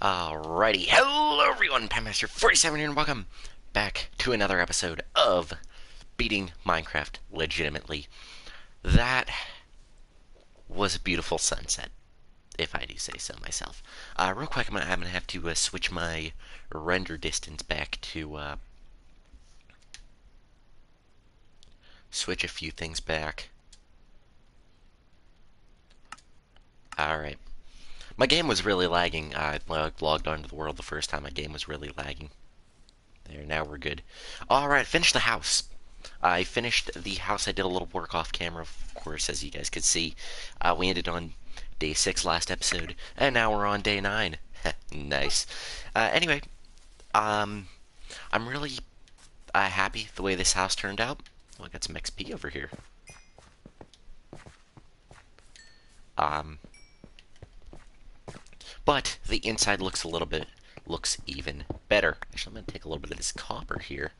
Alrighty, hello everyone, Pammaster47 here, and welcome back to another episode of Beating Minecraft Legitimately. That was a beautiful sunset, if I do say so myself. Real quick, I'm gonna have to switch my render distance back to switch a few things back. Alright. My game was really lagging. I logged onto the world the first time. My game was really lagging. There, now we're good. Alright, finished the house. I finished the house. I did a little work off camera, of course, as you guys could see. We ended on day 6 last episode, and now we're on day 9. Nice. Anyway, I'm really happy the way this house turned out. Oh, I got some XP over here. Um, but the inside looks even better. Actually, I'm gonna take a little bit of this copper here.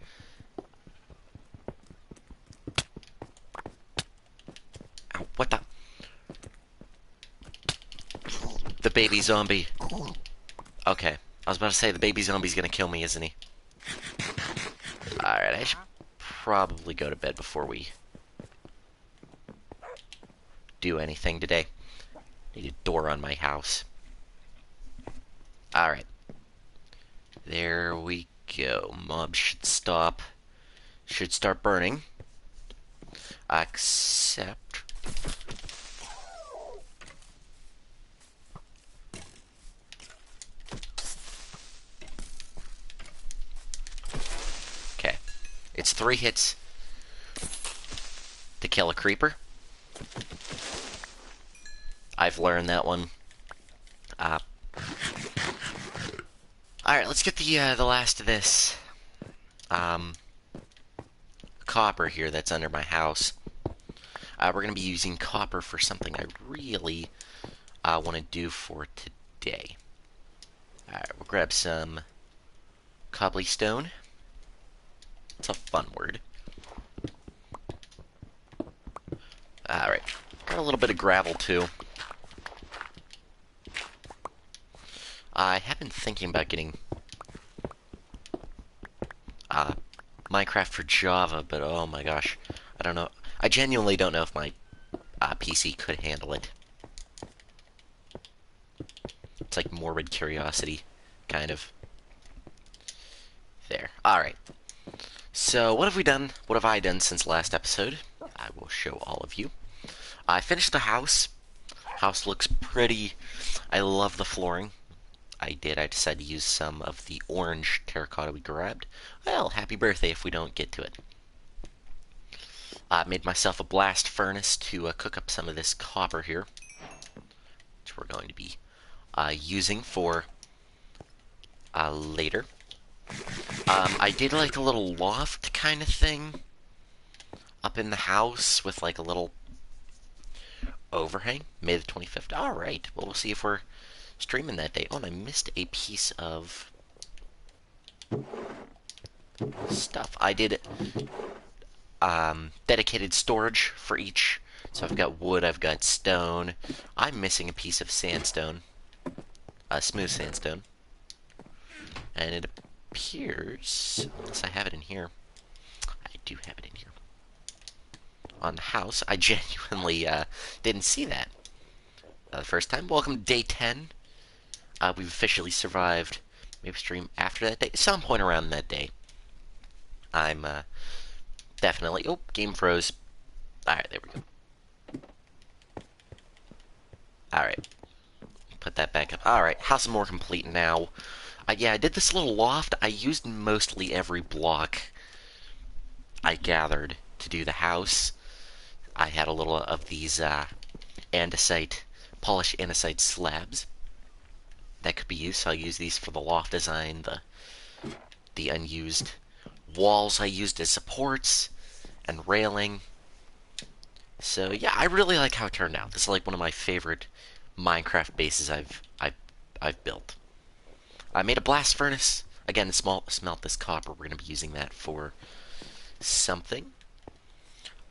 Ow, what the? The baby zombie. Okay, I was about to say the baby zombie's gonna kill me, isn't he? Alright, I should probably go to bed before we do anything today. Need a door on my house. Alright. There we go. Mobs should stop. Should start burning. Except... Okay. It's 3 hits to kill a creeper. I've learned that one. Alright, let's get the last of this copper here that's under my house. We're going to be using copper for something I really want to do for today. Alright, we'll grab some cobblestone. It's a fun word. Alright, got a little bit of gravel too. I have been thinking about getting Minecraft for Java, but oh my gosh, I don't know. I genuinely don't know if my PC could handle it. It's like morbid curiosity, kind of. There. Alright. So, what have we done? What have I done since last episode? I will show all of you. I finished the house. House looks pretty. I love the flooring. I decided to use some of the orange terracotta we grabbed. Well, happy birthday if we don't get to it. I made myself a blast furnace to cook up some of this copper here, which we're going to be using for later. I did like a little loft kind of thing up in the house with like a little overhang. May the 25th. Alright, well, we'll see if we're streaming that day. Oh, and I missed a piece of stuff. I did dedicated storage for each. So I've got wood, I've got stone. I'm missing a piece of sandstone. Smooth sandstone. And it appears, unless I have it in here. I do have it in here. On the house. I genuinely didn't see that the first time. Welcome to day 10. We've officially survived. Maybe stream after that day. Some point around that day. I'm definitely... Oh, game froze. Alright, there we go. Alright. Put that back up. Alright, house is more complete now. Yeah, I did this little loft. I used mostly every block I gathered to do the house. I had a little of these andesite, polished andesite slabs that could be used, so I'll use these for the loft design. The unused walls I used as supports and railing. So yeah, I really like how it turned out. This is like one of my favorite Minecraft bases I've built. I made a blast furnace. Again, smelt this copper. We're gonna be using that for something.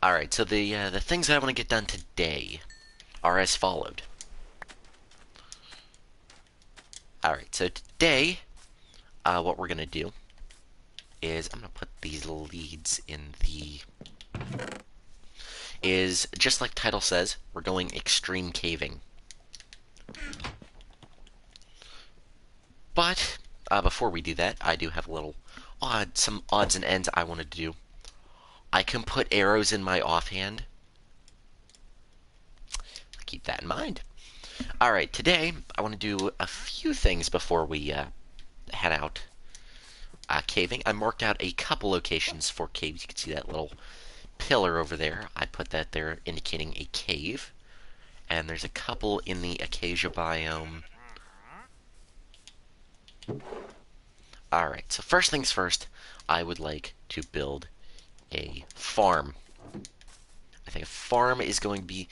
Alright, so the things I want to get done today are as followed. Alright, so today, what we're gonna do is, I'm gonna put these leads in the... is, just like title says, we're going extreme caving. But, before we do that, I do have a little some odds and ends I wanted to do. I can put arrows in my offhand. Keep that in mind. Alright, today, I want to do a few things before we head out caving. I marked out a couple locations for caves. You can see that little pillar over there. I put that there indicating a cave. And there's a couple in the acacia biome. Alright, so first things first, I would like to build a farm. I think a farm is going to be...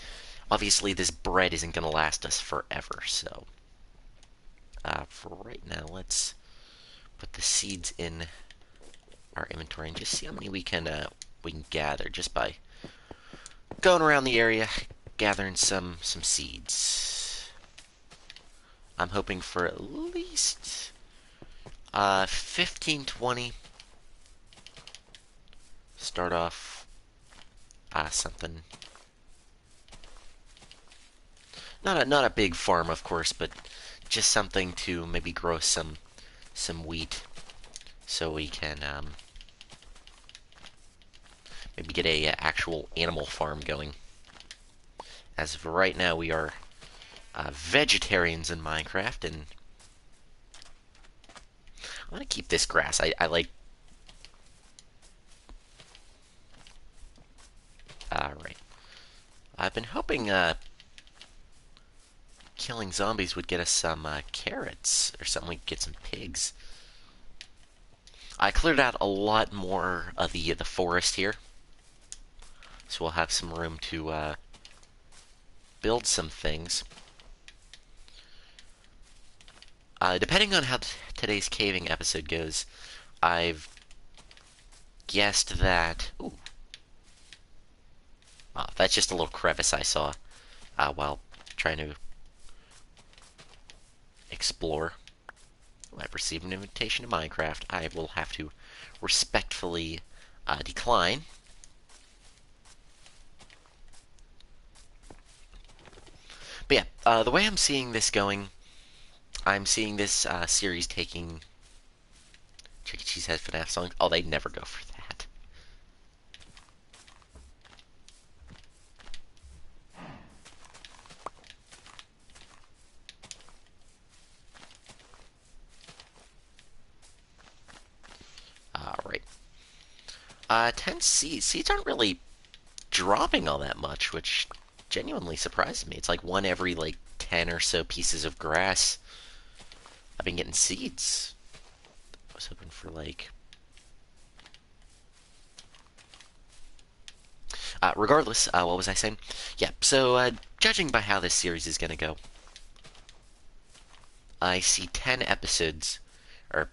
Obviously, this bread isn't going to last us forever, so... for right now, let's put the seeds in our inventory and just see how many we can gather just by going around the area, gathering some seeds. I'm hoping for at least 15, 20. Start off something. Not a big farm, of course, but just something to maybe grow some wheat, so we can maybe get a actual animal farm going. As of right now, we are vegetarians in Minecraft, and I'm gonna keep this grass. I like. Alright. I've been hoping killing zombies would get us some carrots, or something. We could get some pigs. I cleared out a lot more of the forest here, so we'll have some room to build some things. Depending on how today's caving episode goes, I've guessed that... Ooh. Oh, that's just a little crevice I saw while trying to explore. I've received an invitation to Minecraft. I will have to respectfully decline. But yeah, the way I'm seeing this going, I'm seeing this series taking... Chuck E. Cheese has FNAF songs. Oh, they'd never go for that. Alright. 10 seeds. Seeds aren't really dropping all that much, which genuinely surprises me. It's like one every, like, 10 or so pieces of grass. I've been getting seeds. I was hoping for, like... regardless, what was I saying? Yeah, so, judging by how this series is gonna go, I see 10 episodes, or...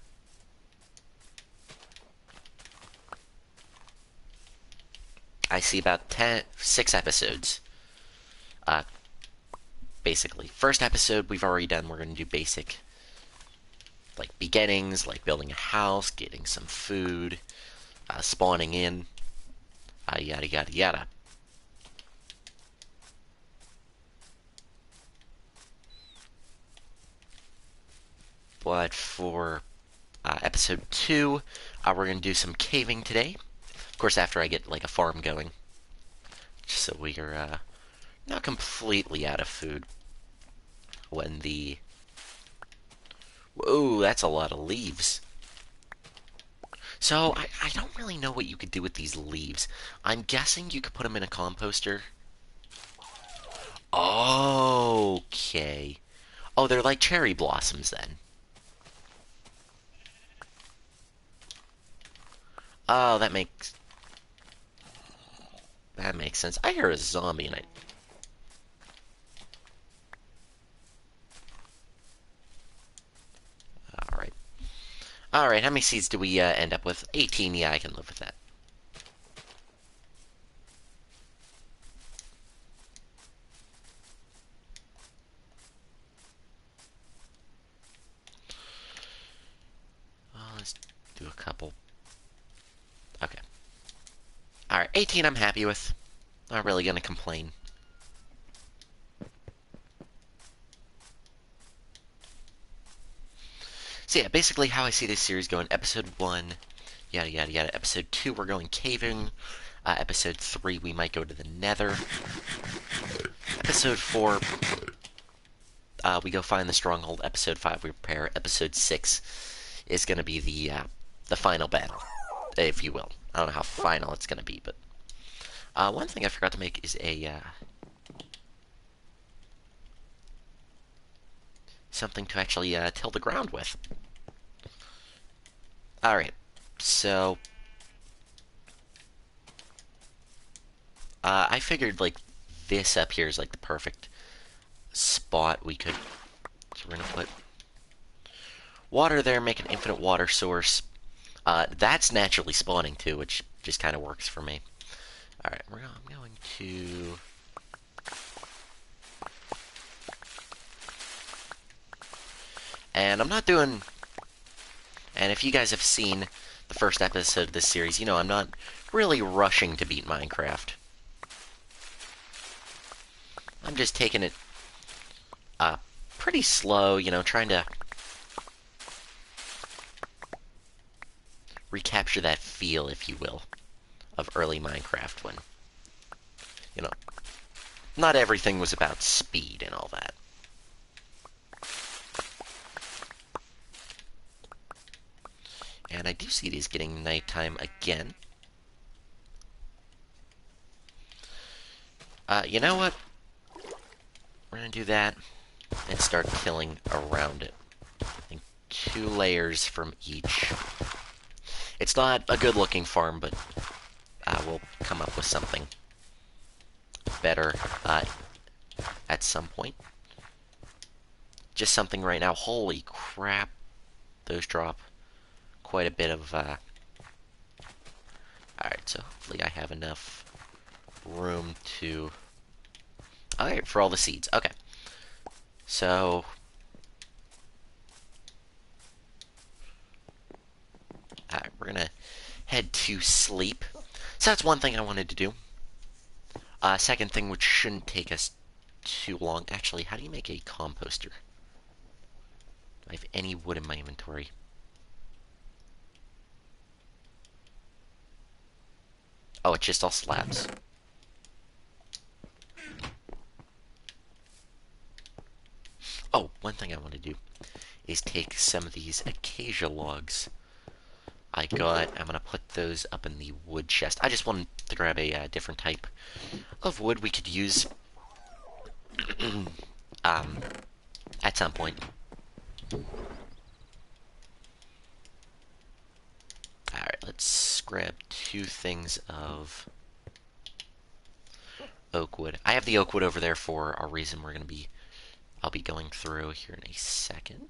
I see about 6 episodes. Basically. First episode we've already done, we're gonna do basic, like, beginnings, like building a house, getting some food, spawning in, yada yada yada. But for episode 2, we're going to do some caving today. Of course, after I get, like, a farm going. Just so we are not completely out of food when the... Whoa, that's a lot of leaves. So, I don't really know what you could do with these leaves. I'm guessing you could put them in a composter. Okay. Oh, they're like cherry blossoms, then. Oh, that makes sense. I hear a zombie and Alright. Alright, how many seeds do we end up with? 18, yeah, I can live with that. let's do a couple. Okay. Alright, 18 I'm happy with. Not really gonna complain. So yeah, basically how I see this series going. Episode 1, yada yada yada. Episode 2, we're going caving. Episode 3, we might go to the nether. Episode 4, we go find the stronghold. Episode 5, we prepare. Episode 6 is going to be the final battle, if you will. I don't know how final it's going to be, but one thing I forgot to make is a something to actually till the ground with. All right, so I figured like this up here is like the perfect spot we could. So we're gonna put water there, make an infinite water source. That's naturally spawning too, which just kind of works for me. All right, I'm going to. And I'm not doing. And if you guys have seen the first episode of this series, you know I'm not really rushing to beat Minecraft. I'm just taking it pretty slow, you know, trying to recapture that feel, if you will, of early Minecraft when, you know, not everything was about speed and all that. And I do see it is getting nighttime again. You know what? We're gonna do that and start killing around it. I think 2 layers from each. It's not a good-looking farm, but we'll come up with something better at some point. Just something right now. Holy crap. Those drop quite a bit of... Alright, so hopefully I have enough room to... Alright, for all the seeds. Okay. So... Alright, we're gonna head to sleep. So that's one thing I wanted to do. Second thing, which shouldn't take us too long. Actually, how do you make a composter? Do I have any wood in my inventory? Oh, it's just all slabs. Oh, one thing I want to do is take some of these acacia logs I got. I'm going to put those up in the wood chest. I just wanted to grab a different type of wood we could use at some point. Alright, let's grab 2 things of oak wood. I have the oak wood over there for a reason I'll be going through here in a second.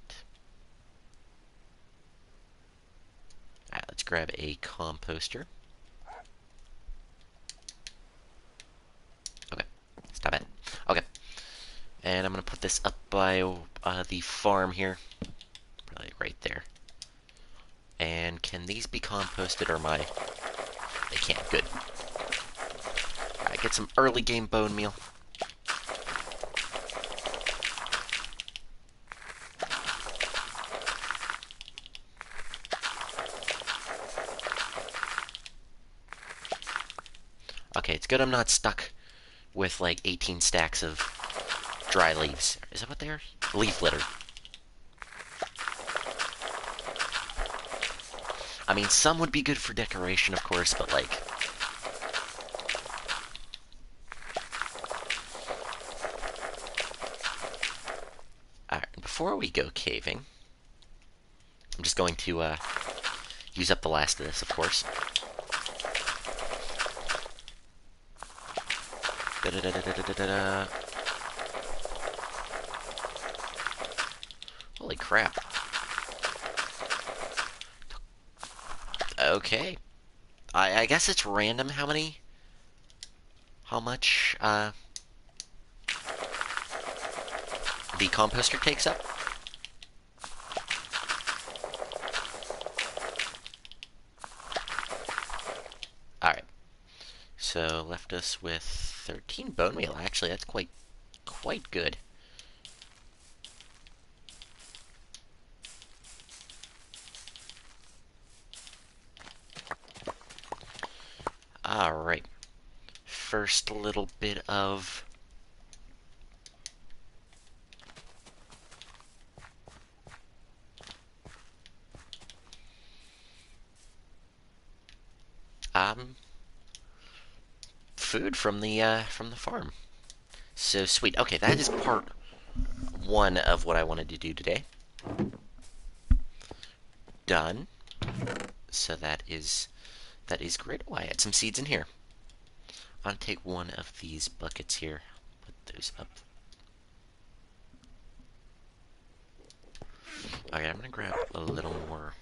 Alright, let's grab a composter. Okay, stop it. Okay, and I'm gonna put this up by the farm here. Probably right there. And can these be composted or my... They can't, good. Alright, get some early game bone meal. Okay, it's good I'm not stuck with like 18 stacks of dry leaves. Is that what they are? Leaf litter. I mean, some would be good for decoration, of course, but like... Alright, before we go caving, I'm just going to use up the last of this, of course. Da-da-da-da-da-da-da. Holy crap. Okay. I guess it's random how much, the composter takes up. So left us with 13 bone meal. Actually, that's quite good. All right. First little bit of food from the farm. So sweet. Okay, that is part one of what I wanted to do today. Done. So that is great. Oh, I had some seeds in here. I'm gonna take one of these buckets here. Put those up. Okay, I'm gonna grab a little more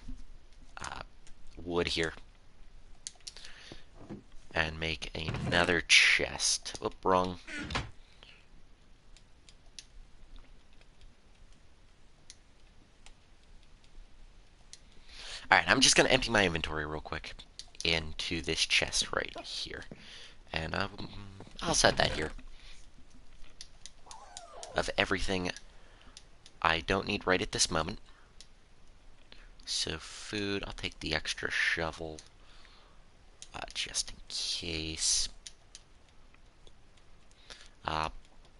wood here and make another chest. Oop, wrong. Alright, I'm just gonna empty my inventory real quick into this chest right here. And I'll set that here. Of everything I don't need right at this moment. So food, I'll take the extra shovel. Just in case.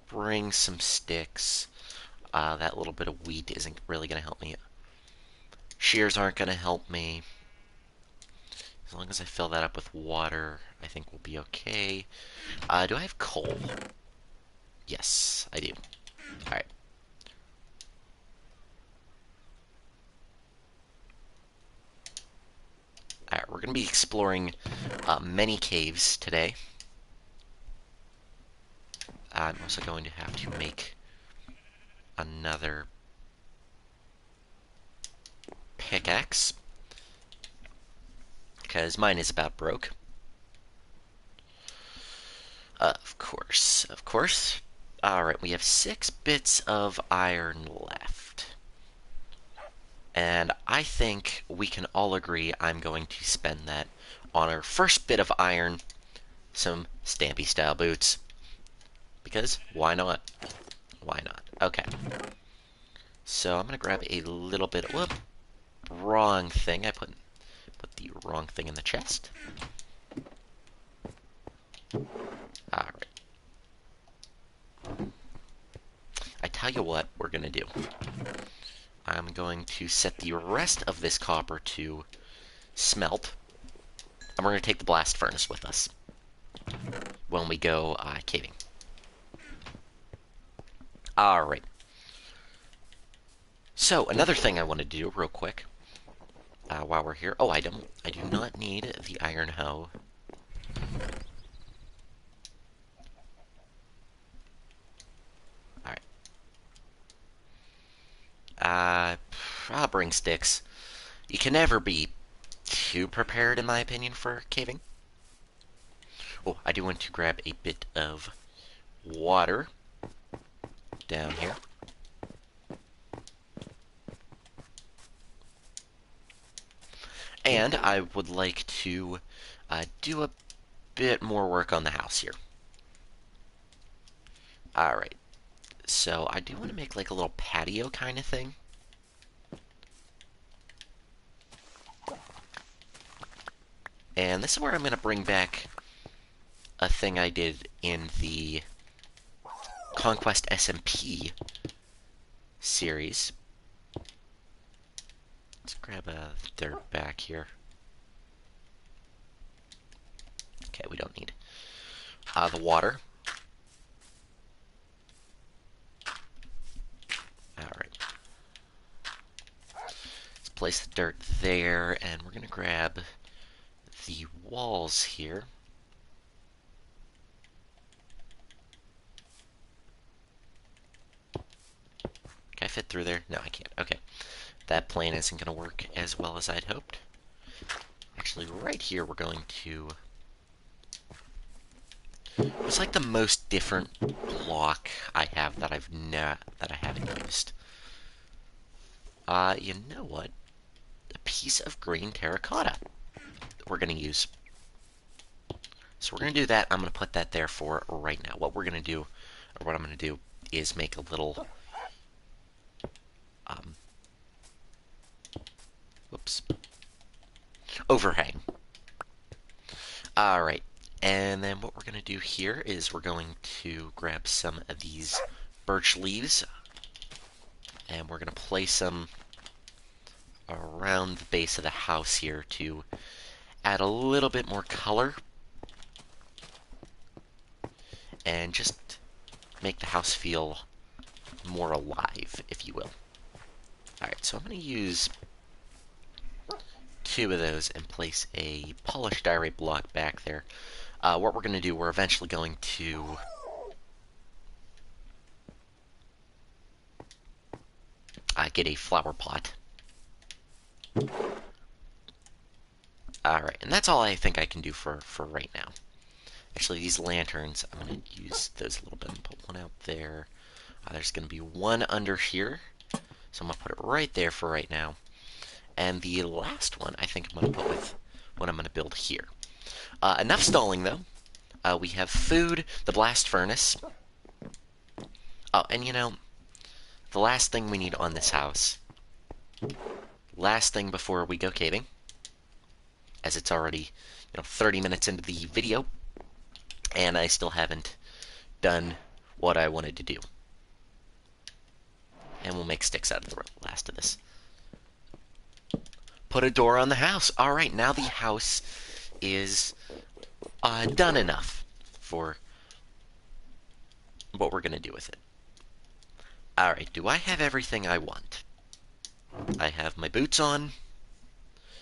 Bring some sticks. That little bit of wheat isn't really going to help me. Shears aren't going to help me. As long as I fill that up with water, I think we'll be okay. Do I have coal? Yes, I do. Alright. Alright, we're going to be exploring many caves today. I'm also going to have to make another pickaxe, because mine is about broke. Of course, of course. Alright, we have 6 bits of iron left. And I think we can all agree I'm going to spend that on our first bit of iron, some Stampy style boots. Because why not? Why not? Okay. So I'm gonna grab a little bit. Whoop! Wrong thing. I put the wrong thing in the chest. Alright. I tell you what we're gonna do. I'm going to set the rest of this copper to smelt. And we're gonna take the blast furnace with us when we go caving. Alright. So, another thing I want to do real quick while we're here. Oh, I do not need the iron hoe. Alright. I'll bring sticks. You can never be too prepared, in my opinion, for caving. Oh, I do want to grab a bit of water down here. And I would like to do a bit more work on the house here. Alright. So I do want to make like a little patio kind of thing. And this is where I'm going to bring back a thing I did in the Conquest SMP series. Let's grab a dirt back here. Okay, we don't need the water. Alright. Let's place the dirt there, and we're going to grab the walls here. Can I fit through there? No, I can't. Okay. That plan isn't going to work as well as I'd hoped. Actually, right here we're going to... It's like the most different block I have that I haven't used. You know what? A piece of green terracotta we're going to use. So we're going to do that. I'm going to put that there for right now. What we're going to do, or what I'm going to do, is make a little, whoops, overhang. Alright, and then what we're going to do here is we're going to grab some of these birch leaves, and we're going to place them around the base of the house here to add a little bit more color and just make the house feel more alive, if you will. Alright, so I'm going to use 2 of those and place a polished diorite block back there. What we're going to do, we're eventually going to get a flower pot. Alright, and that's all I think I can do for right now. Actually, these lanterns, I'm going to use those a little bit and put one out there. There's going to be one under here, so I'm going to put it right there for right now. And the last one, I think I'm going to put with what I'm going to build here. Enough stalling, though. We have food, the blast furnace. Oh, and you know, the last thing we need on this house, last thing before we go caving, as it's already, 30 minutes into the video, and I still haven't done what I wanted to do. And we'll make sticks out of the last of this. Put a door on the house. Alright, now the house is done enough for what we're going to do with it. Alright, do I have everything I want? I have my boots on,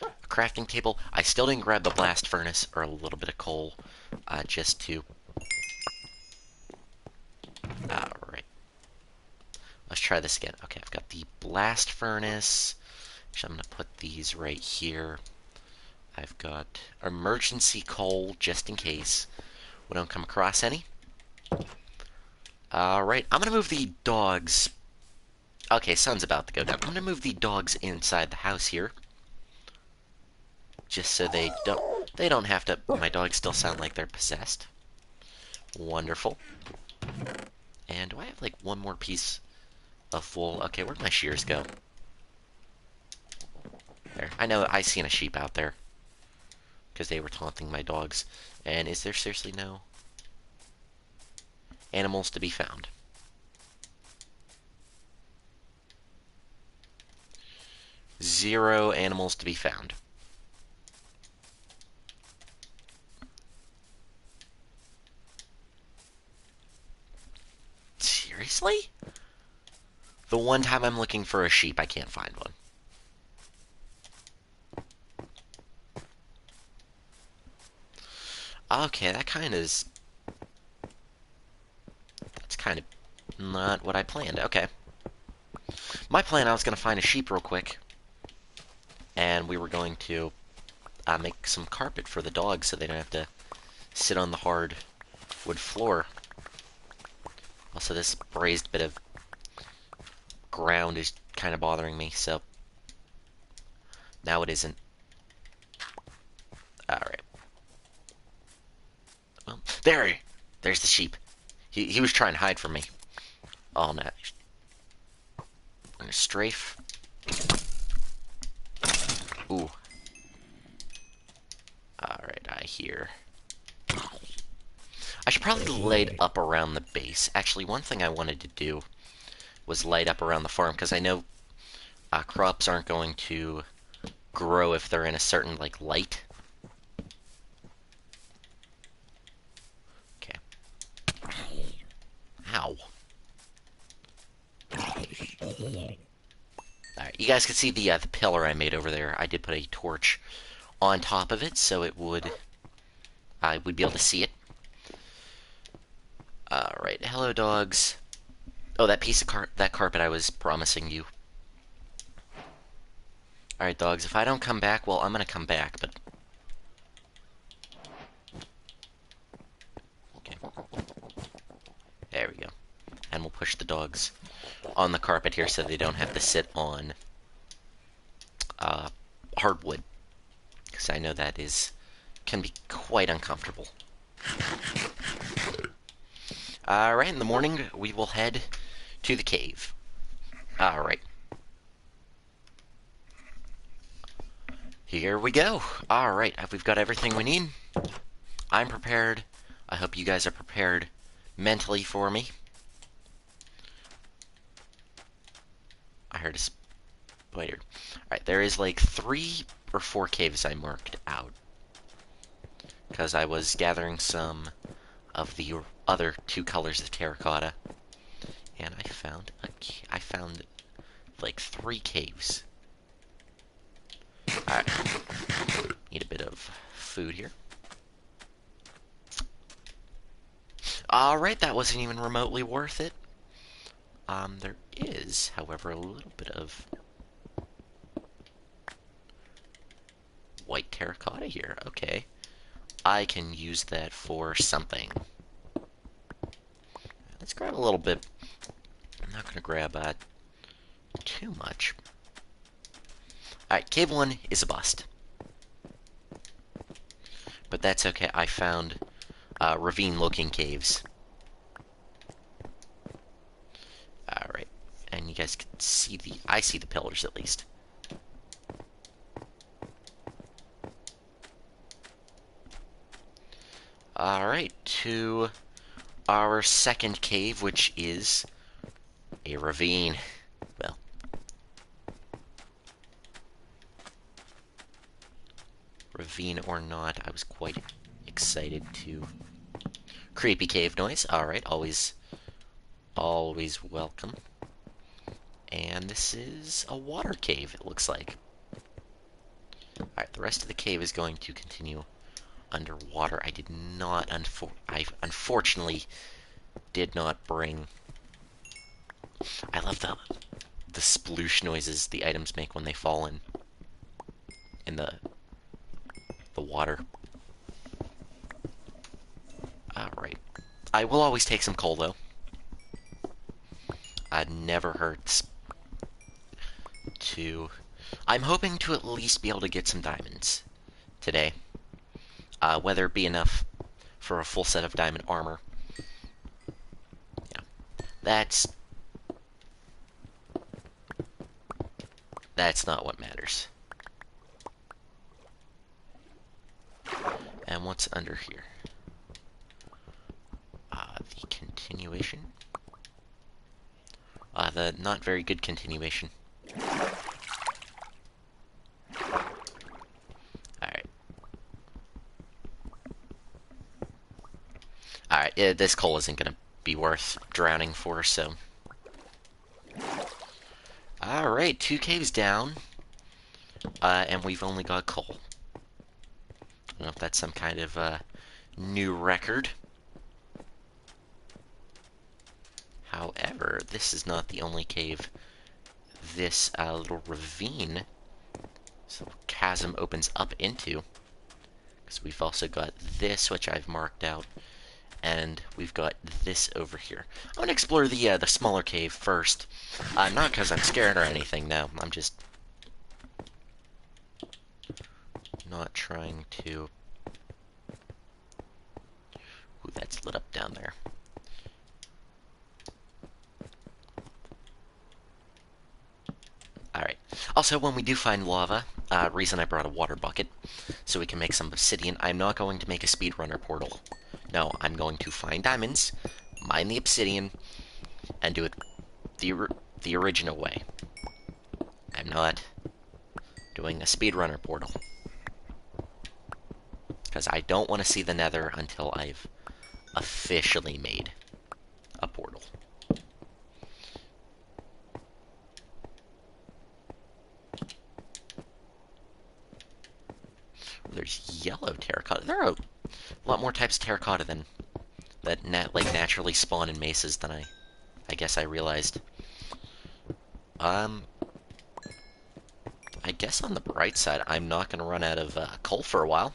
a crafting table. I still didn't grab the blast furnace or a little bit of coal, just to... Alright. Let's try this again. Okay, I've got the blast furnace. Actually, I'm going to put these right here. I've got emergency coal, just in case we don't come across any. Alright, I'm going to move the dogs... Okay, sun's about to go down. I'm going to move the dogs inside the house here. Just so they don't have to... My dogs still sound like they're possessed. Wonderful. And do I have, like, one more piece of wool? Okay, where'd my shears go? There. I know, I seen a sheep out there. Because they were taunting my dogs. And is there seriously no animals to be found? Zero animals to be found. Seriously? The one time I'm looking for a sheep, I can't find one. Okay, that's kind of not what I planned. Okay. My plan, I was going to find a sheep real quick. And we were going to make some carpet for the dogs so they don't have to sit on the hard wood floor. Also, this raised bit of ground is kind of bothering me, so now it isn't. Alright. Well, there's the sheep. He was trying to hide from me. Oh, no. We're gonna strafe. Ooh. Alright, I hear. I should probably light up around the base. Actually, one thing I wanted to do was light up around the farm, because I know crops aren't going to grow if they're in a certain, like, light. Okay. Ow. Alright, you guys can see the pillar I made over there. I did put a torch on top of it, so it would... I would be able to see it. Alright, hello dogs. Oh, that piece of that carpet I was promising you. Alright, dogs, if I don't come back, well, I'm gonna come back, but... Okay. There we go. And we'll push the dogs on the carpet here so they don't have to sit on hardwood. Because I know that can be quite uncomfortable. Alright, in the morning, we will head to the cave. Alright. Here we go. Alright, we've got everything we need. I'm prepared. I hope you guys are prepared mentally for me. I heard a spider. Alright, there is like 3 or 4 caves I marked out. Because I was gathering some of the other 2 colors of terracotta. And I found like 3 caves. Alright. Need a bit of food here. Alright, that wasn't even remotely worth it. There is, however, a little bit of white terracotta here. Okay. I can use that for something. Let's grab a little bit. I'm not going to grab too much. Alright, cave 1 is a bust. But that's okay. I found ravine-looking caves. Alright. And you guys can see I see the pillars at least. Alright, to our second cave, which is a ravine. Well, ravine or not, I was quite excited to... Creepy cave noise. Alright, always welcome. And this is a water cave, it looks like. Alright, the rest of the cave is going to continue underwater. I unfortunately did not bring... I love the sploosh noises the items make when they fall in the water. Alright. I will always take some coal, though. It never hurts to... I'm hoping to at least be able to get some diamonds today. Whether it be enough for a full set of diamond armor. Yeah. That's not what matters. And what's under here? The continuation. The not very good continuation. Alright. Alright, this coal isn't gonna be worth drowning for, so... Alright, 2 caves down. And we've only got coal. I don't know if that's some kind of new record. However, this is not the only cave this little ravine, this little chasm opens up into. Because we've also got this, which I've marked out, and we've got this over here. I'm going to explore the smaller cave first. Not because I'm scared or anything, no. I'm just not trying to... Ooh, that's lit up down there. Alright. Also, when we do find lava, reason I brought a water bucket, so we can make some obsidian. I'm not going to make a speedrunner portal. No, I'm going to find diamonds, mine the obsidian, and do it the original way. I'm not doing a speedrunner portal. Because I don't want to see the nether until I've officially made a portal. There's yellow terracotta. There are a lot more types of terracotta than that naturally spawn in mesas than I guess I realized. I guess on the bright side, I'm not going to run out of coal for a while.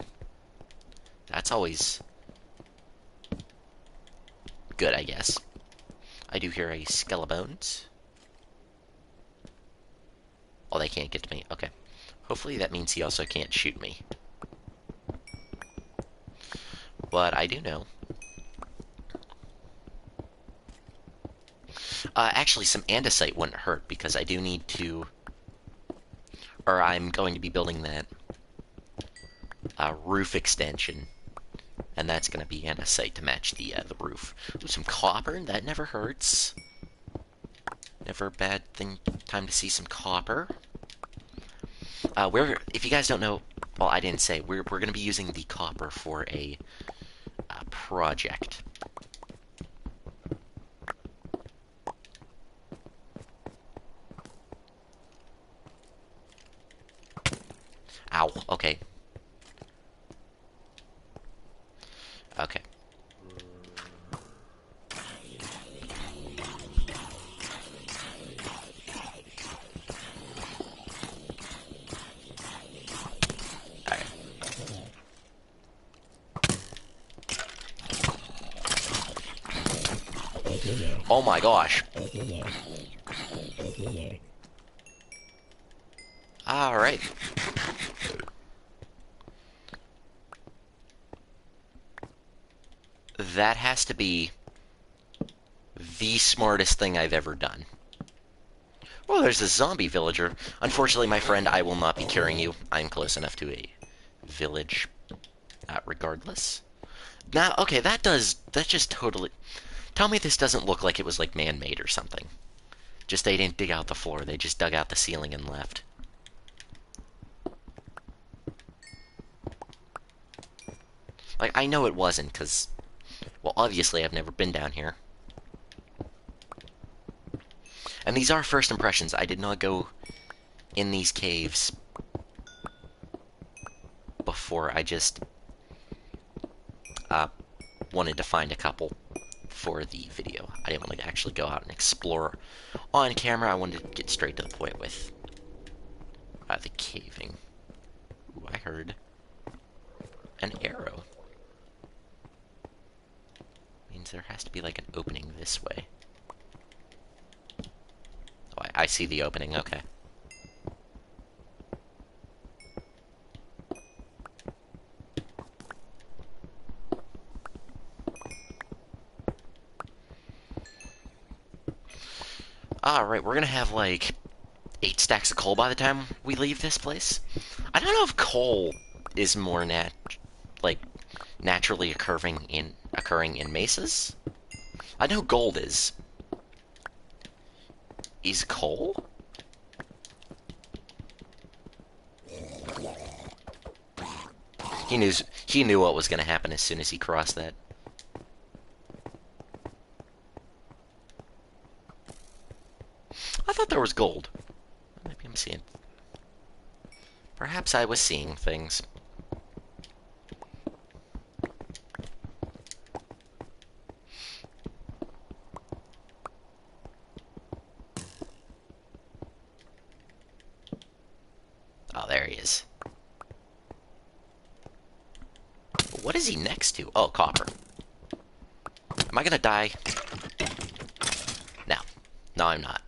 That's always good, I guess. I do hear a Skelebones. Oh, they can't get to me. Okay. Hopefully that means he also can't shoot me. But I do know Actually, some andesite wouldn't hurt because I do need to, or I'm going to be building that roof extension, and that's going to be andesite to match the roof. Ooh, some copper, that never hurts. Never a bad time to see some copper. If you guys don't know, well, I didn't say, we're going to be using the copper for a project. Ow, okay. Okay. Alright. Oh my gosh. Alright. That has to be the smartest thing I've ever done. Oh, there's a zombie villager. Unfortunately, my friend, I will not be carrying you. I'm close enough to a village, regardless. Now, okay, that just totally... Tell me this doesn't look like it was, like, man-made or something. Just they didn't dig out the floor, they just dug out the ceiling and left. Like, I know it wasn't, because... Well, obviously, I've never been down here. And these are first impressions. I did not go in these caves before. I just wanted to find a couple for the video. I didn't want to actually go out and explore on camera. I wanted to get straight to the point with the caving. Ooh, I heard an arrow. Means there has to be like an opening this way. Oh, I see the opening, okay. Alright, we're gonna have like 8 stacks of coal by the time we leave this place. I don't know if coal is more naturally occurring in mesas. I know gold is. Is coal? He knew what was gonna happen as soon as he crossed that. I thought there was gold. Maybe I'm seeing... Perhaps I was seeing things. Oh, there he is. What is he next to? Oh, copper. Am I gonna die? No. No, I'm not.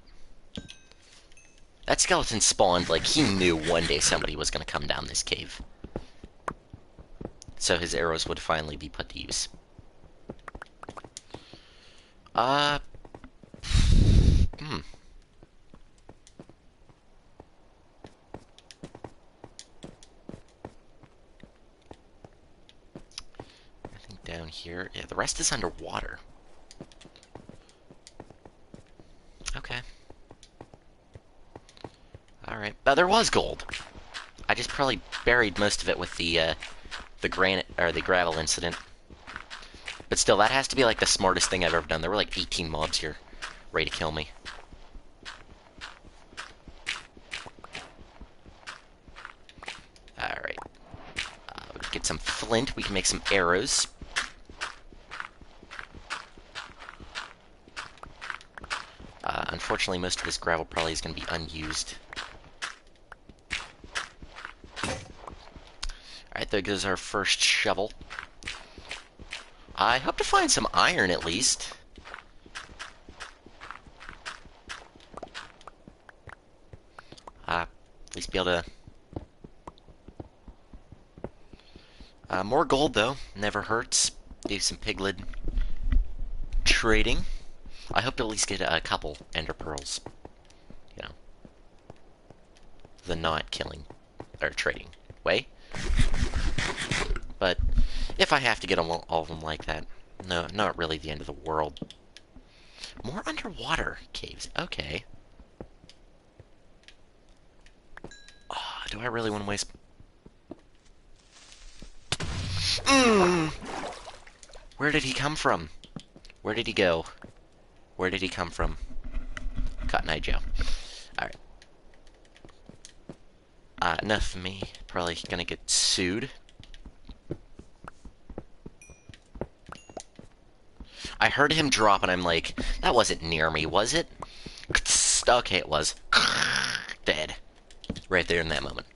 That skeleton spawned like he knew one day somebody was going to come down this cave. So his arrows would finally be put to use. Hmm. I think down here... Yeah, the rest is underwater. Okay. Alright. There was gold. I just probably buried most of it with the granite, or the gravel incident. But still, that has to be like the smartest thing I've ever done. There were like 18 mobs here, ready to kill me. Alright. Get some flint, we can make some arrows. Unfortunately, most of this gravel probably is going to be unused. Alright, there goes our first shovel. I hope to find some iron, at least. At least be able to... more gold, though. Never hurts. Do some piglet trading. I hope to at least get a couple ender pearls. You know, the not killing or trading way. But if I have to get them, all of them like that, no, not really the end of the world. More underwater caves. Okay. Oh, do I really want to waste? Where did he come from? Where did he go? Where did he come from? Cotton Eye Joe. Alright. Enough of me. Probably gonna get sued. I heard him drop and I'm like, that wasn't near me, was it? Okay, it was. Dead. Right there in that moment.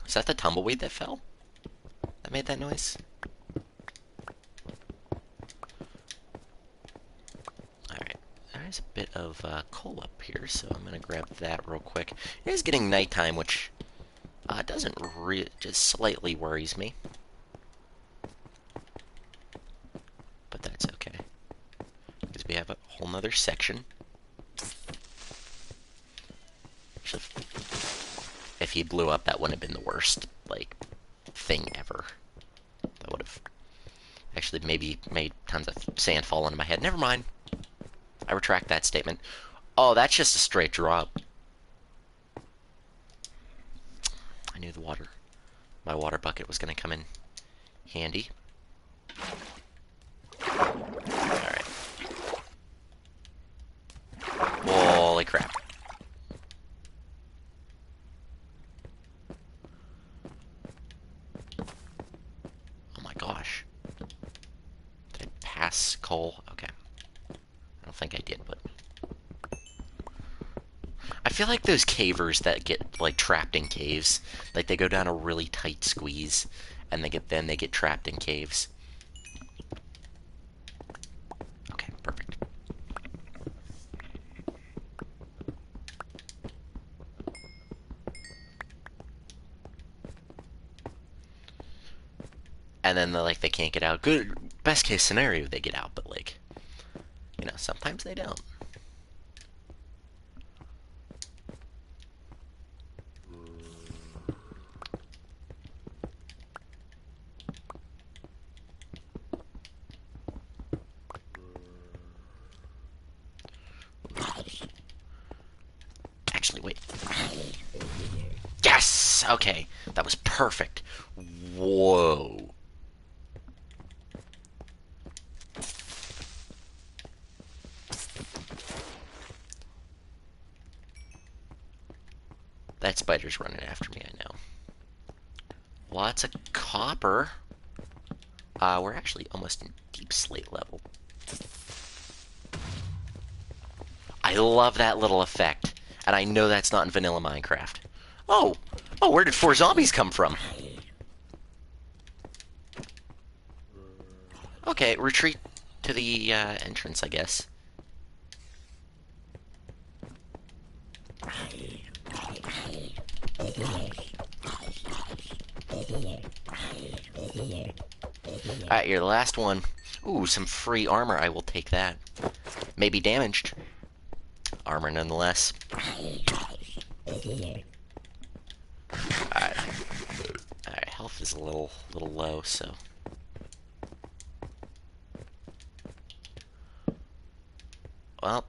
Is that the tumbleweed that fell? That made that noise? Alright. There's a bit of coal up here, so I'm gonna grab that real quick. It is getting nighttime, which doesn't just slightly worries me. But that's okay. Because we have a whole nother section. If he blew up, that wouldn't have been the worst, like, thing ever. That would have actually maybe made tons of sand fall into my head. Never mind. I retract that statement. Oh, that's just a straight drop. I knew my water bucket was going to come in handy. Alright. Holy crap. Oh my gosh. Did I pass coal? Okay. I don't think I did, but... I feel like those cavers that get, like, trapped in caves, like, they go down a really tight squeeze, and they get trapped in caves. Okay, perfect. And then, they can't get out. Good, best case scenario, they get out, but, like, you know, sometimes they don't. Actually, wait. Yes! Okay, that was perfect. Whoa. That spider's running after me, I know. Lots of copper. We're actually almost in deep slate level. I love that little effect. And I know that's not in vanilla Minecraft. Oh! Oh, where did 4 zombies come from? Okay, retreat to the entrance, I guess. Alright, you're the last one. Ooh, some free armor. I will take that. Maybe damaged. Armor nonetheless. Alright. Alright, health is a little low, so... Well,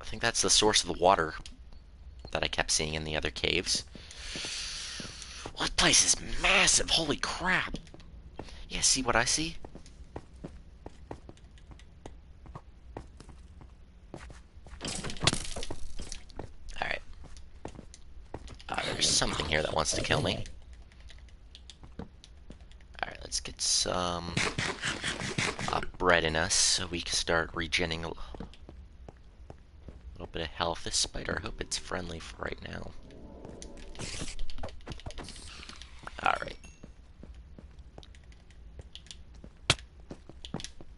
I think that's the source of the water that I kept seeing in the other caves. Well, that place is massive! Holy crap! Yeah, see what I see? Alright. There's something here that wants to kill me. Alright, let's get some bread in us so we can start regenning a little bit of health. This spider, I hope it's friendly for right now. Alright.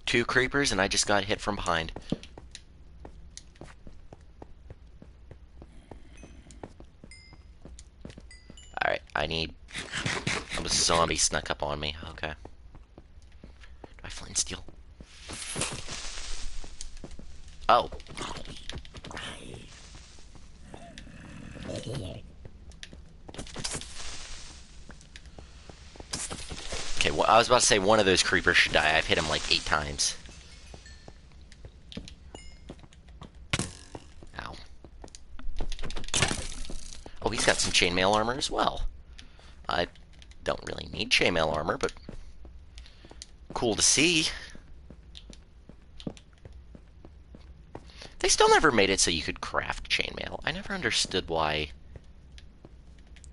2 creepers and I just got hit from behind. Alright, I zombie snuck up on me. Okay. Do I flint and steel? Oh. Okay, well, I was about to say one of those creepers should die. I've hit him like 8 times. Ow. Oh, he's got some chainmail armor as well. I don't really need chainmail armor, but cool to see. They still never made it so you could craft chainmail. I never understood why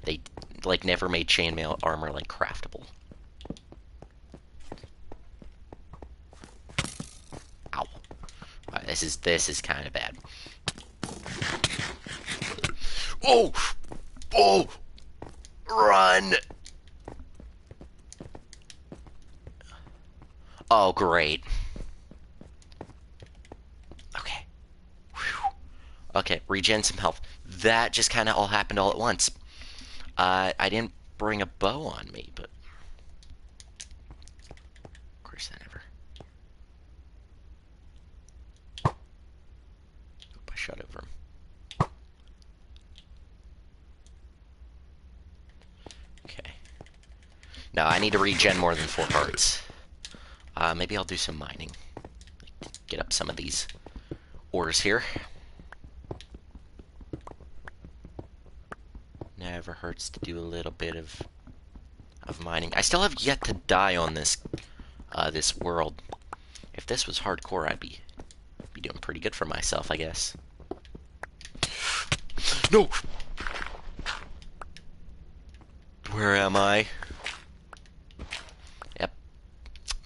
they, like, never made chainmail armor, like, craftable. Ow. This is kind of bad. Oh! Oh! Run! Oh, great. Okay. Whew. Okay, regen some health. That just kind of all happened all at once. I didn't bring a bow on me, but... Of course I never... Oop, I shot over him. Okay. Now, I need to regen more than 4 hearts. Maybe I'll do some mining. Get up some of these ores here. Never hurts to do a little bit of mining. I still have yet to die on this this world. If this was hardcore, I'd be doing pretty good for myself, I guess. No! Where am I? Yep.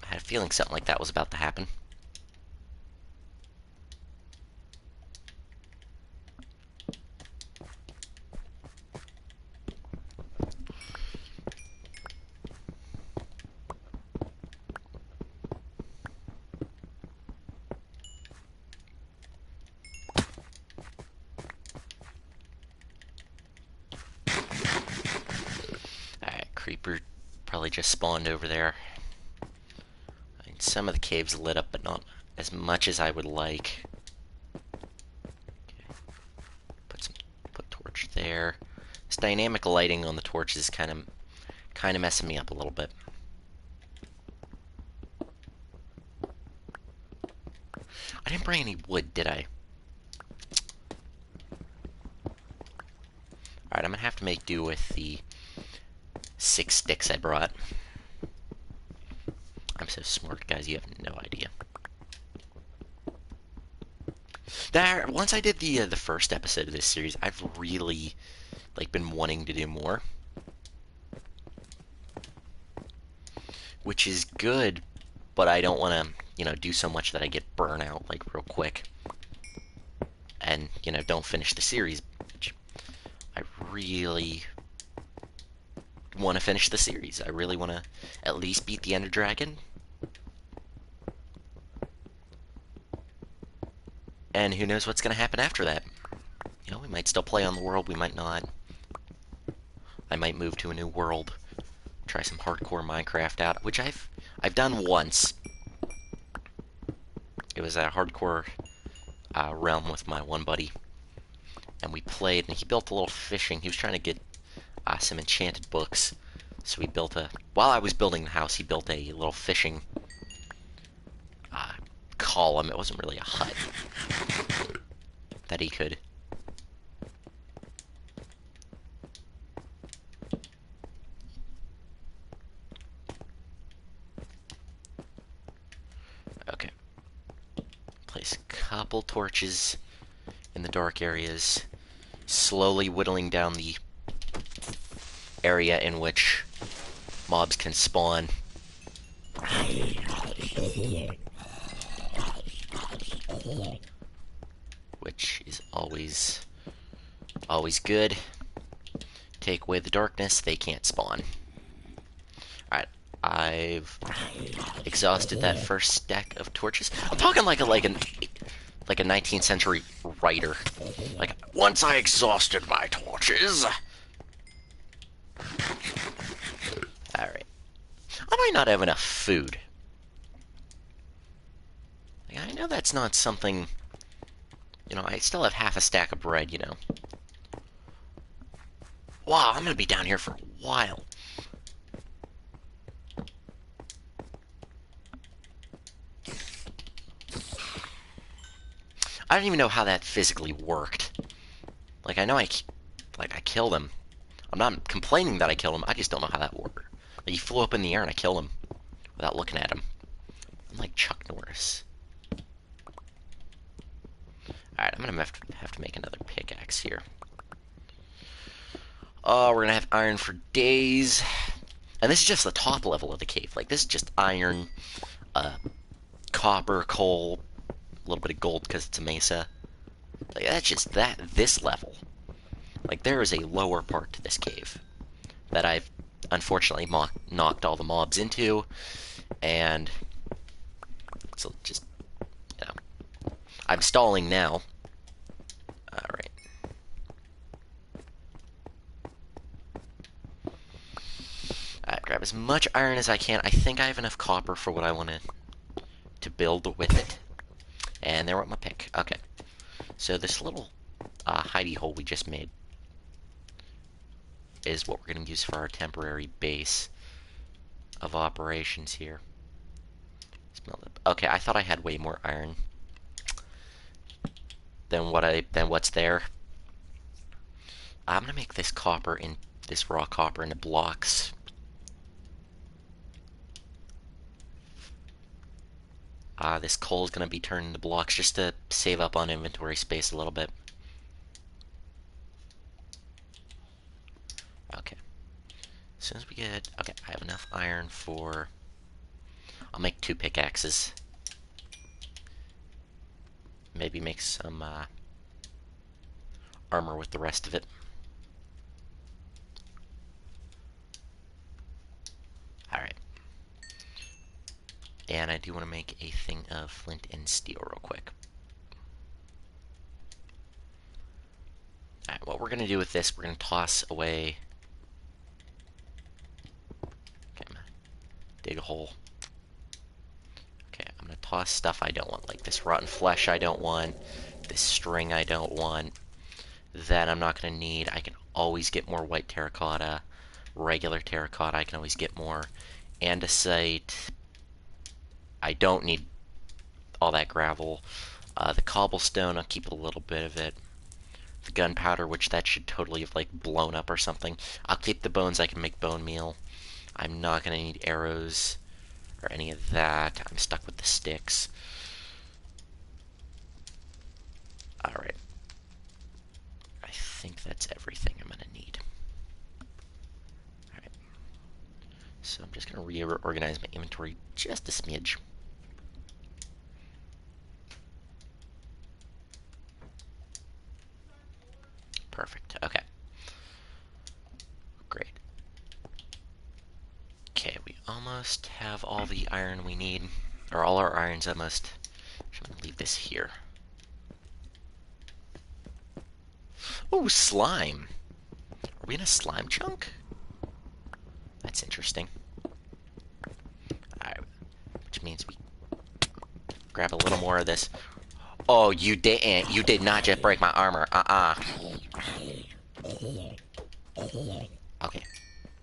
I had a feeling something like that was about to happen. Creeper probably just spawned over there. I mean, some of the caves lit up, but not as much as I would like. Okay. Put torch there. This dynamic lighting on the torch is kind of messing me up a little bit. I didn't bring any wood, did I? Alright, I'm gonna have to make do with the 6 sticks I brought. I'm so smart, guys, you have no idea. Once I did the first episode of this series, I've really, like, been wanting to do more. Which is good, but I don't want to, you know, do so much that I get burnout, like, real quick. And, you know, don't finish the series. Which I really want to finish the series. I really want to at least beat the Ender Dragon. And who knows what's going to happen after that. You know, we might still play on the world, we might not. I might move to a new world. Try some hardcore Minecraft out, which I've done once. It was a hardcore realm with my one buddy. And we played, and he built a little fishing. He was trying to get some enchanted books. So he built while I was building the house, he built a little fishing column. It wasn't really a hut that he could. Okay. Place a couple torches in the dark areas, slowly whittling down the area in which mobs can spawn. Which is always good. Take away the darkness, they can't spawn. Alright, I've exhausted that first stack of torches. I'm talking like a 19th century writer. Like, once I exhausted my torches. Alright. do I not have enough food? Like, I know that's not something... You know, I still have half a stack of bread, you know. Wow, I'm gonna be down here for a while. I don't even know how that physically worked. Like, I know I killed him. I'm not complaining that I killed him, I just don't know how that worked. Like, he flew up in the air and I killed him without looking at him. I'm like Chuck Norris. Alright, I'm gonna have to make another pickaxe here. Oh, we're gonna have iron for days. And this is just the top level of the cave. Like, this is just iron, copper, coal, a little bit of gold because it's a mesa. Like, that's just this level. Like, there is a lower part to this cave that I've unfortunately knocked all the mobs into, and so just, you know, I'm stalling now. Alright. Alright, grab as much iron as I can. I think I have enough copper for what I want to build with it. And there went my pick. Okay. So this little hidey hole we just made is what we're going to use for our temporary base of operations here. Okay, I thought I had way more iron than what's there. I'm gonna make this raw copper into blocks. This coal is gonna be turned into blocks just to save up on inventory space a little bit. Okay. As soon as we get... Okay, I have enough iron for... I'll make 2 pickaxes. Maybe make some armor with the rest of it. Alright. And I do want to make a thing of flint and steel real quick. Alright, what we're going to do with this, we're going to toss away... Okay, I'm going to dig a hole. Okay, I'm going to toss stuff I don't want, like this rotten flesh I don't want, this string I don't want, that I'm not going to need. I can always get more white terracotta, regular terracotta, I can always get more. Andesite, I don't need all that gravel. The cobblestone, I'll keep a little bit of it. The gunpowder, which that should totally have, like, blown up or something. I'll keep the bones, I can make bone meal. I'm not going to need arrows or any of that. I'm stuck with the sticks. Alright. I think that's everything I'm going to need. Alright. So I'm just going to reorganize my inventory just a smidge. Perfect. Okay. Great. Okay, we almost have all the iron we need. Or all our irons almost. I'm going to leave this here. Oh, slime. Are we in a slime chunk? That's interesting. Alright. Which means we grab a little more of this. Oh, you didn't. You did not just break my armor. Okay.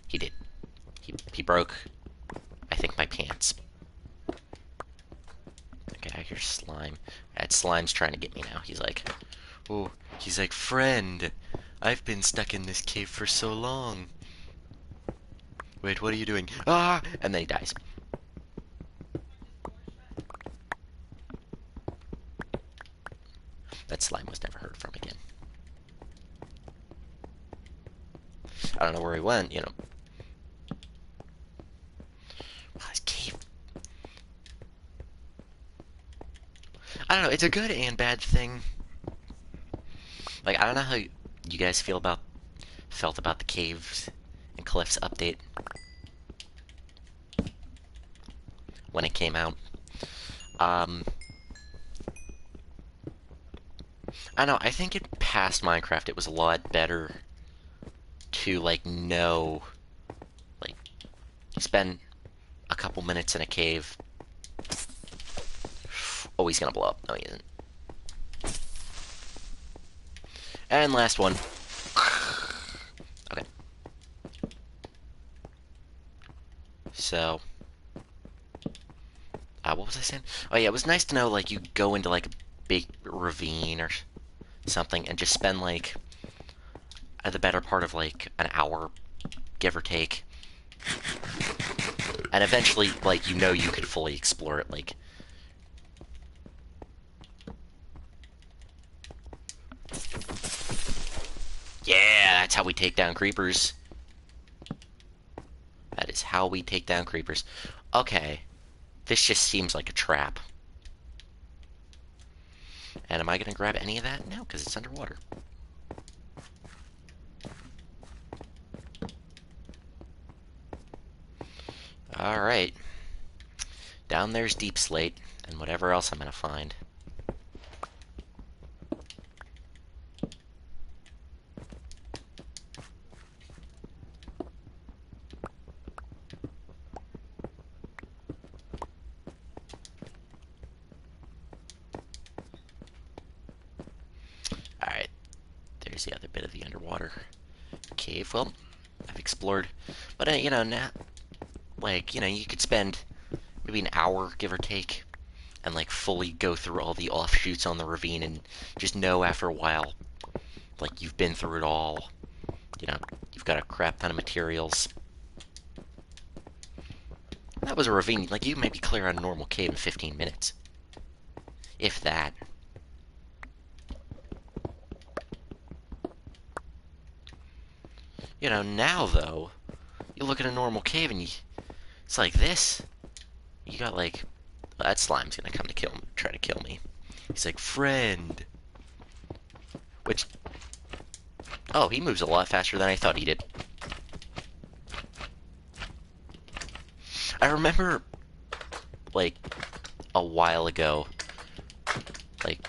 He did. He broke, I think, my pants. Okay, I hear slime. That slime's trying to get me now. He's like, oh, he's like, friend, I've been stuck in this cave for so long. Wait, what are you doing? Ah! And then he dies. That slime was never heard from again. I don't know where he went, you know. Wow, this cave. I don't know, it's a good and bad thing. Like, I don't know how you guys felt about the Caves and Cliffs update when it came out. I don't know, I think in past Minecraft it was a lot better to, like, know, like, spend a couple minutes in a cave. Oh, he's gonna blow up. No, he isn't. And last one. Okay. So, what was I saying? Oh yeah, it was nice to know, like, you go into, like, a big ravine or something and just spend, like, the better part of, like, an hour, give or take. And eventually, like, you could fully explore it, like... Yeah, that's how we take down creepers. That is how we take down creepers. Okay. This just seems like a trap. And am I going to grab any of that? No, because it's underwater. Alright. Down there's Deep Slate, and whatever else I'm going to find. Alright. There's the other bit of the underwater cave. Well, I've explored. But, you know, now... Like, you know, you could spend maybe an hour, give or take, and, like, fully go through all the offshoots on the ravine and just know after a while, like, you've been through it all. You know, you've got a crap ton of materials. That was a ravine. Like, you maybe clear out a normal cave in 15 minutes. If that. You know, now, though, you look at a normal cave and it's like this. You got, like... That slime's gonna come to try to kill me. He's like, friend. Which... Oh, he moves a lot faster than I thought he did. I remember, like, a while ago, like,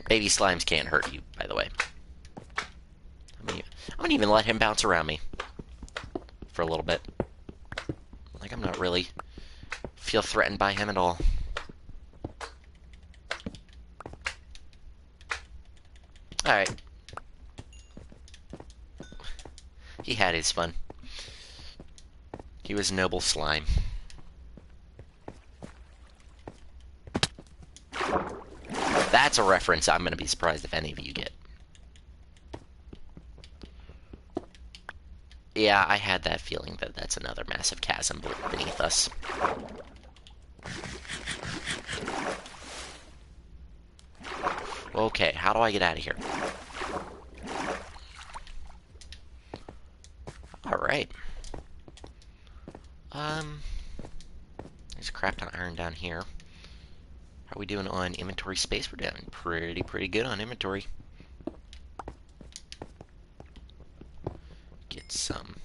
baby slimes can't hurt you, by the way. I'm gonna even let him bounce around me for a little bit. Like, I'm not really feel threatened by him at all. Alright. He had his fun. He was noble slime. That's a reference I'm going to be surprised if any of you get. Yeah, I had that feeling that that's another massive chasm beneath us. Okay, how do I get out of here? Alright. There's a crap ton of iron down here. How are we doing on inventory space? We're doing pretty good on inventory. Get some.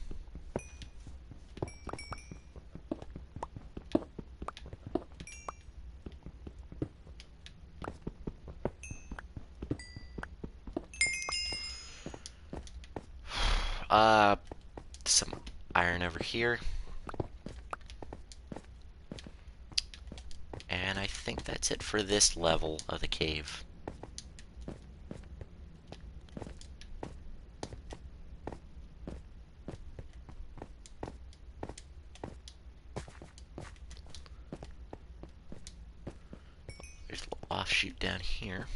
Some iron over here. And I think that's it for this level of the cave. There's a little offshoot down here.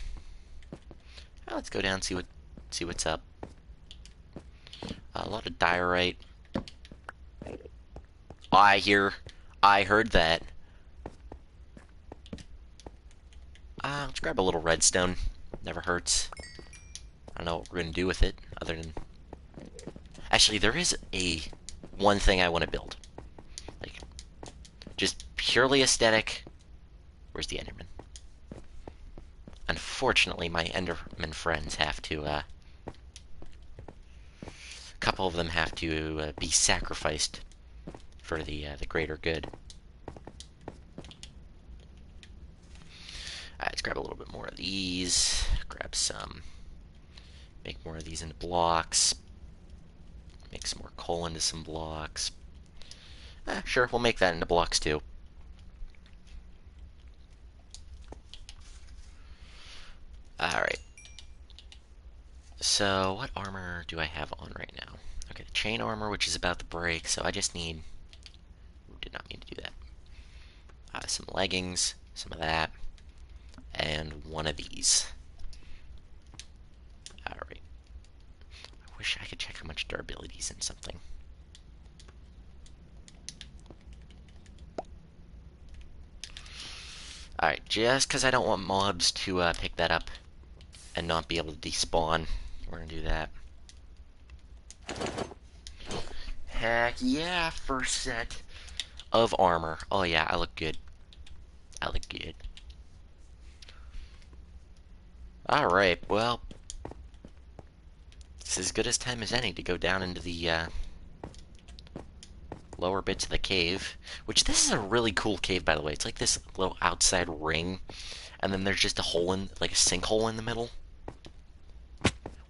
Well, let's go down and see what's up. A lot of diorite. I heard that. Let's grab a little redstone. Never hurts. I don't know what we're gonna do with it, other than... Actually, there is one thing I want to build. Like, just purely aesthetic. Where's the Enderman? Unfortunately, my Enderman friends have to, a couple of them have to be sacrificed for the greater good. Alright, let's grab a little bit more of these. Grab some. Make more of these into blocks. Make some more coal into some blocks. Sure, we'll make that into blocks too. Alright. So, what armor do I have on right now? Okay, the chain armor, which is about to break, so I just need... Ooh, did not mean to do that. Some leggings, some of that, and one of these. Alright. I wish I could check how much durability is in something. Alright, just because I don't want mobs to pick that up and not be able to despawn, we're gonna do that. Heck yeah, first set of armor. Oh yeah, I look good. I look good. Alright, well, it's as good as time as any to go down into the lower bits of the cave. Which, this is a really cool cave, by the way. It's like this little outside ring, and then there's just a hole in, like a sinkhole in the middle,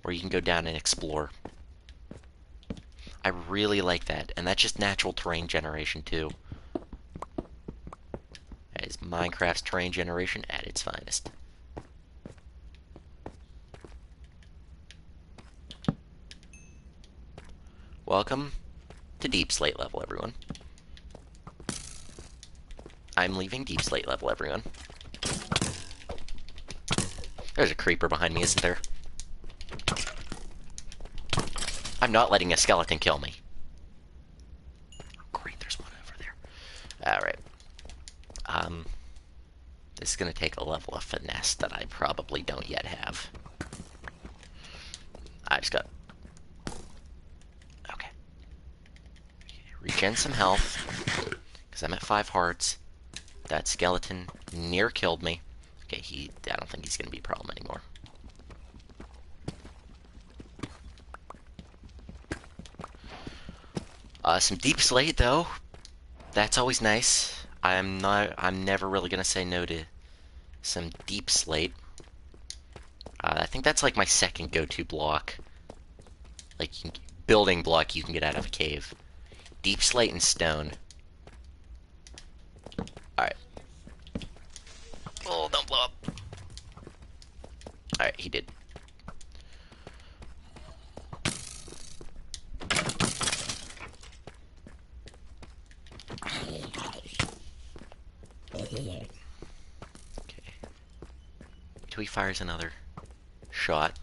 where you can go down and explore. I really like that, and that's just natural terrain generation, too. That is Minecraft's terrain generation at its finest. Welcome to Deep Slate level, everyone. I'm leaving Deep Slate level, everyone. There's a creeper behind me, isn't there? I'm not letting a skeleton kill me. Oh, great, there's one over there. Alright. This is gonna take a level of finesse that I probably don't yet have. I just got... Okay. Regen some health, because I'm at 5 hearts. That skeleton near killed me. Okay, I don't think he's gonna be a problem anymore. Some deep slate, though. That's always nice. I'm never really gonna say no to some deep slate. I think that's like my second go-to block. Like, building block you can get out of a cave. Deep slate and stone. Alright. Oh, don't blow up. Alright, he did. Okay. Till he fires another shot.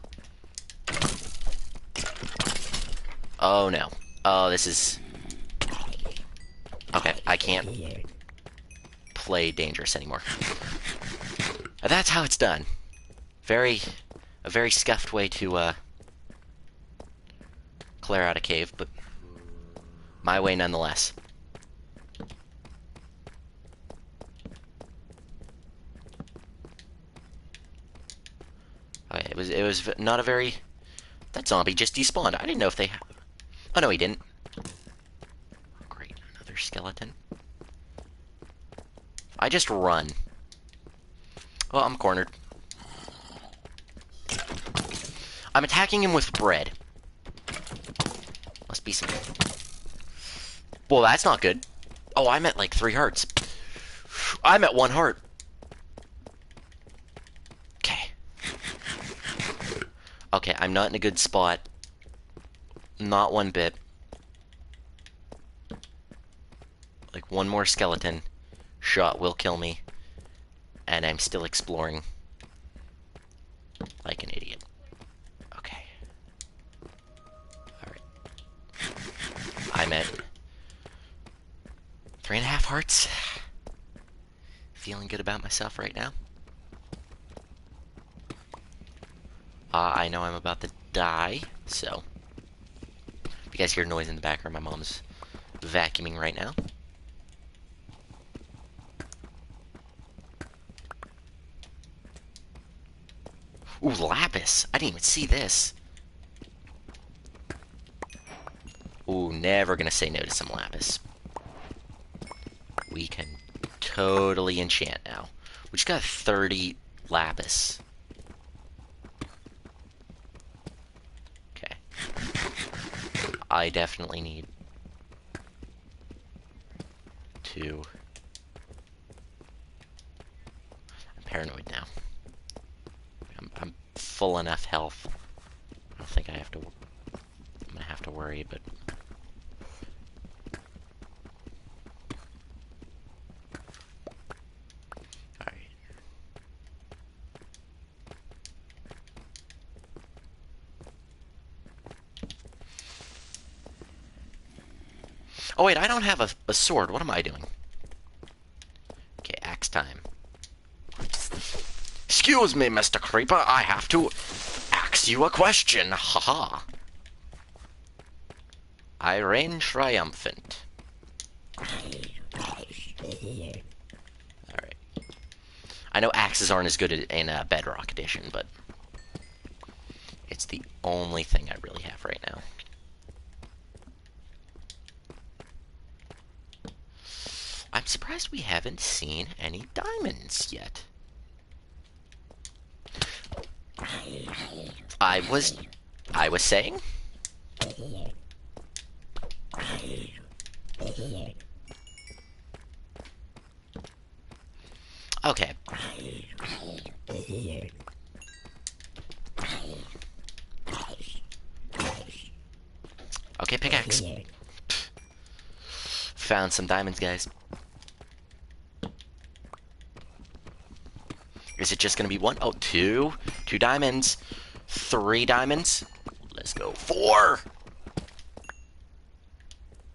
Oh no. Oh, this is... Okay, I can't play dangerous anymore. That's how it's done. A very scuffed way to, clear out a cave, but my way nonetheless. Okay, it was not a very... That zombie just despawned. I didn't know if they... Oh, no, he didn't. Great, another skeleton. I just run. Well, I'm cornered. I'm attacking him with bread. Must be some... Well, that's not good. Oh, I'm at like 3 hearts. I'm at 1 heart. Okay. Okay, I'm not in a good spot. Not one bit. Like, one more skeleton shot will kill me. And I'm still exploring like an idiot. Okay. Alright. I'm at 3.5 hearts. Feeling good about myself right now. I know I'm about to die, so... If you guys hear noise in the background, my mom's vacuuming right now. Ooh, lapis! I didn't even see this. Ooh, never gonna say no to some lapis. We can totally enchant now. We just got 30 lapis. Okay. I definitely need full enough health. I don't think I have to... I'm gonna have to worry, but... Alright. Oh wait, I don't have a sword. What am I doing? Okay, axe time. Excuse me, Mr. Creeper, I have to ask you a question. Haha. I reign triumphant. Alright. I know axes aren't as good in Bedrock Edition, but it's the only thing I really have right now. I'm surprised we haven't seen any diamonds yet. I was saying? Okay. Okay, pickaxe. Found some diamonds, guys. Is it just gonna be one? Oh, two. 2 diamonds. 3 diamonds. Let's go. 4!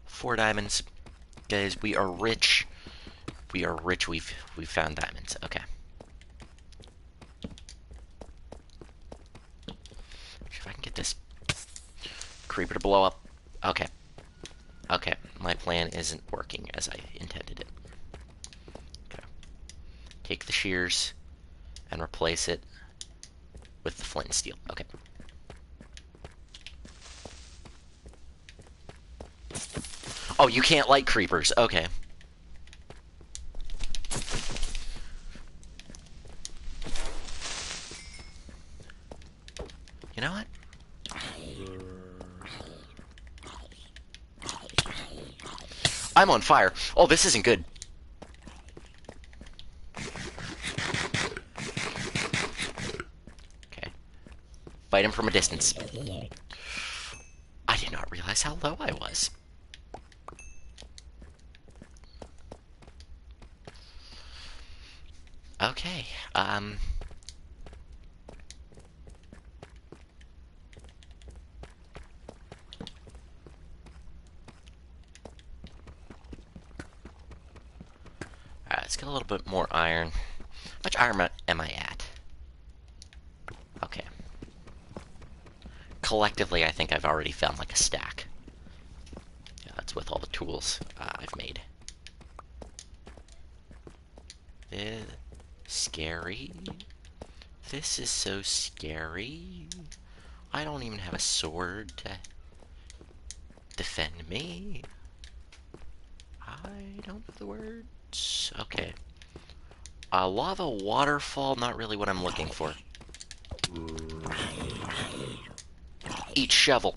4 diamonds. Guys, we are rich. We are rich. We've found diamonds. Okay. If I can get this creeper to blow up. Okay. Okay. My plan isn't working as I intended it. Okay. Take the shears and replace it with the flint and steel. Okay. Oh, you can't light creepers. Okay. You know what? I'm on fire. Oh, this isn't good. Okay. Fight him from a distance. I did not realize how low I was. Okay, Alright, let's get a little bit more iron. How much iron am I at? Okay. Collectively, I think I've already found like a stack. Yeah, that's with all the tools I've made. Scary. This is so scary. I don't even have a sword to defend me. I don't know the words. Okay. A lava waterfall, not really what I'm looking for. Eat shovel.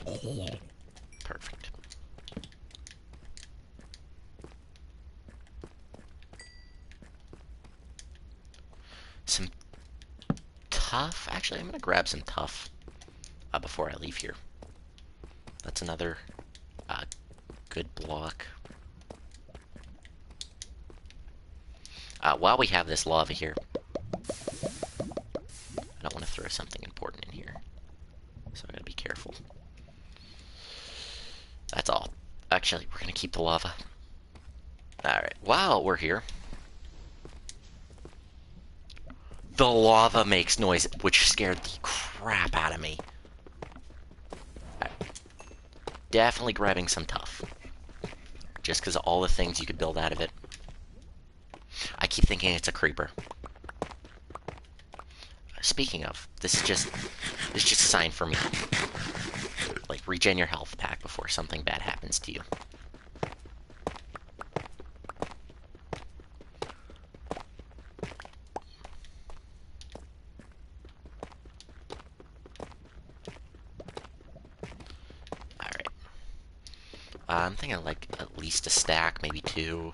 Perfect. Some tough. Actually, I'm gonna grab some tough before I leave here. That's another good block. While we have this lava here, I don't want to throw something important in here, so I gotta be careful. That's all. Actually, we're gonna keep the lava. Alright, while we're here, the lava makes noise, which scared the crap out of me. Right. Definitely grabbing some tough. Just because of all the things you could build out of it. I keep thinking it's a creeper. Speaking of, this is just a sign for me. Like, regen your health pack before something bad happens to you. Alright. I'm thinking like at least a stack, maybe 2.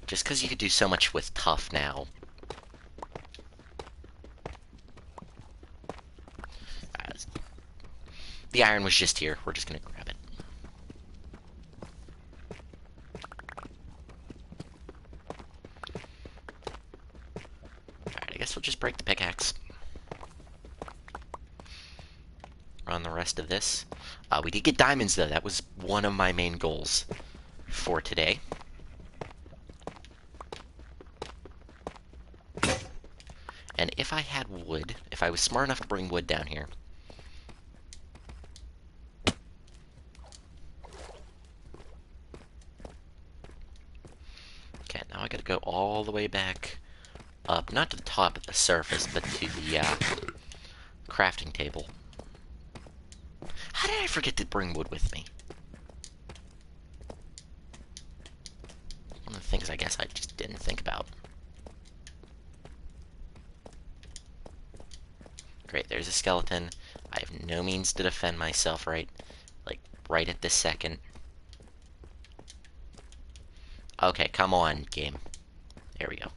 Just because you could do so much with tough now. Uh, the iron was just here. We're just gonna grab it. Alright, I guess we'll just break the pickaxe. On the rest of this. We did get diamonds, though. That was one of my main goals for today. And if I had wood, if I was smart enough to bring wood down here... Okay, now I gotta go all the way back up, not to the top of the surface, but to the crafting table. How did I forget to bring wood with me? One of the things I guess I just didn't think about. Great, there's a skeleton. I have no means to defend myself right at this second. Okay, come on, game. There we go.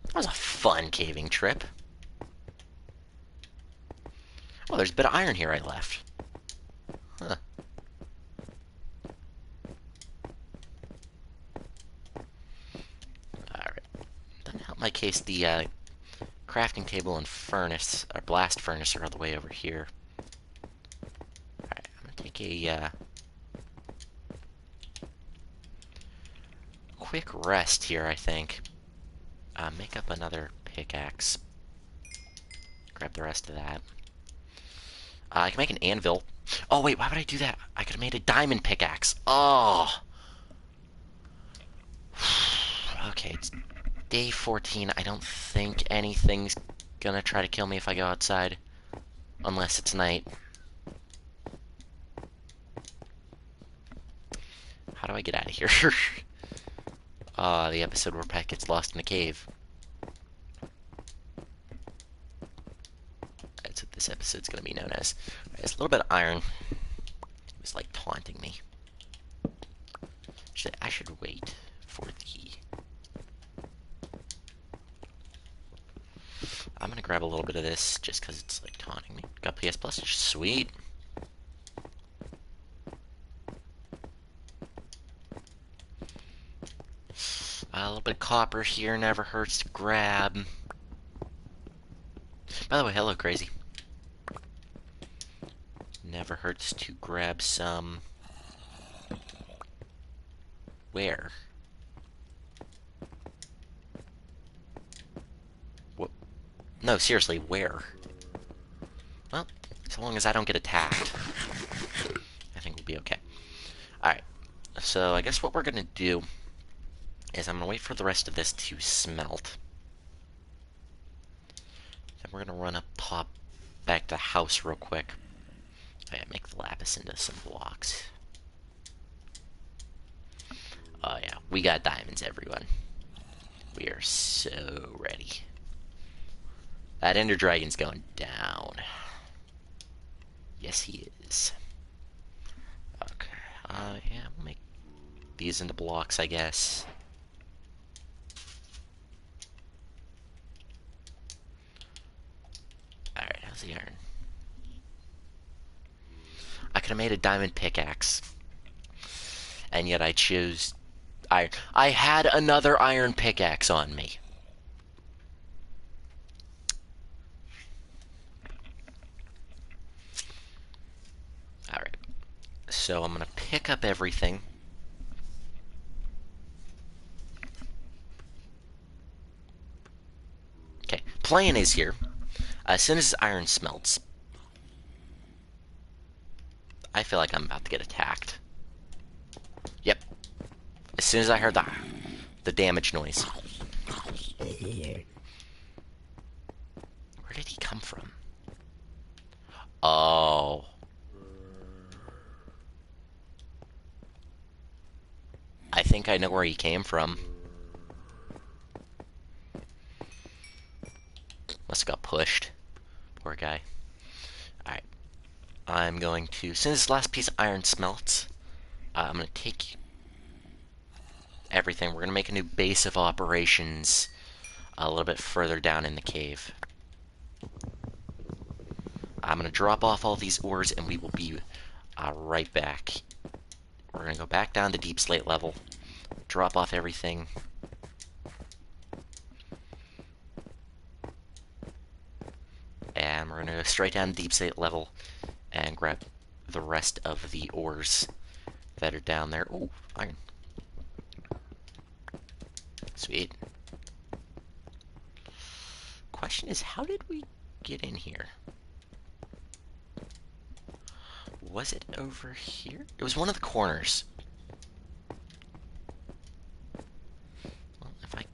That was a fun caving trip. Oh, there's a bit of iron here I left. Huh. Alright. Doesn't help my case the crafting table and furnace, or blast furnace, are all the way over here. Alright, I'm gonna take a quick rest here, I think. Make up another pickaxe. Grab the rest of that. I can make an anvil. Oh, wait, why would I do that? I could have made a diamond pickaxe. Oh! Okay, it's day 14. I don't think anything's gonna try to kill me if I go outside. Unless it's night. How do I get out of here? The episode where Pat gets lost in a cave. That's what this episode's gonna be known as. There's a little bit of iron. It was like taunting me. I should wait for the... I'm gonna grab a little bit of this just because it's like taunting me. Got PS Plus, sweet. A little bit of copper here never hurts to grab. By the way, hello, Crazy. Never hurts to grab some. Where? What? No, seriously, where? Well, so long as I don't get attacked, I think we'll be okay. Alright, so I guess what we're gonna do is I'm gonna wait for the rest of this to smelt. Then we're gonna run up top back to the house real quick. Oh yeah, make the lapis into some blocks. Oh yeah, we got diamonds, everyone. We are so ready. That Ender Dragon's going down. Yes, he is. Okay, yeah, we'll make these into blocks, I guess. Alright, how's the iron? I could have made a diamond pickaxe. And yet I chose iron. I had another iron pickaxe on me. Alright. So I'm going to pick up everything. Okay. Plan is here. As soon as iron smelts, I feel like I'm about to get attacked. Yep. As soon as I heard the damage noise. Where did he come from? Oh. I think I know where he came from. Must have got pushed. Poor guy. Alright. I'm going to... As soon as this last piece of iron smelts, I'm gonna take everything. We're gonna make a new base of operations a little bit further down in the cave. I'm gonna drop off all these ores and we will be right back. We're gonna go back down to deep slate level, drop off everything. And we're gonna go straight down to deep slate level and grab the rest of the ores that are down there. Oh, iron. Sweet. Question is, how did we get in here? Was it over here? It was one of the corners. Well, if I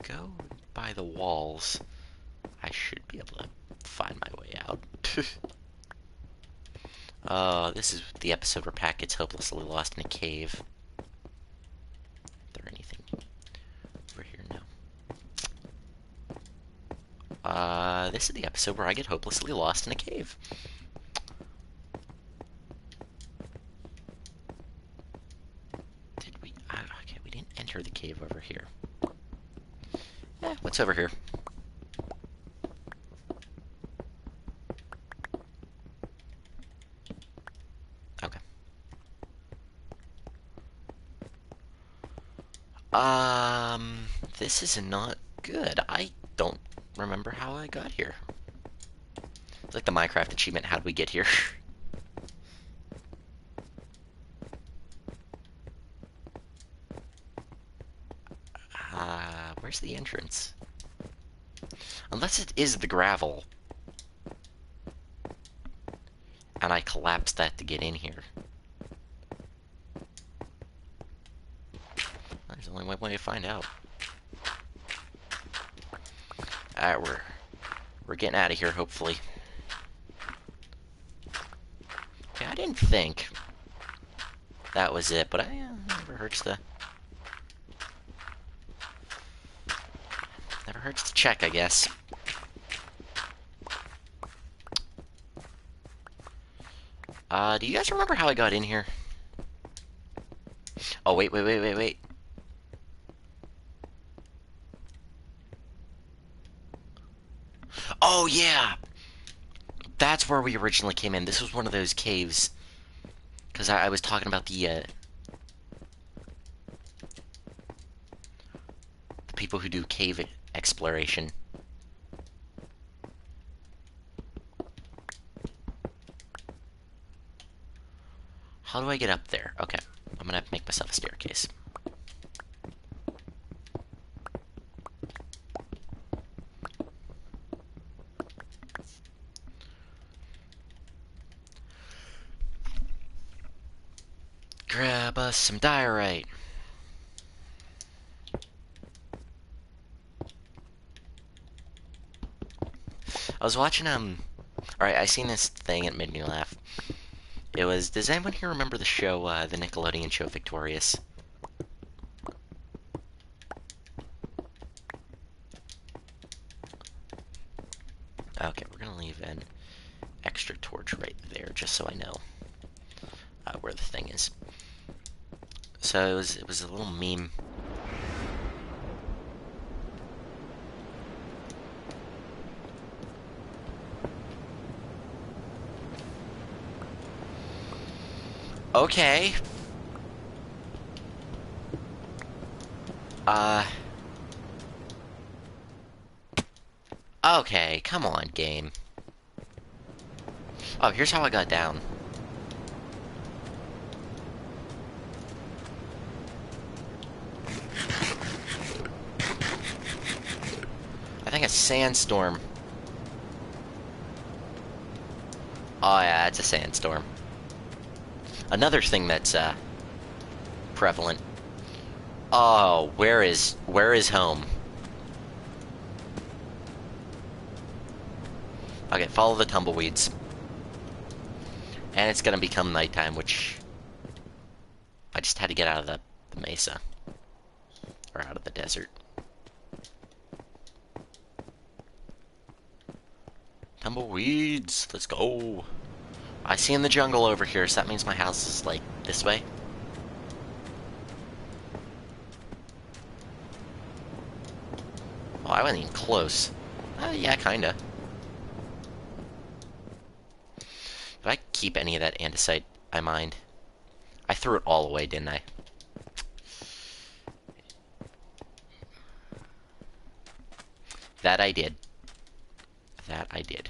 go by the walls, I should be able to find my way out. This is the episode where Pat gets hopelessly lost in a cave. Is there anything over here? No. This is the episode where I get hopelessly lost in a cave. Did we? Okay, we didn't enter the cave over here. What's over here? Okay. This is not good. I don't remember how I got here. It's like the Minecraft achievement, how'd we get here? Where's the entrance? Unless it is the gravel. And I collapsed that to get in here. There's only one way to find out. Alright, we're getting out of here, hopefully. Okay, I didn't think that was it, but never hurts to check, I guess. Do you guys remember how I got in here? Oh, wait. Oh, yeah! That's where we originally came in. This was one of those caves. Because I was talking about the people who do cave exploration. How do I get up there? Okay, I'm gonna have to make myself a staircase. Grab us some diorite. I was watching, alright, I seen this thing, it made me laugh. It was, does anyone here remember the show, the Nickelodeon show Victorious? Okay, we're gonna leave an extra torch right there, just so I know where the thing is. So it was a little meme. Okay. Okay, come on, game. Oh, here's how I got down. I think a sandstorm. Oh yeah, it's a sandstorm. Another thing that's prevalent. Oh, where is home? Okay, follow the tumbleweeds. And it's gonna become nighttime, which I just had to get out of the mesa. Or out of the desert. Tumbleweeds, let's go. I see in the jungle over here, so that means my house is like this way. I wasn't even close. Yeah, kinda. Did I keep any of that andesite I mined? I threw it all away, didn't I? That I did. That I did.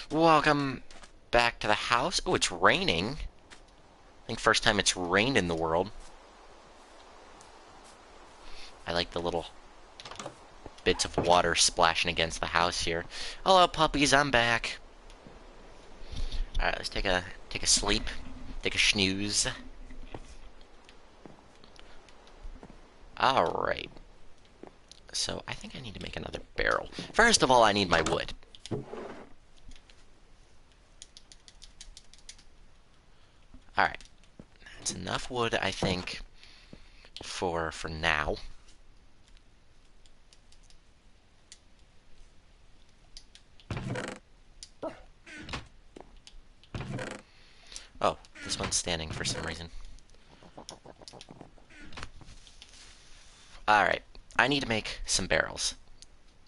Welcome back to the house. Oh, it's raining. I think first time it's rained in the world. I like the little bits of water splashing against the house here. Hello, puppies. I'm back. All right, let's take a sleep, take a snooze. All right. So I think I need to make another barrel. First of all, I need my wood. All right, that's enough wood, I think, for now. Oh, this one's standing for some reason. Alright, I need to make some barrels.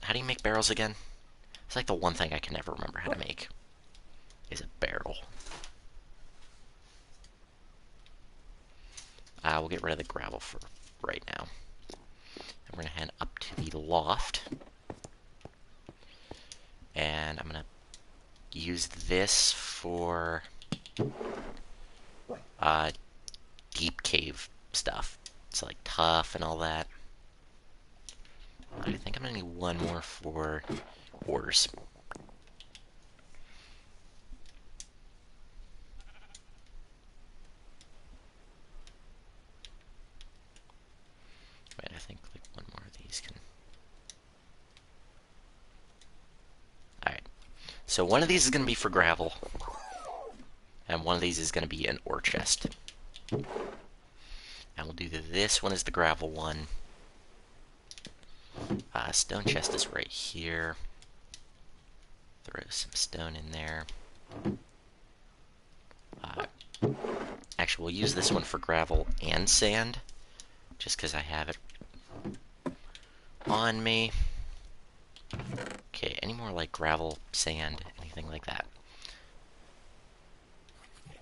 How do you make barrels again? It's like the one thing I can never remember how to make, is a barrel. We'll get rid of the gravel for right now. And we're going to head up to the loft. And I'm going to use this for deep cave stuff. It's like tough and all that. I think I'm gonna need one more for ores. Wait, I think like one more of these can. Alright. So one of these is gonna be for gravel. And one of these is gonna be an ore chest. And we'll do this one as the gravel one. Stone chest is right here. Throw some stone in there. Actually, we'll use this one for gravel and sand, just because I have it on me. Okay, any more like gravel, sand, anything like that?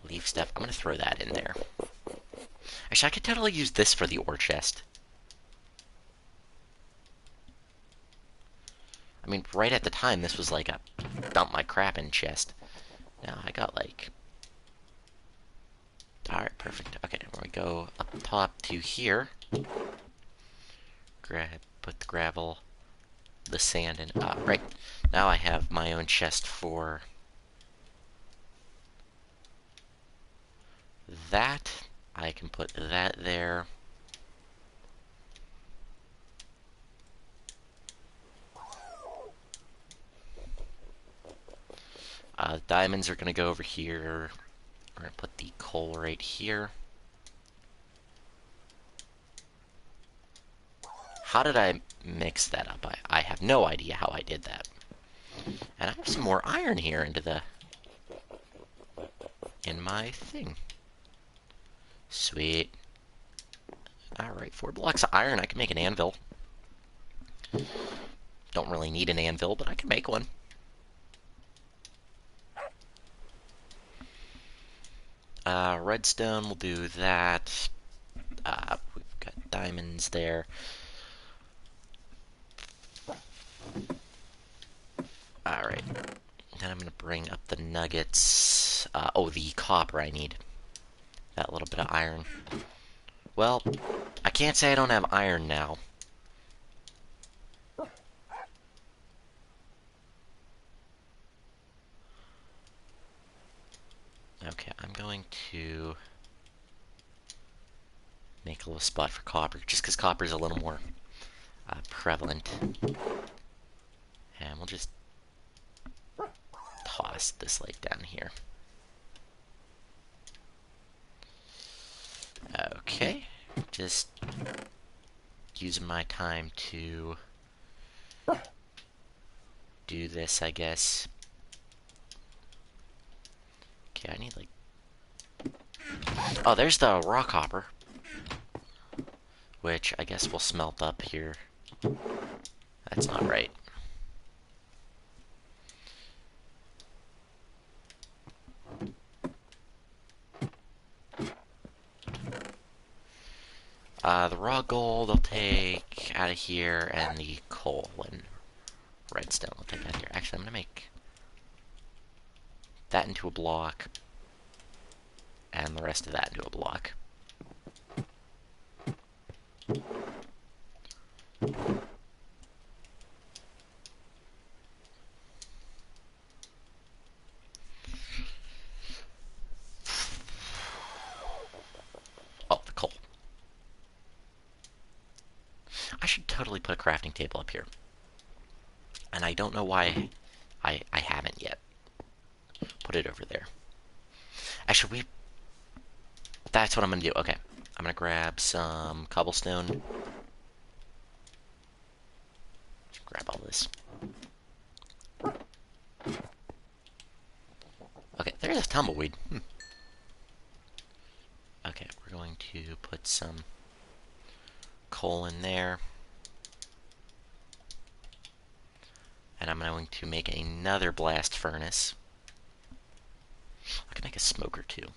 Leaf stuff, I'm going to throw that in there. Actually, I could totally use this for the ore chest. I mean, right at the time, this was like a dump my crap in chest. Now I got like... Alright, perfect. Okay, where we go up top to here. Put the gravel, the sand in. Right. Now I have my own chest for that. I can put that there. Diamonds are going to go over here. We're going to put the coal right here. How did I mix that up? I have no idea how I did that. And I have some more iron here in my thing. Sweet. Alright, 4 blocks of iron. I can make an anvil. Don't really need an anvil, but I can make one. Redstone, we'll do that. We've got diamonds there. Alright. Then I'm going to bring up the nuggets. Oh, the copper I need. That little bit of iron. Well, I can't say I don't have iron now. Okay, I'm going to make a little spot for copper, just because copper is a little more prevalent. And we'll just toss this light down here. Okay, just using my time to do this, I guess. Okay, I need like... Oh, there's the raw copper. which I guess we'll smelt up here. That's not right. The raw gold I'll take out of here, and the coal and redstone I'll take out of here. Actually, I'm going to make that into a block, and the rest of that into a block. Oh, the coal. I should totally put a crafting table up here. And I don't know why I haven't yet. Put it over there. Actually, that's what I'm going to do. Okay. I'm going to grab some cobblestone. Grab all this. Okay, there's a tumbleweed. Okay, we're going to put some coal in there. And I'm going to make another blast furnace. I can make a smoker too.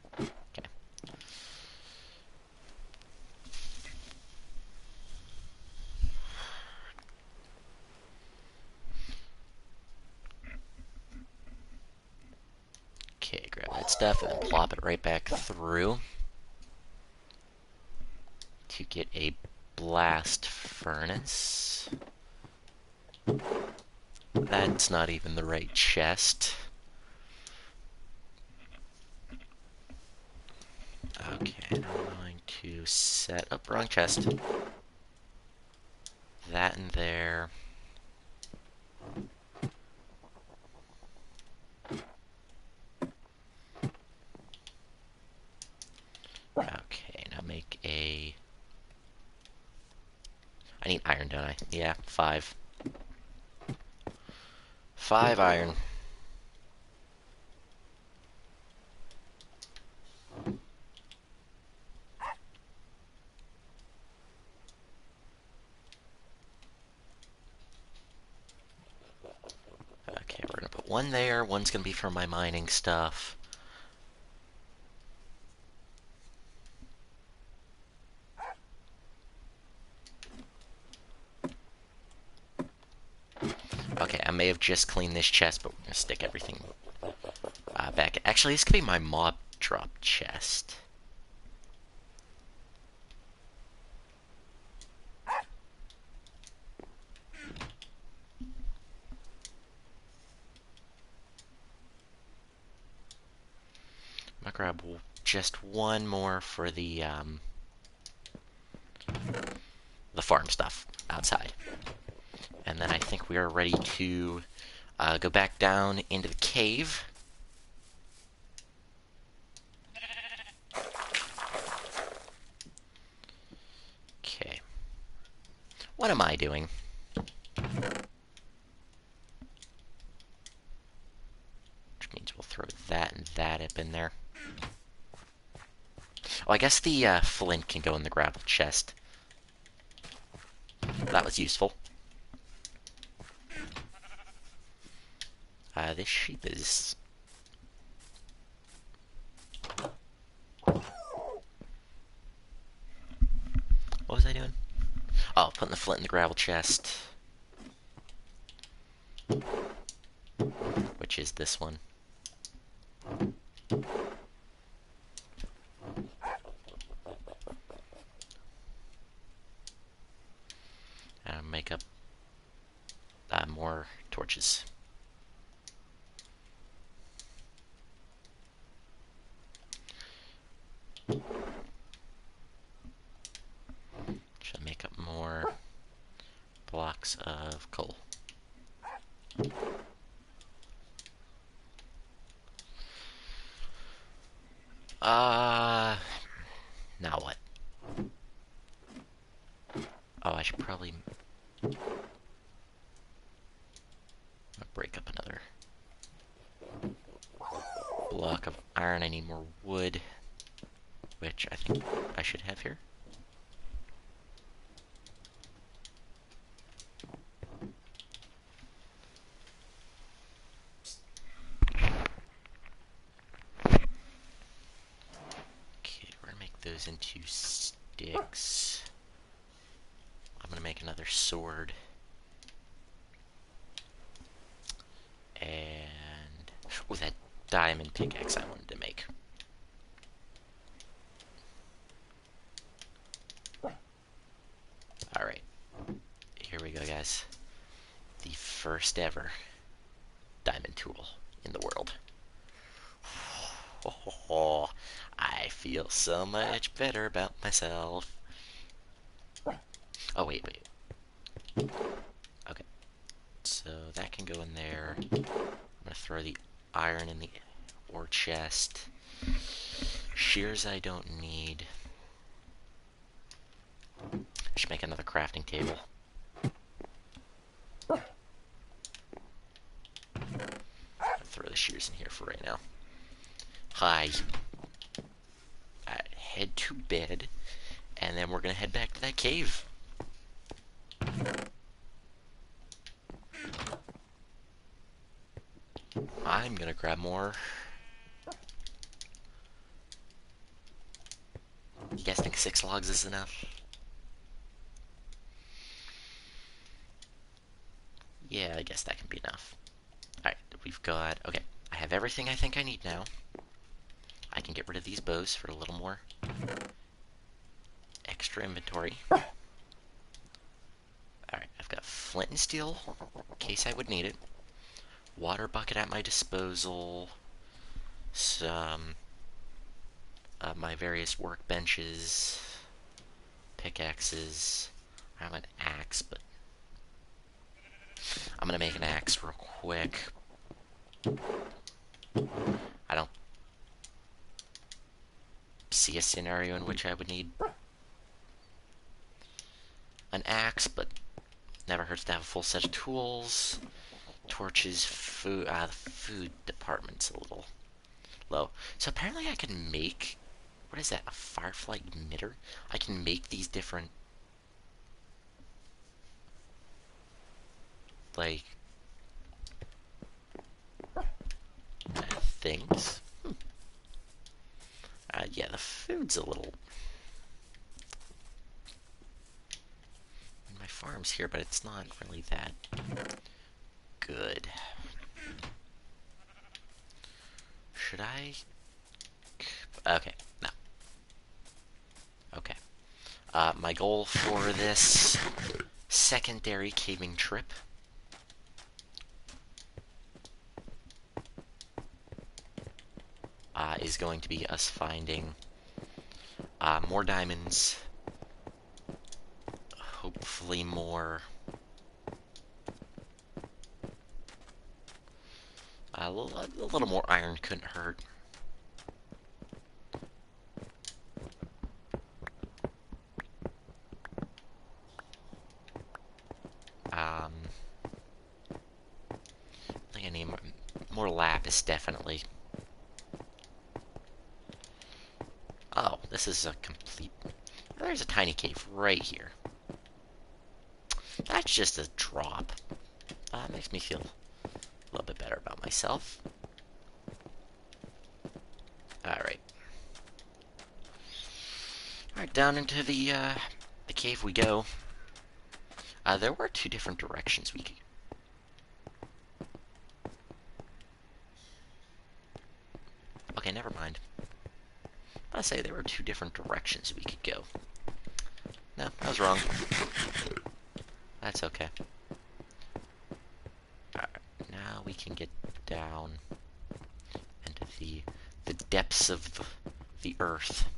Okay. Okay, grab that stuff and then plop it right back through to get a blast furnace. That's not even the right chest. Okay, I'm going to set up wrong chest. That in there. Okay, now make a... I need iron, don't I? Yeah, 5. 5 iron. Okay, we're gonna put one there. One's gonna be for my mining stuff. Okay, I may have just cleaned this chest, but we're gonna stick everything back. Actually, this could be my mob drop chest. I'm gonna grab just one more for the farm stuff outside. And then I think we are ready to go back down into the cave. Okay. What am I doing? Which means we'll throw that and that up in there. Oh, I guess the flint can go in the gravel chest. That was useful. This sheep is... What was I doing? Oh, putting the flint in the gravel chest. Which is this one. Make up more torches. Should make up more blocks of coal. Now what? Oh, I should probably break up another block of iron. I need more wood, which I think I should have here. Okay, we're gonna make those into sticks. I'm gonna make another sword. And with that diamond pickaxe I wanted to make. Alright, here we go, guys. The first ever diamond tool in the world. Oh, I feel so much better about myself. Oh, wait. Okay, so that can go in there. I'm gonna throw the iron in the ore chest. Shears I don't need. I should make another crafting table. I'll throw the shears in here for right now. Hi. Alright, head to bed, and then we're gonna head back to that cave. I'm gonna grab more. You guys think 6 logs is enough? Yeah, I guess that can be enough. Alright, we've got... Okay, I have everything I think I need now. I can get rid of these bows for a little more extra inventory. Alright, I've got flint and steel, in case I would need it. Water bucket at my disposal. Some... my various workbenches. Pickaxes. I have an axe, but... I'm gonna make an axe real quick. I don't see a scenario in which I would need an axe, but never hurts to have a full set of tools. Torches, food. The food department's a little low. So apparently I can make... What is that? A firefly emitter? I can make these different... like... things. Yeah, the food's a little... My farm's here, but it's not really that good. Should I... Okay, no. Okay. My goal for this secondary caving trip is going to be us finding more diamonds, hopefully more a little more iron couldn't hurt. I think I need more lapis, definitely. Oh, this is a complete... There's a tiny cave right here. That's just a drop. Makes me feel a little bit better about myself. Alright. Alright, down into the cave we go. There were 2 different directions we could... Okay, never mind. I say there were 2 different directions we could go. No, I was wrong. That's okay. Alright, now we can get down into the depths of the earth.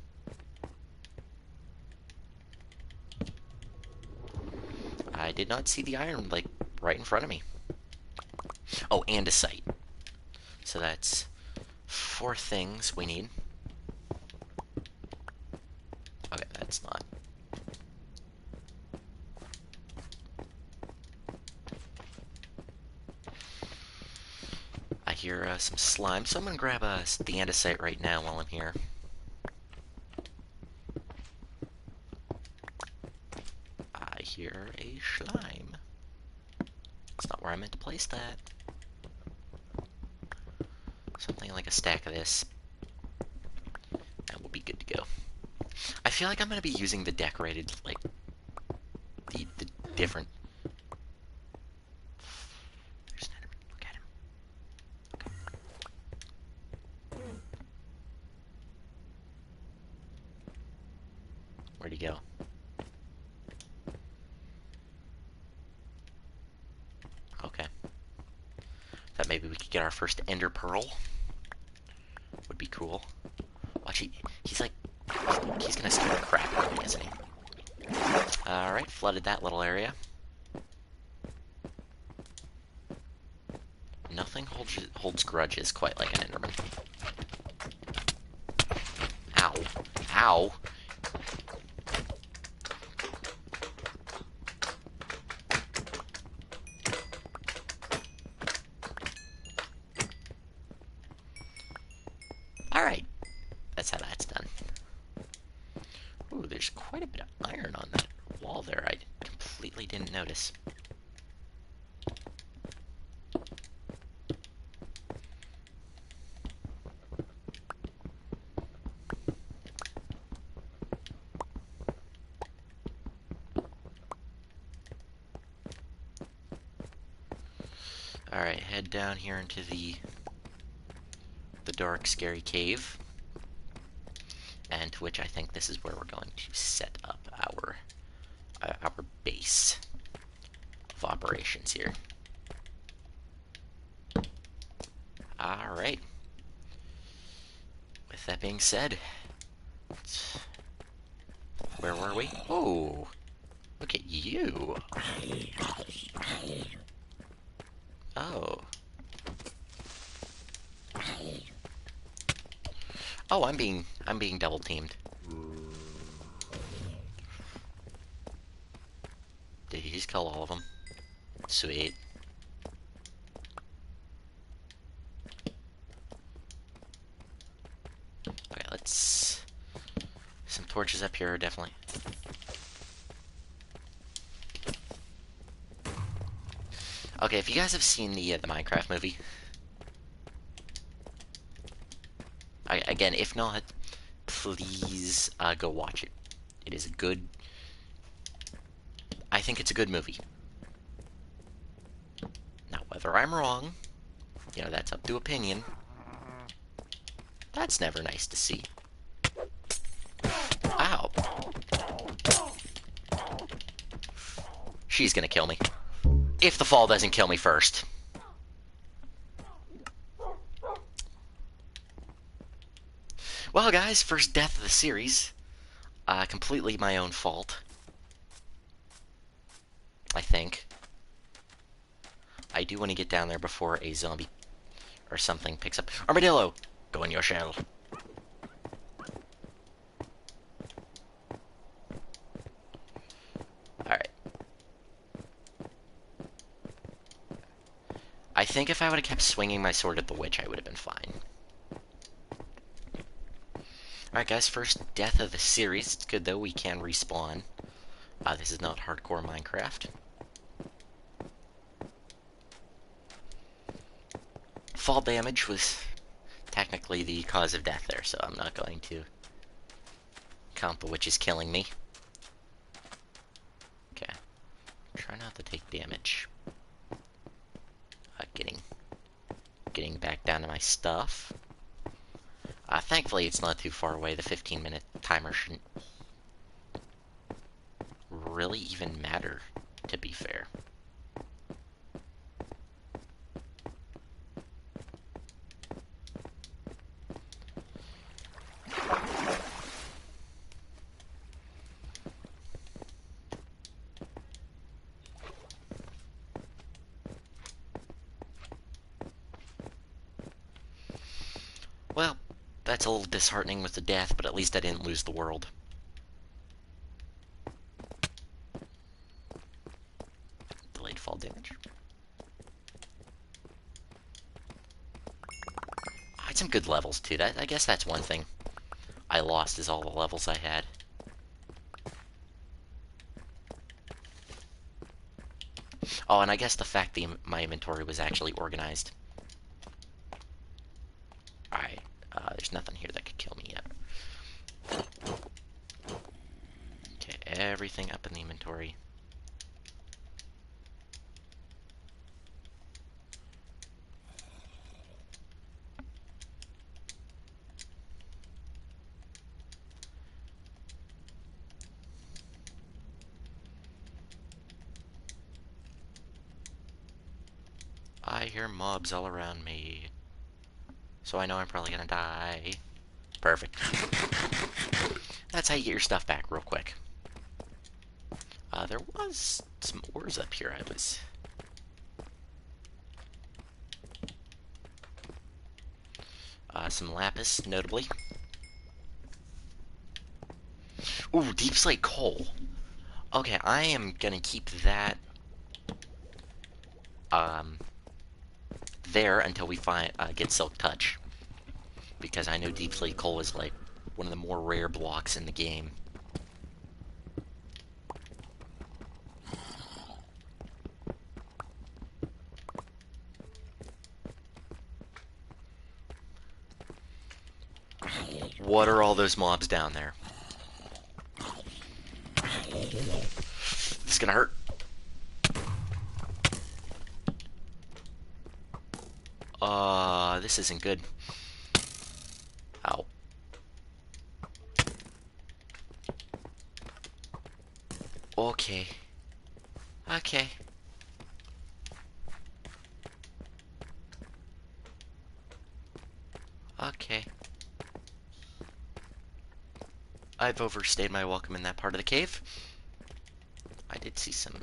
I did not see the iron, like, right in front of me. Oh, and a sight. So that's 4 things we need. Okay, that's not... I hear some slime, so I'm gonna grab the andesite right now while I'm here. I hear a slime. That's not where I meant to place that. Something like a stack of this. And we'll be good to go. I feel like I'm gonna be using the decorated, like, the different... There's an enderman. Look at him. Okay. Where'd he go? Okay. Thought maybe we could get our first ender pearl. Would be cool. Watch, he's like... He's gonna scare the crap out of me, isn't he? Alright, flooded that little area. Nothing holds grudges quite like an enderman. Ow. Ow! Alright. That's how that's done. Ooh, there's quite a bit of iron on that wall there. I completely didn't notice. Alright, head down here into the dark, scary cave. And to which I think this is where we're going to set up our base of operations here. Alright. With that being said, where were we? Oh, look at you. Oh. Oh, I'm being double teamed. Did he just kill all of them? Sweet. Okay, let's... Some torches up here, definitely. Okay, if you guys have seen the Minecraft movie... Again, if not, please go watch it. It is a good... I think it's a good movie. Now, whether I'm wrong, you know, that's up to opinion. That's never nice to see. Ow. She's gonna kill me. If the fall doesn't kill me first. Well, guys, first death of the series. Completely my own fault. I think. I do want to get down there before a zombie or something picks up. Armadillo! Go in your shell. Alright. I think if I would have kept swinging my sword at the witch, I would have been fine. Alright guys, first death of the series. It's good though, we can respawn. This is not hardcore Minecraft. Fall damage was technically the cause of death there, so I'm not going to count the witches killing me. Okay. Try not to take damage. Getting back down to my stuff. Thankfully, it's not too far away. The 15-minute timer shouldn't really even matter, to be fair. Well, that's a little disheartening with the death, but at least I didn't lose the world. Delayed fall damage. had some good levels too. That I guess that's one thing I lost is all the levels I had. Oh, and I guess the fact that my inventory was actually organized. Alright, there's nothing here that could kill me yet. Okay, everything up in the inventory. I hear mobs all around me. So I know I'm probably gonna die. Perfect. That's how you get your stuff back real quick. There was some ores up here I was... some lapis, notably. Ooh, deep slate coal. Okay, I am gonna keep that there until we find get Silk Touch, because I know deep slate coal is like one of the more rare blocks in the game. What are all those mobs down there? This is gonna hurt. This isn't good. Ow. Okay. Okay. Okay. I've overstayed my welcome in that part of the cave. I did see some,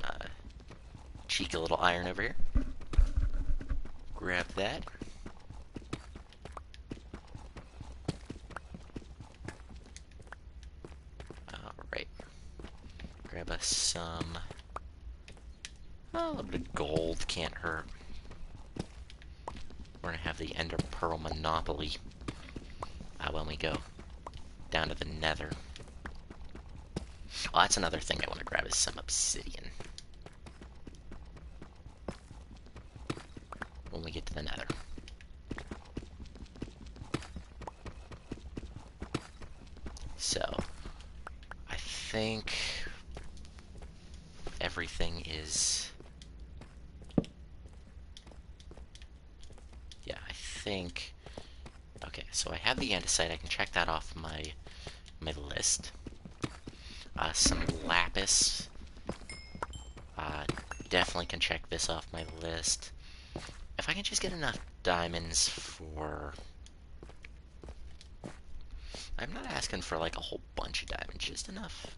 cheeky little iron over here. Grab that. Alright. Grab us some... a little bit of gold, can't hurt. We're gonna have the Ender Pearl monopoly when we go down to the Nether. Oh, that's another thing I want to grab is some obsidian. When we get to the Nether. So, I think everything is... yeah, I think... okay, so I have the andesite. I can check that off my list. Some lapis. Definitely can check this off my list. If I can just get enough diamonds for... I'm not asking for like a whole bunch of diamonds, just enough.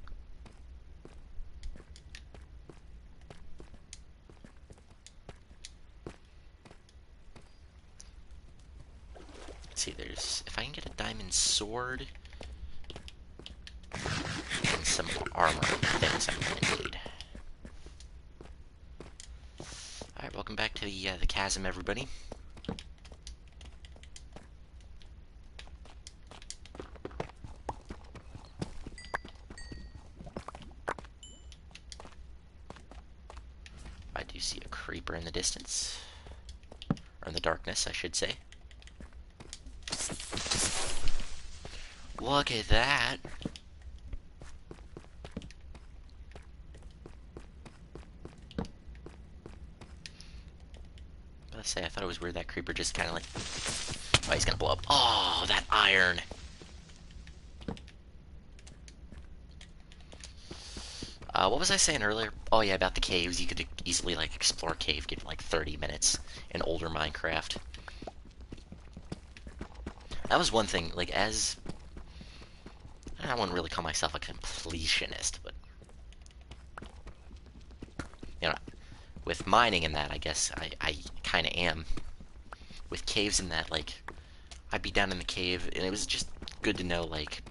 Let's see, there's... if I can get a diamond sword... and some armor things I'm gonna need. Alright, welcome back to the chasm, everybody. I do see a creeper in the distance. Or in the darkness, I should say. Look at that! I thought it was weird that creeper just kind of like... oh, he's gonna blow up. Oh, that iron! What was I saying earlier? Oh yeah, about the caves. You could easily like explore a cave, give like 30 minutes in older Minecraft. That was one thing, like as... I wouldn't really call myself a completionist, but... you know, with mining and that, I guess I kind of am. With caves and that, like, I'd be down in the cave, and it was just good to know, like,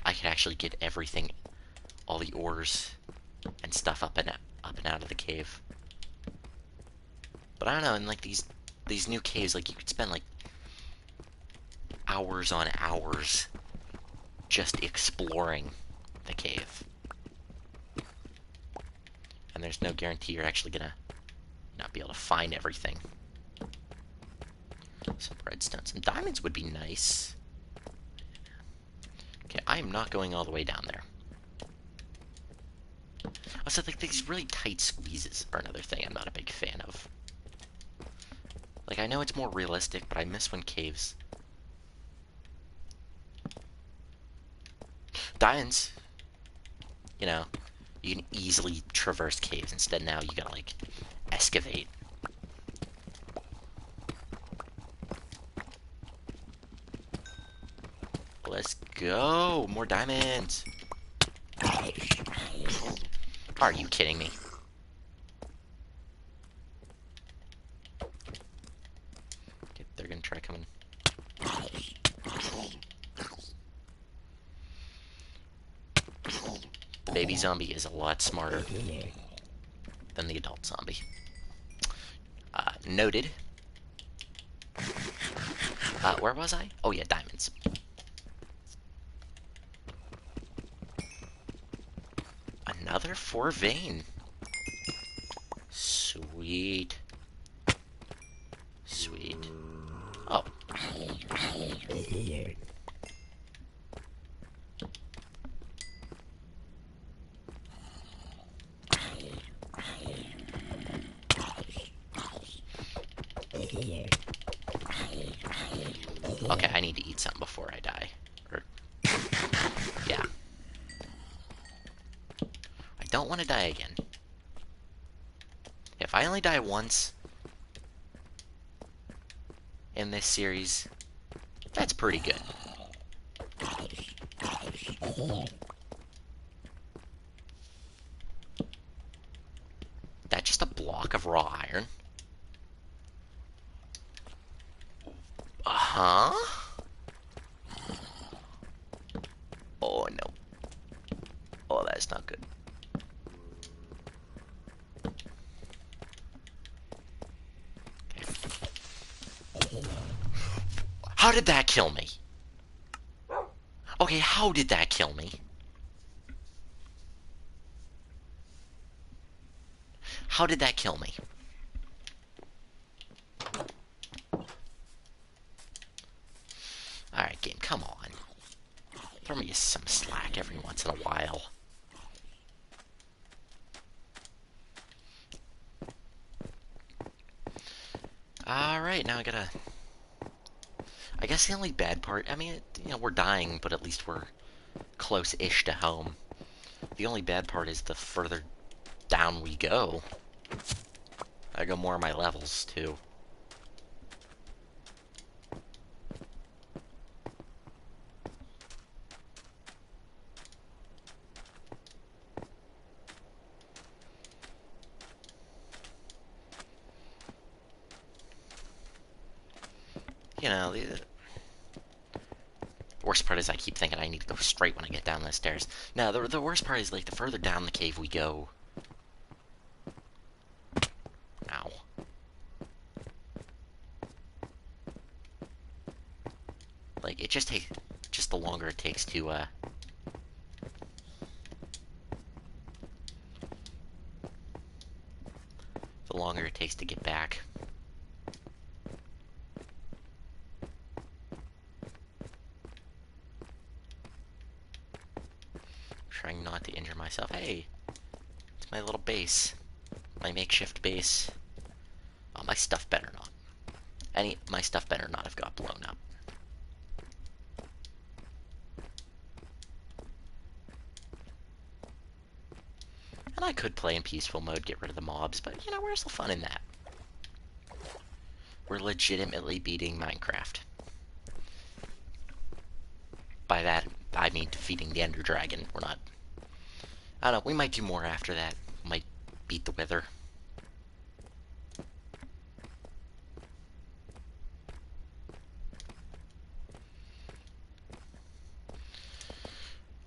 I could actually get everything, all the ores and stuff up and out of the cave. But I don't know, in like these new caves, like you could spend like hours on hours just exploring the cave. And there's no guarantee you're actually gonna not be able to find everything. Some redstone, some diamonds would be nice. Okay, I am not going all the way down there. Also, like, these really tight squeezes are another thing I'm not a big fan of. Like, I know it's more realistic, but I miss when caves... Diamonds, you know, you can easily traverse caves. Instead now you gotta, like, excavate. Let's go! More diamonds! Are you kidding me? Okay, they're gonna try coming. The baby zombie is a lot smarter than the adult zombie. Noted. Where was I? Oh yeah, diamonds. Another 4 vein. Sweet. Sweet. Oh. Okay, I need to eat something before I die. Or, yeah. I don't want to die again. If I only die once in this series, that's pretty good. That's just a block of raw iron. Uh-huh. Oh, no. Oh, that's not good. Okay. How did that kill me? Okay, how did that kill me? How did that kill me? Alright, game, come on. Throw me some slack every once in a while. Alright, now I gotta... I guess the only bad part... I mean, you know, we're dying, but at least we're close-ish to home. The only bad part is the further down we go. I go more of my levels, too. You know, the worst part is I keep thinking I need to go straight when I get down the stairs. No, the worst part is, like, the further down the cave we go... Ow. Like, it just takes... Just the longer it takes to, the longer it takes to get back. Trying not to injure myself. Hey, it's my little base. My makeshift base. Oh, my stuff better not. My stuff better not have got blown up. And I could play in peaceful mode, get rid of the mobs, but, you know, where's the fun in that? We're legitimately beating Minecraft. By that, I mean defeating the Ender Dragon. We're not... I don't know, we might do more after that. We might beat the Wither. At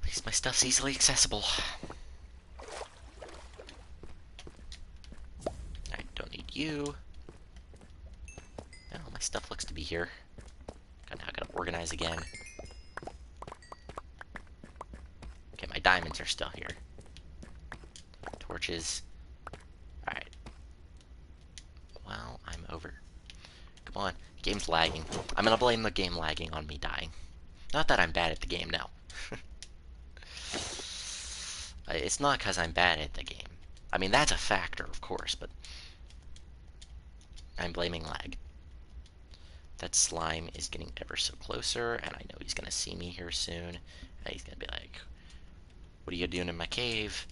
least my stuff's easily accessible. I don't need you. Oh, my stuff looks to be here. Now I gotta organize organize again. Okay, my diamonds are still here. Torches. Alright. Well, I'm over. Come on. Game's lagging. I'm gonna blame the game lagging on me dying. Not that I'm bad at the game, no. It's not because I'm bad at the game. I mean, that's a factor, of course, but I'm blaming lag. That slime is getting ever so closer, and I know he's gonna see me here soon. And he's gonna be like, what are you doing in my cave?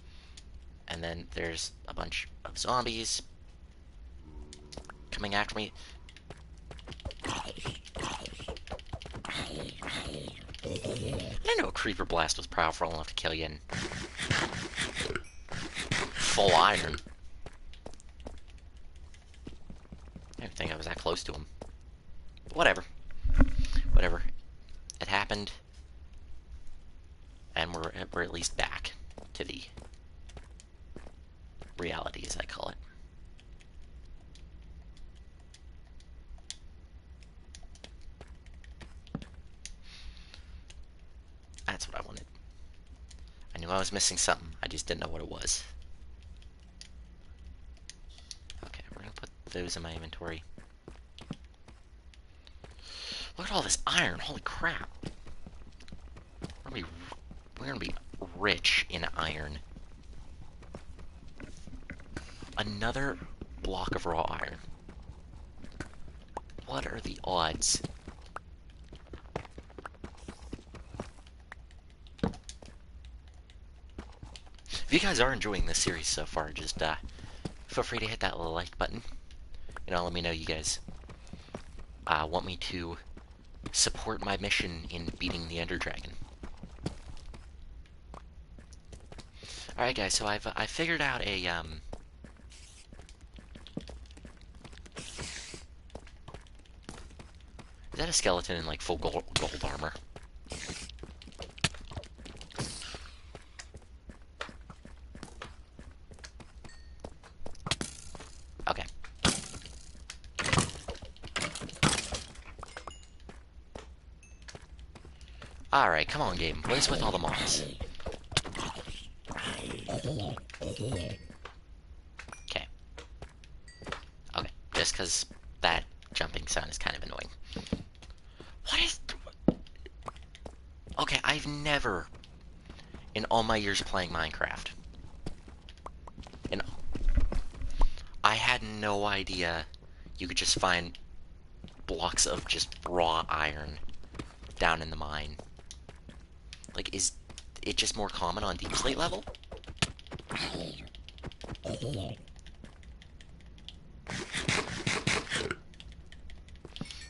And then there's a bunch of zombies coming after me. I didn't know a creeper blast was powerful enough to kill you in full iron. I didn't think I was that close to him. Whatever. Whatever. It happened. And we're at least back to the reality, as I call it. That's what I wanted. I knew I was missing something. I just didn't know what it was. Okay, we're gonna put those in my inventory. Look at all this iron. Holy crap. We're gonna be rich in iron. Another block of raw iron. What are the odds? If you guys are enjoying this series so far, just feel free to hit that little like button. You know, let me know you guys want me to support my mission in beating the Ender Dragon. Alright guys, so I figured out a is that a skeleton in like full gold armor? Okay. Alright, come on game. What is with all the mobs? Okay. Okay, just because that jumping sound is kind of annoying. What is... Okay, I've never, in all my years playing Minecraft, and I had no idea you could just find blocks of just raw iron down in the mine. Like, is it just more common on Deep Slate level? I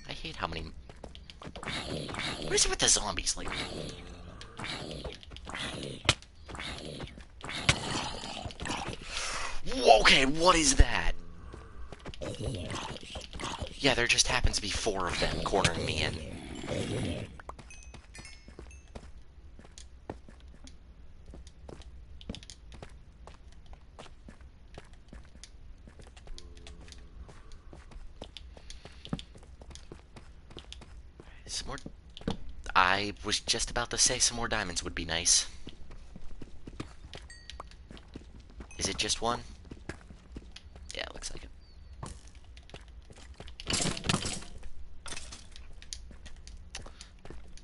hate how many... What is it with the zombies? Like... Okay, what is that? Yeah, there just happens to be 4 of them cornering me in. Some more... I was just about to say some more diamonds would be nice. Is it just one? Yeah, it looks like it.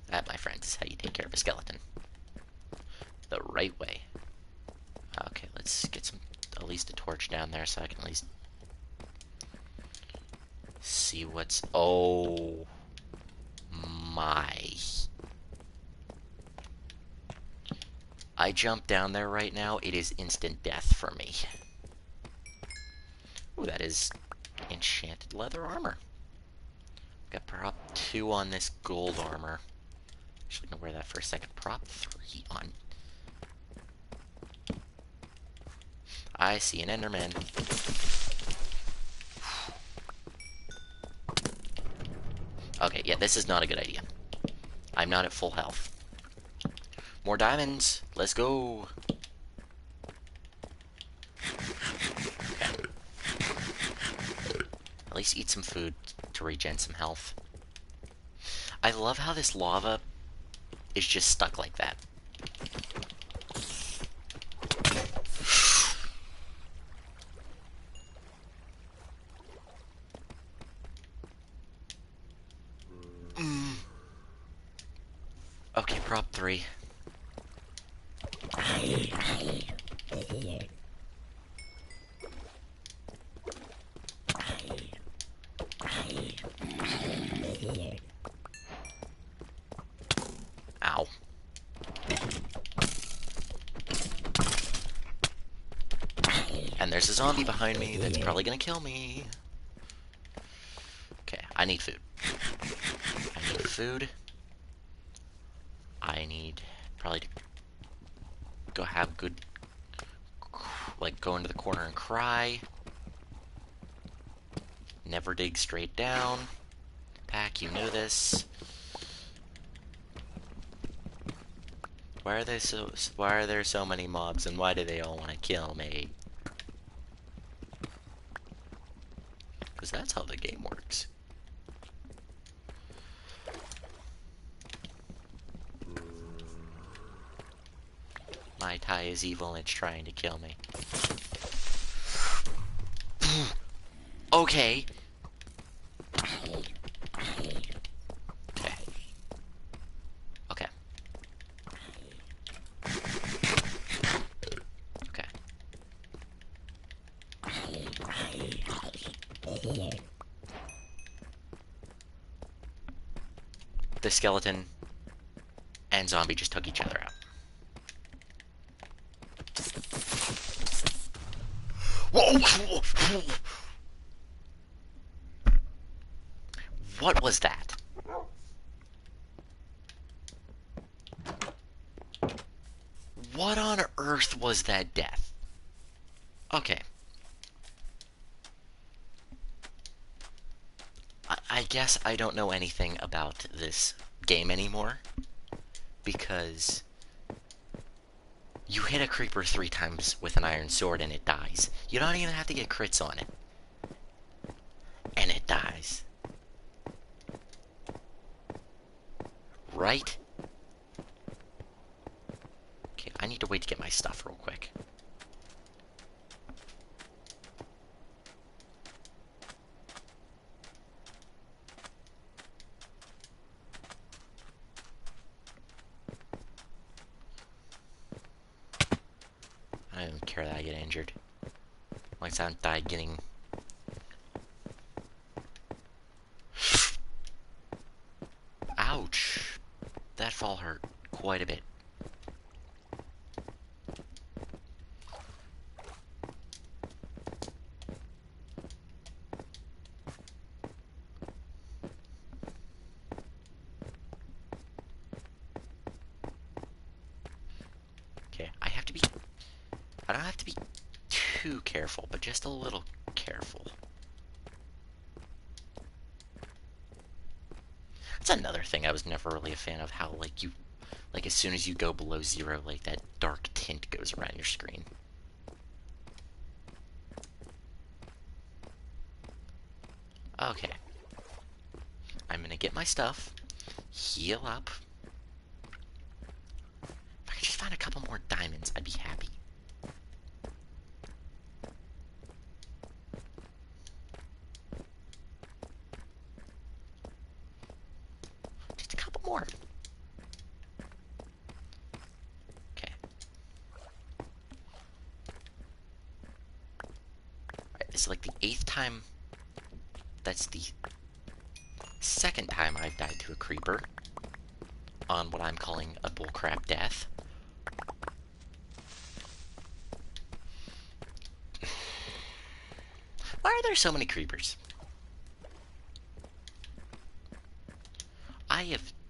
That, my friends, is how you take care of a skeleton. The right way. Okay, let's get some, at least a torch down there so I can at least see what's... Oh my. I jump down there right now, it is instant death for me. Ooh, that is enchanted leather armor. Got prop 2 on this gold armor. Actually, gonna wear that for a second. Prop 3 on. I see an Enderman. Okay, yeah, this is not a good idea. I'm not at full health. More diamonds. Let's go. Okay. At least eat some food to regen some health. I love how this lava is just stuck like that. Okay, prop 3. Ow. And there's a zombie behind me that's probably gonna kill me. Okay, I need food. I need food. I need probably to go have good, like, go into the corner and cry. Never dig straight down. Pack, you know this. Why are there so many mobs, and why do they all want to kill me? Because that's how the game works. My tie is evil and it's trying to kill me. Okay. Okay. Okay. Okay. The skeleton and zombie just took each other out. Whoa! What was that? What on earth was that death? Okay. I guess I don't know anything about this game anymore, because you hit a creeper 3 times with an iron sword and it dies. You don't even have to get crits on it. And it dies. Right? Okay, I need to wait to get my stuff real quick. I don't care that I get injured. Like I don't die getting... Ouch! That fall hurt quite a bit. Okay, I don't have to be too careful, but just a little careful. That's another thing I was never really a fan of, how, like, as soon as you go below 0, like, that dark tint goes around your screen. Okay. I'm gonna get my stuff, heal up. If I could just find a couple more diamonds, I'd be happy. Just a couple more. Okay. Alright, this is like the 8th time. That's the 2nd time I've died to a creeper on what I'm calling a bullcrap death. Why are there so many creepers?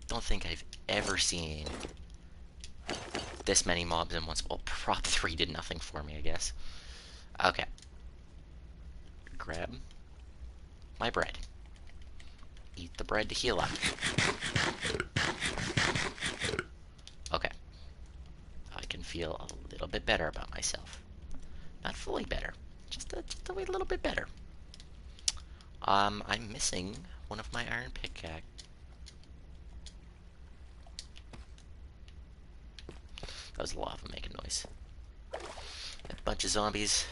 Don't think I've ever seen this many mobs in once. Well, prop 3 did nothing for me, I guess. Okay. Grab my bread. Eat the bread to heal up. Okay. I can feel a little bit better about myself. Not fully better. Just a little bit better. I'm missing one of my iron pickaxe. That was lava making noise. A bunch of zombies.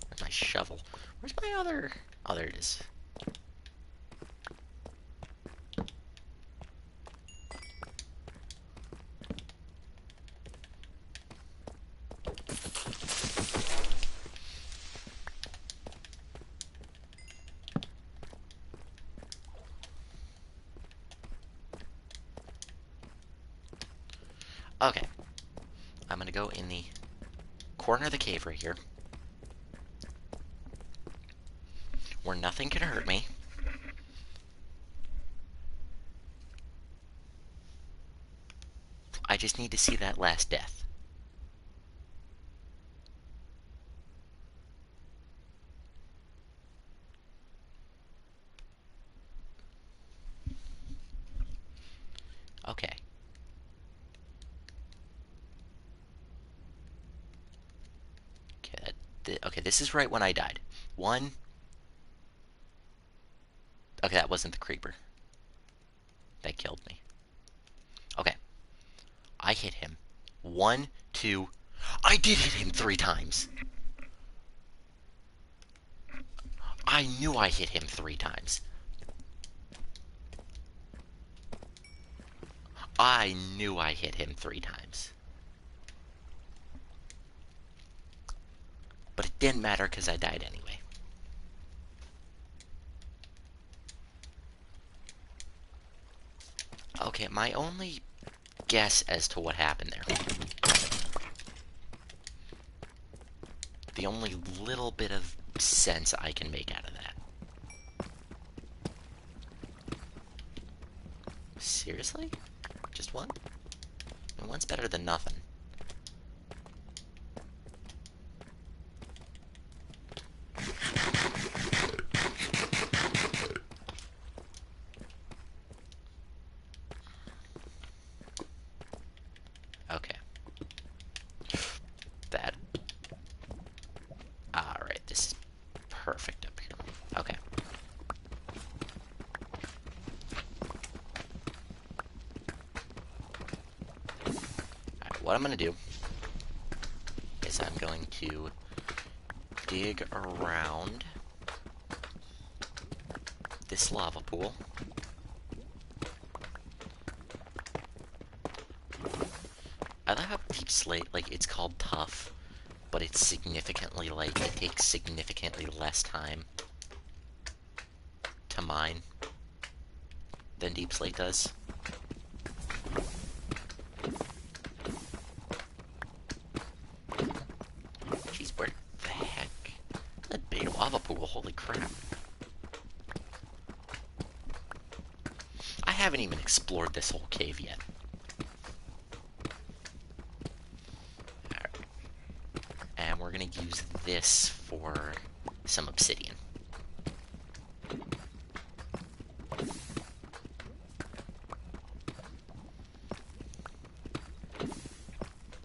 Where's my shovel? Where's my other... Oh, there it is. Okay. I'm gonna go in the corner of the cave right here, where nothing can hurt me. I just need to see that last death. Okay. Okay, this is right when I died. One. Okay, that wasn't the creeper. That killed me. Okay. I hit him. 1, 2. I did hit him 3 times. I knew I hit him 3 times. I knew I hit him 3 times. But it didn't matter because I died anyway. Okay, my only guess as to what happened there. The only little bit of sense I can make out of that. Seriously? Just one? And one's better than nothing. Okay. That. Alright, this is perfect up here. Okay. Alright, what I'm gonna do is I'm going to dig around this lava pool. I love how Deep Slate, like, it's called tough, but it's significantly, like, it takes significantly less time to mine than Deep Slate does. Jeez, where the heck? That big lava pool, holy crap. I haven't even explored this whole cave yet. Alright. And we're gonna use this for some obsidian.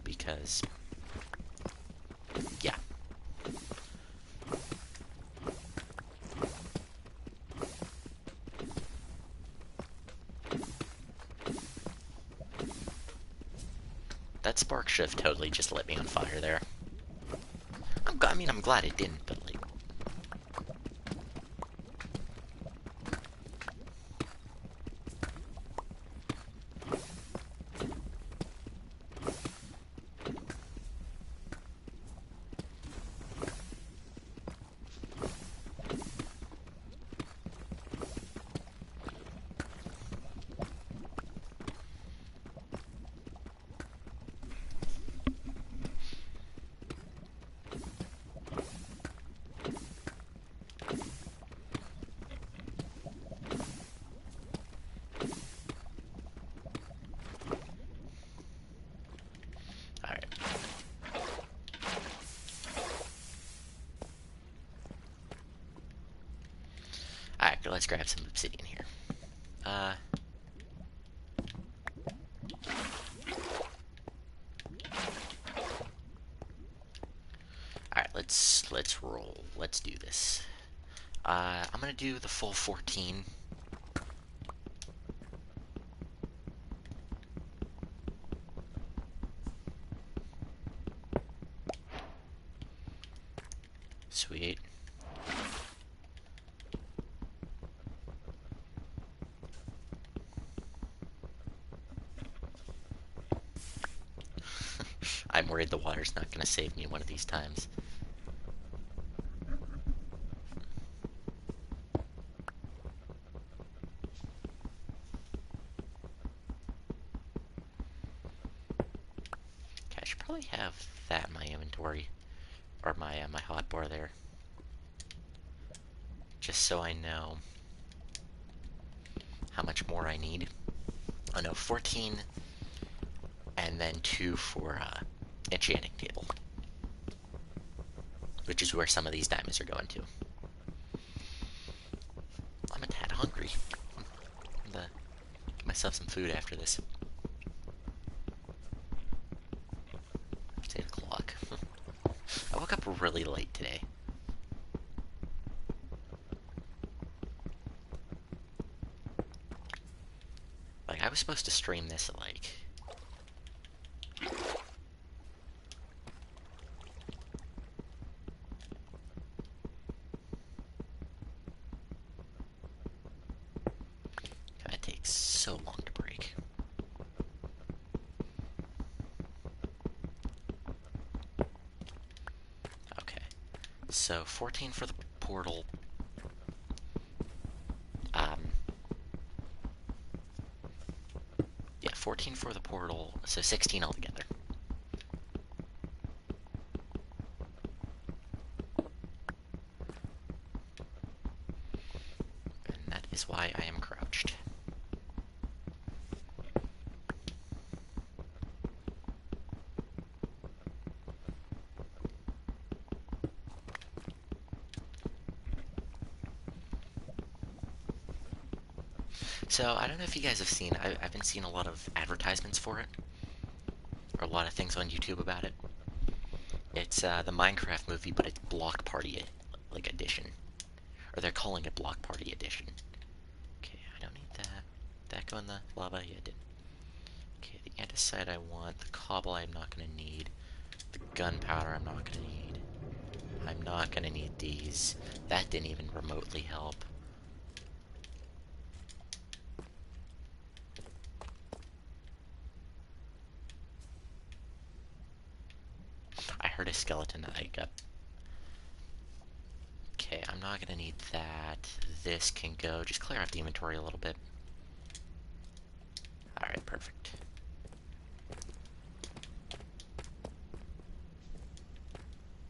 Because, yeah. That spark should have totally just lit me on fire there. I'm glad it didn't, but like... Alright. Alright, let's grab some obsidian here. let's roll. Let's do this. I'm gonna do the full 14. Sweet. I'm worried the water's not gonna save me one of these times. Okay, I should probably have that in my inventory. Or my hotbar there. Just so I know how much more I need. Oh no, 14, and then 2 for enchanting table, which is where some of these diamonds are going to. I'm a tad hungry. I'm gonna get myself some food after this. It's 8 o'clock. I woke up really late today. Like, I was supposed to stream this at like... That takes so long to break. Okay. So, 14 for the portal. Yeah, 14 for the portal, so 16 altogether. And that is why I am crouched. So, I don't know if you guys have seen, I've been seeing a lot of advertisements for it, or a lot of things on YouTube about it. It's the Minecraft movie, but it's Block Party, like, edition. Or they're calling it Block Party edition. Okay, I don't need that. That go in the lava? Yeah, it did. Okay, the andesite I want, the cobble I'm not gonna need, the gunpowder I'm not gonna need. I'm not gonna need these. That didn't even remotely help. I heard a skeleton that I got. Okay, I'm not gonna need that. This can go. Just clear out the inventory a little bit. Alright, perfect.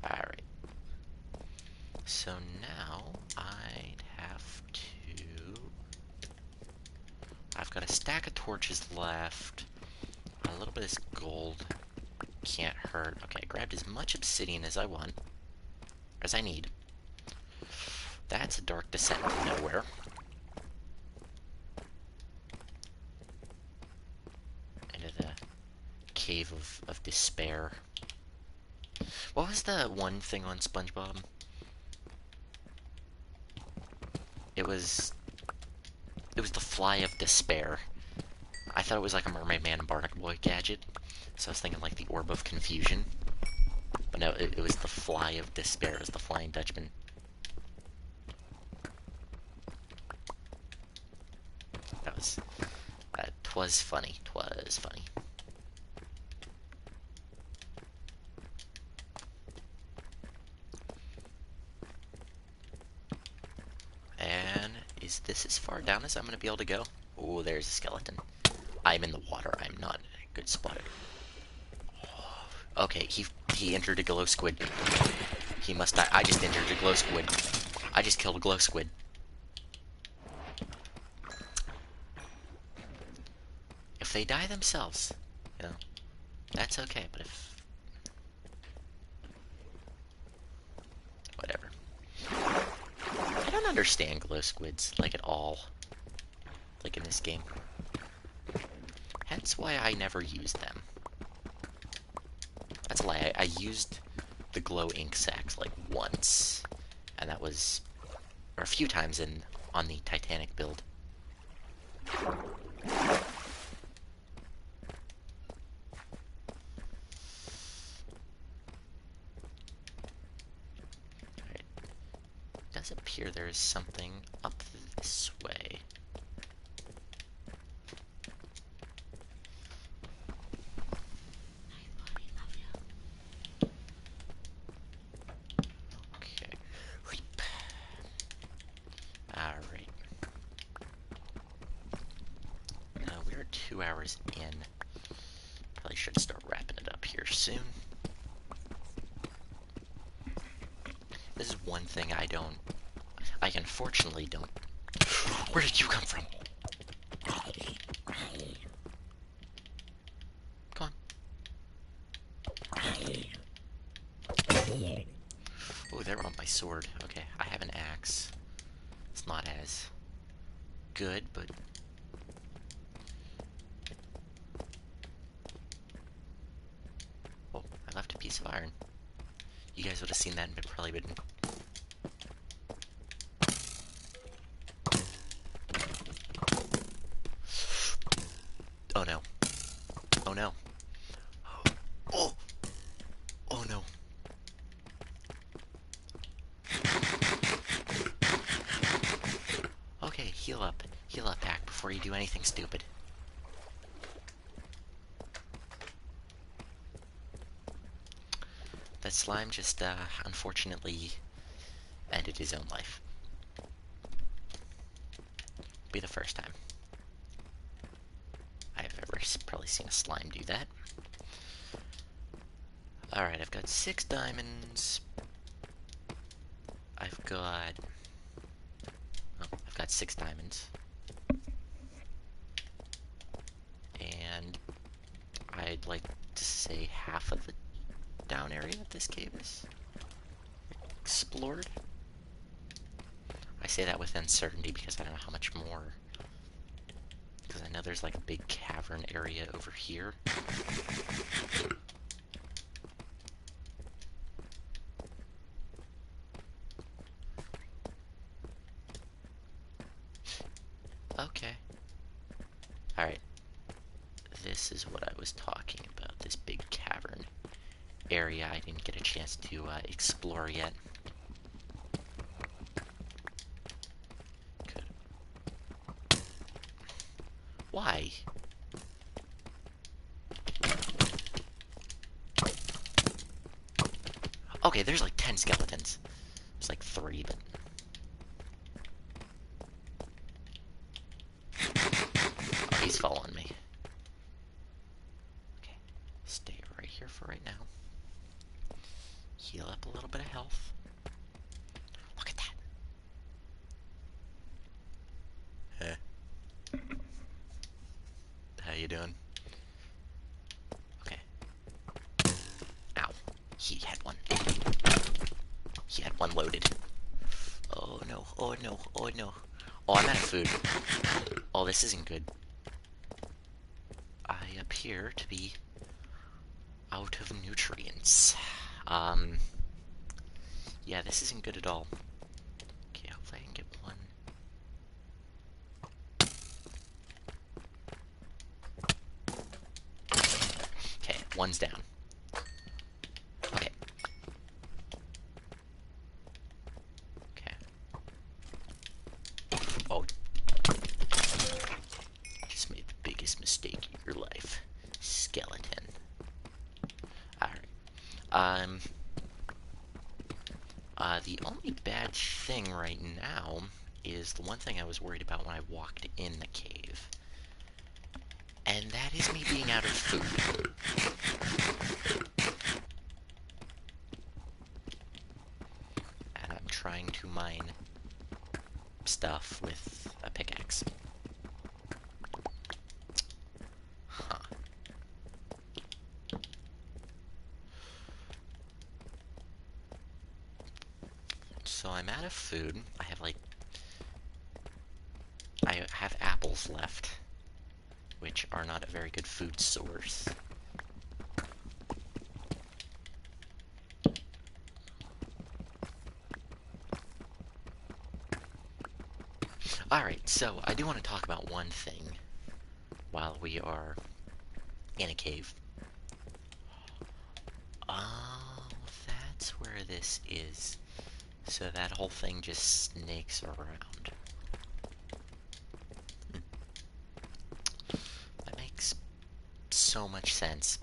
Alright. So now I'd have to... I've got a stack of torches left. A little bit of this gold can't hurt. Okay, I grabbed as much obsidian as I want. As I need. That's a dark descent to nowhere. Into the cave of despair. What was the one thing on SpongeBob? It was the Fly of Despair. I thought it was like a Mermaid Man and Barnacle Boy gadget. So I was thinking like the Orb of Confusion. But no, it was the Fly of Despair. It was the Flying Dutchman. That was... twas funny. Twas funny. And is this as far down as I'm going to be able to go? Oh, there's a skeleton. I'm in the water. I'm not in a good spot. Okay, he entered a glow squid. He must die. I just entered a glow squid. I just killed a glow squid. If they die themselves, you know, that's okay, but if... Whatever. I don't understand glow squids, like, at all. Like, in this game. Hence why I never used them. That's a lie. I used the glow ink sacks like once, and that was, or a few times on the Titanic build. Alright. It does appear there is something up this way. Okay. Alright. We're 2 hours in. Probably should start wrapping it up here soon. This is one thing I unfortunately don't. Where did you come from? Come on. Oh, they want my sword. Okay, I have an axe. It's not as good, but... Oh, I left a piece of iron. You guys would have seen that and probably been... Oh no. Oh no. Oh! Oh no. Okay, heal up. Heal up, Pack, before you do anything stupid. That slime just, unfortunately ended his own life. Be the first time I've ever probably seen a slime do that. Alright, I've got 6 diamonds. I've got 6 diamonds. And I'd like to say half of the down area of this cave is explored. I say that with uncertainty because I don't know how much more. Because I know there's like a big cavern area over here. Okay. Alright. This is what I was talking about, this big cavern area I didn't get a chance to explore yet. Good. Why? Okay, there's like 10 skeletons. There's like 3, but... Oh, he's following me. Okay, stay right here for right now. Heal up a little bit of health. Look at that. Hey. How you doing? Okay. Ow. He had one. He had one loaded. Oh no, oh no, oh no. Oh, I'm out of food. Oh, this isn't good. I appear to be out of nutrients. Yeah, this isn't good at all. Okay, hopefully I can get one. Okay, one's down. Okay. Okay. Oh. Just made the biggest mistake of your life. Skeleton. Alright. The only bad thing right now is the one thing I was worried about when I walked in the cave. And that is me being out of food. And I'm trying to mine stuff with a pickaxe. Huh. So I'm out of food. I have apples left, which are not a very good food source. Alright, so I do want to talk about one thing while we are in a cave. Oh, that's where this is. So that whole thing just snakes around. That makes so much sense,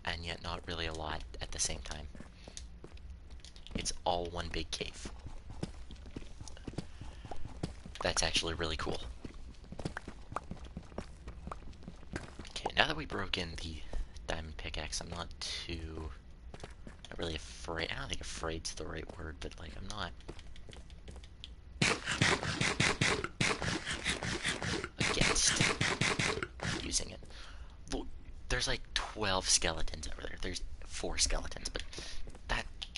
and yet not really a lot at the same time. It's all one big cave. That's actually really cool. Okay, now that we broke in the diamond pickaxe, I'm not really afraid. I don't think afraid's the right word, but like, I'm not against using it. Look, there's like 12 skeletons over there. There's 4 skeletons, but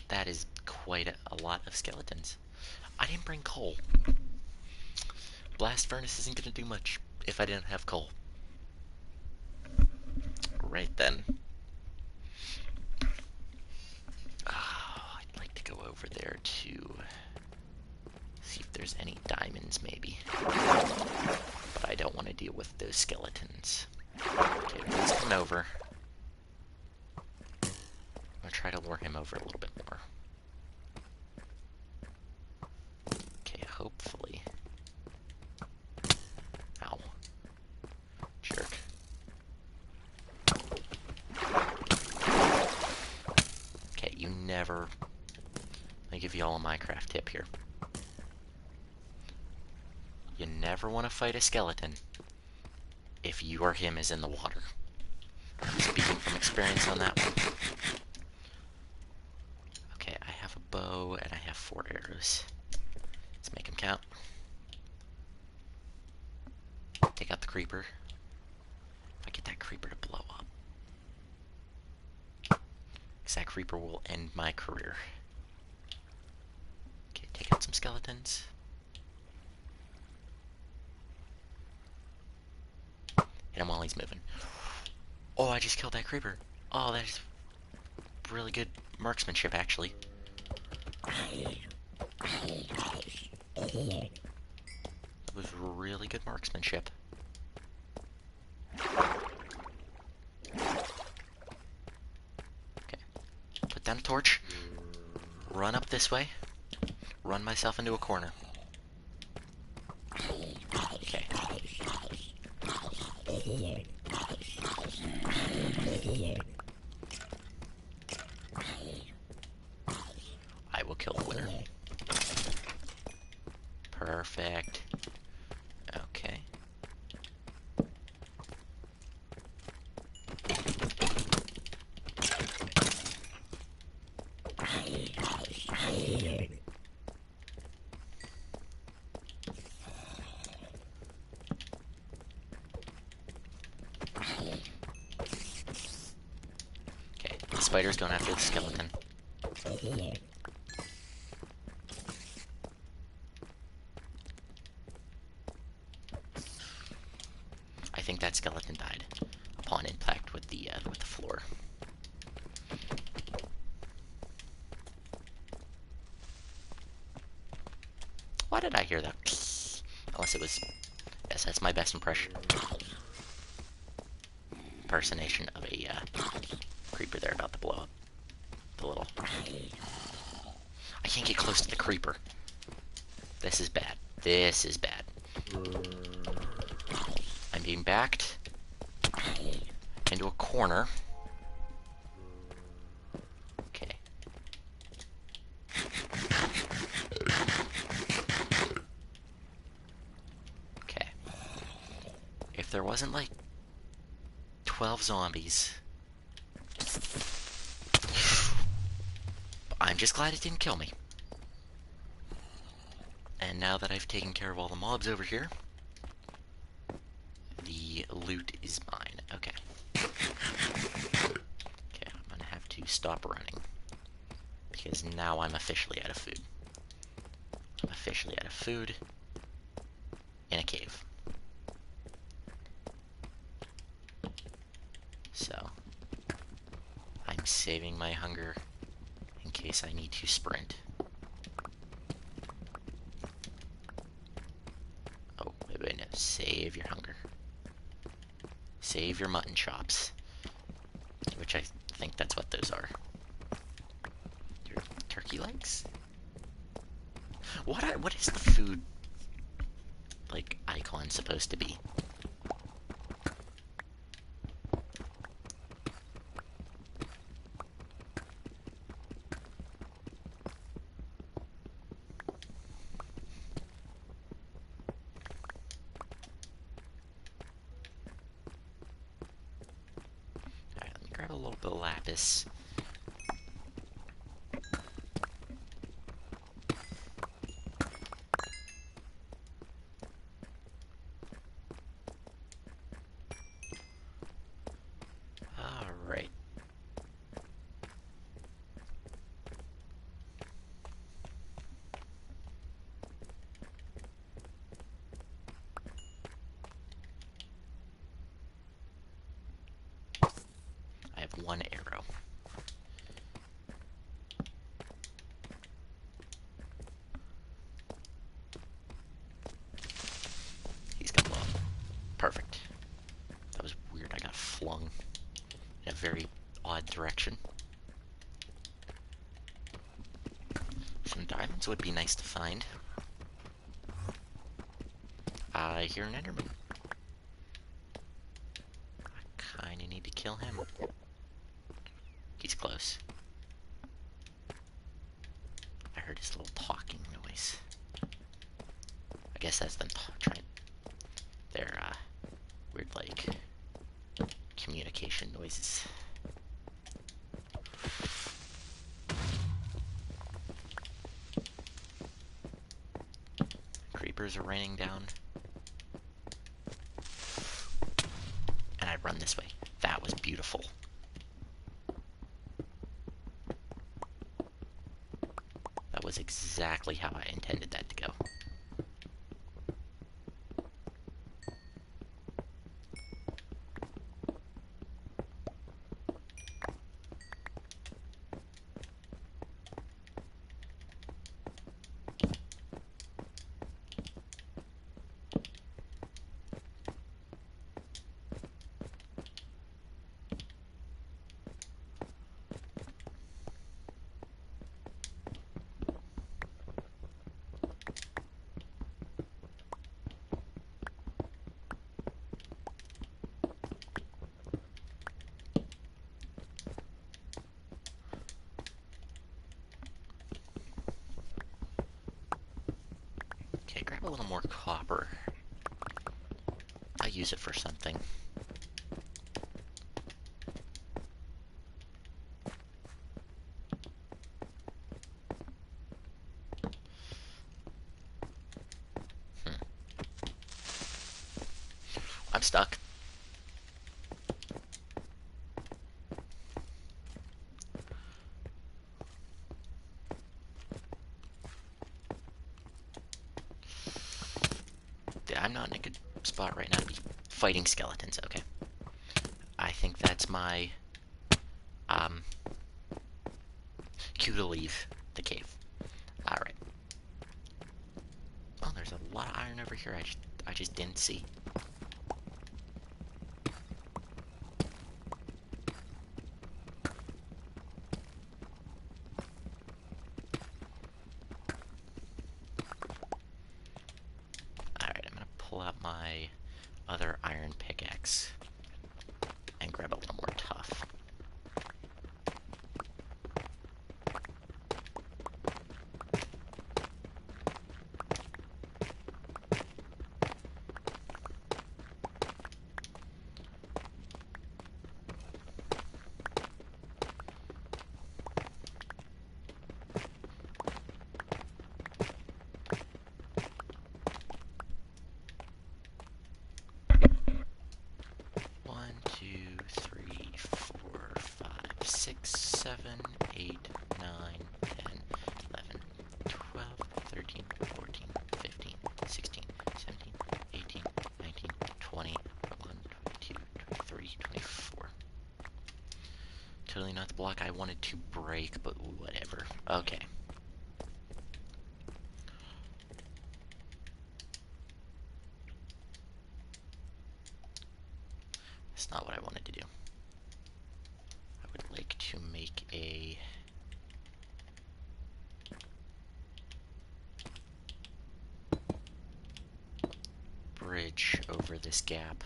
that is quite a lot of skeletons. I didn't bring coal. Blast furnace isn't gonna do much if I didn't have coal. Right then. Oh, I'd like to go over there to see if there's any diamonds, maybe. But I don't want to deal with those skeletons. Okay, he's coming over. I'm gonna try to lure him over a little bit more. Okay, hopefully. Ow. Jerk. Okay, you never... Let me give you all a Minecraft tip here. You never want to fight a skeleton if you or him is in the water. I'm speaking from experience on that one. Okay, I have a bow and I have 4 arrows. Let's make them count. Take out the creeper. If I get that creeper to blow up. Because that creeper will end my career. Okay, take out some skeletons. Hit him while he's moving. Oh, I just killed that creeper. Oh, that is really good marksmanship, actually. That was really good marksmanship. Okay. Put down a torch. Run up this way. Run myself into a corner. Okay. I will kill the winner. Perfect. Okay. Okay, the spider's going after the skeleton. I think that skeleton died upon impact with the floor. Why did I hear that? Unless it was... Yes, that's my best impersonation of a creeper there about to blow up. The little... I can't get close to the creeper. This is bad. This is bad. I'm being backed into a corner. Okay. Okay. If there wasn't like 12 zombies, I'm just glad it didn't kill me. And now that I've taken care of all the mobs over here, the loot is mine. Okay. Okay, I'm gonna have to stop running. Because now I'm officially out of food. I'm officially out of food in a cave. So, I'm saving my hunger in case I need to sprint. Save your hunger. Save your mutton chops. Which I think that's what those are. Your turkey legs? What is the food, like, icon supposed to be? Alright, let me grab a little bit of lapis. Alright. I have one arrow. He's gonna blow up. Perfect. That was weird. I got flung in a very odd direction. Some diamonds would be nice to find. I hear an Enderman. I kinda need to kill him. He's close. I heard his little talking noise. I guess that's them trying their weird, like, communication noises. Creepers are raining down. And I run this way. That was beautiful. That was exactly how I intended that to go. Okay, grab a little more copper. I use it for something. I'm stuck. I'm not in a good spot right now to be fighting skeletons. Okay. I think that's my cue to leave the cave. Alright. Oh, there's a lot of iron over here I just didn't see. Alright, I'm gonna pull out my other iron pickaxe and grab a little more tuff. One, two, three, four, five, 6, 7, 8, 9, 10, 11, 12, 13, 14, 15, 16, 17, 18, 19, 20, 21, 22, 23, 24. Totally not the block I wanted to break, but whatever. Okay. cover this gap.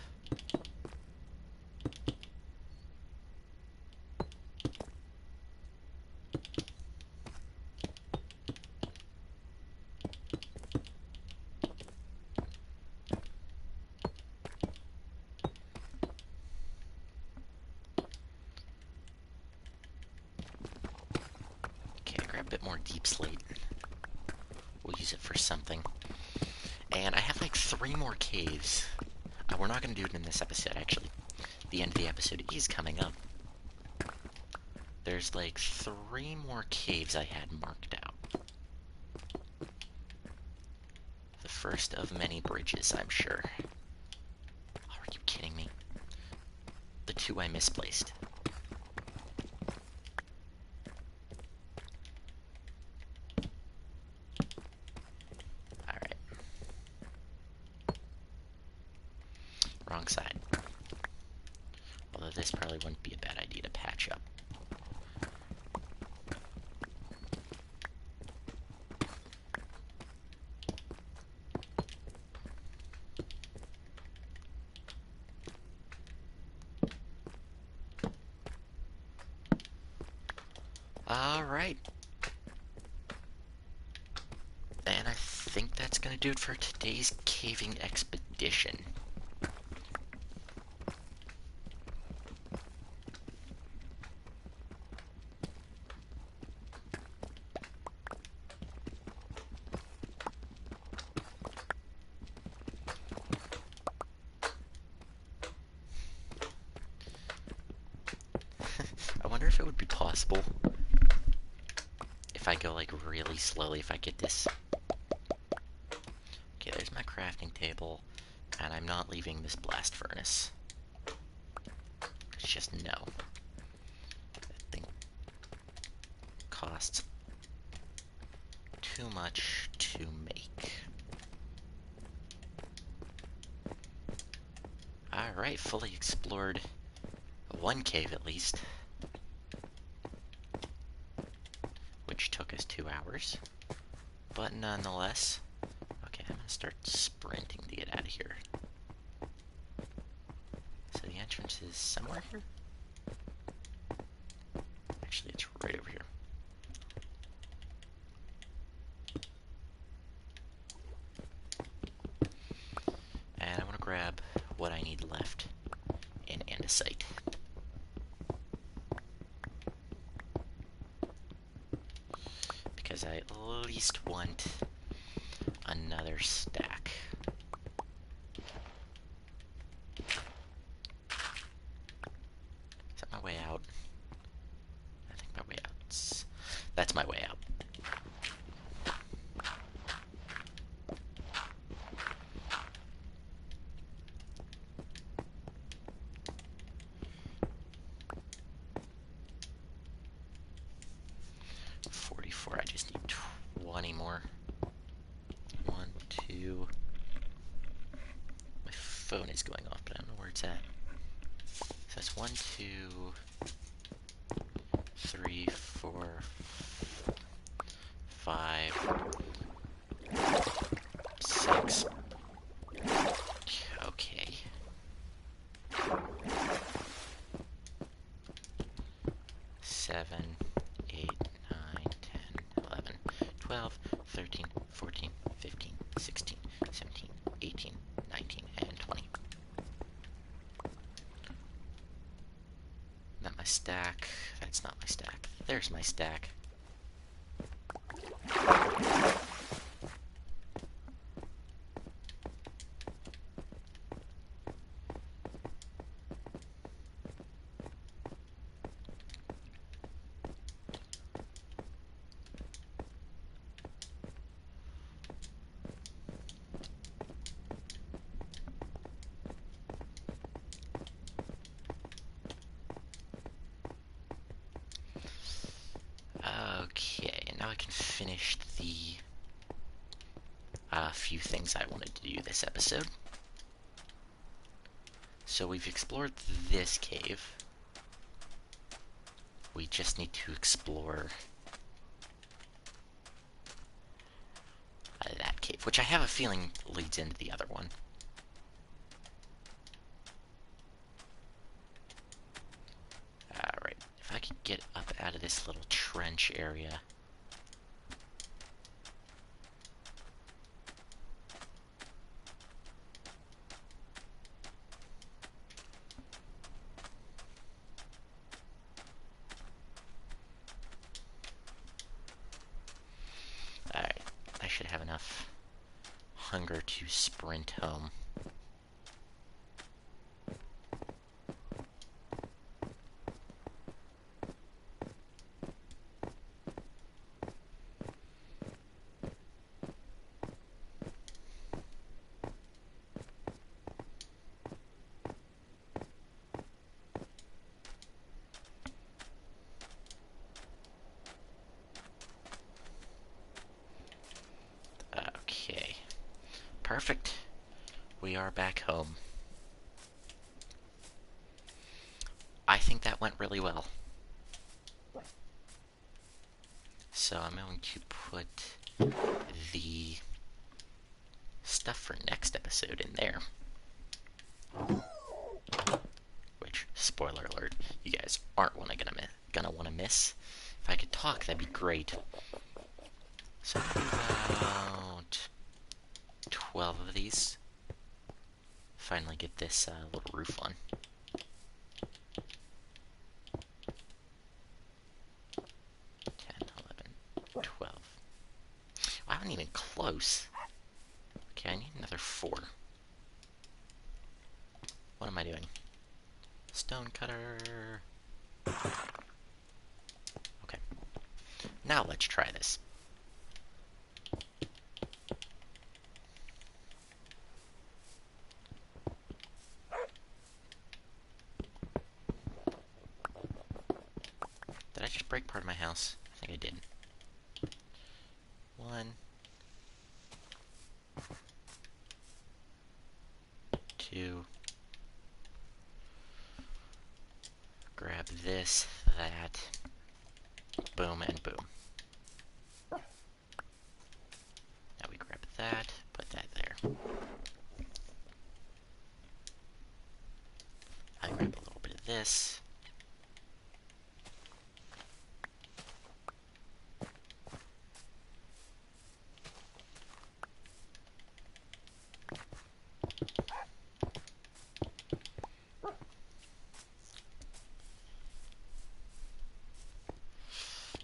Okay, grab a bit more deep slate. We'll use it for something. And I have like 3 more caves. We're not going to do it in this episode, actually. The end of the episode is coming up. There's like 3 more caves I had marked out. The first of many bridges, I'm sure. Oh, are you kidding me? The 2 I misplaced. Alright. Wrong side. Although this probably wouldn't be a bad idea to patch up. Alright. And I think that's gonna do it for today's caving expedition. I wonder if it would be possible if I go like really slowly, if I get this. Okay, there's my crafting table, and I'm not leaving this blast furnace. It's just no. That thing costs too much to make. Alright, fully explored 1 cave at least. Which took us 2 hours. But nonetheless. Okay, I'm gonna start sprinting to get out of here. So the entrance is somewhere here? Actually, it's right over here. And I want to grab what I need left in andesite. Because I at least want another stack. Is that my way out? I think my way out. That's my way out. I just need 20 more. 1, 2. My phone is going off, but I don't know where it's at. So that's 1, 2, 3, 4, 5, 6. Okay. 7, 8, 9, 10, 11, 12, 13, 14, 15, 16, 17, 18, 19, and 20. Not my stack. That's not my stack. There's my stack. Okay, now I can finish the few things I wanted to do this episode. So we've explored this cave. We just need to explore that cave, which I have a feeling leads into the other one. this little trench area. Alright, I should have enough hunger to sprint home. Okay. Perfect. We are back home. I think that went really well. So I'm going to put the stuff for next episode in there. Which, spoiler alert, you guys aren't gonna want to miss. If I could talk, that'd be great. So about 12 of these. Finally get this little roof on. 10, 11, 12. I wasn't even close. Okay, I need another 4. What am I doing? Stone cutter. Okay. Now let's try this. Did I just break part of my house? I think I did. 1, 2. Grab this, that, boom, and boom. Now we grab that, put that there. I grab a little bit of this.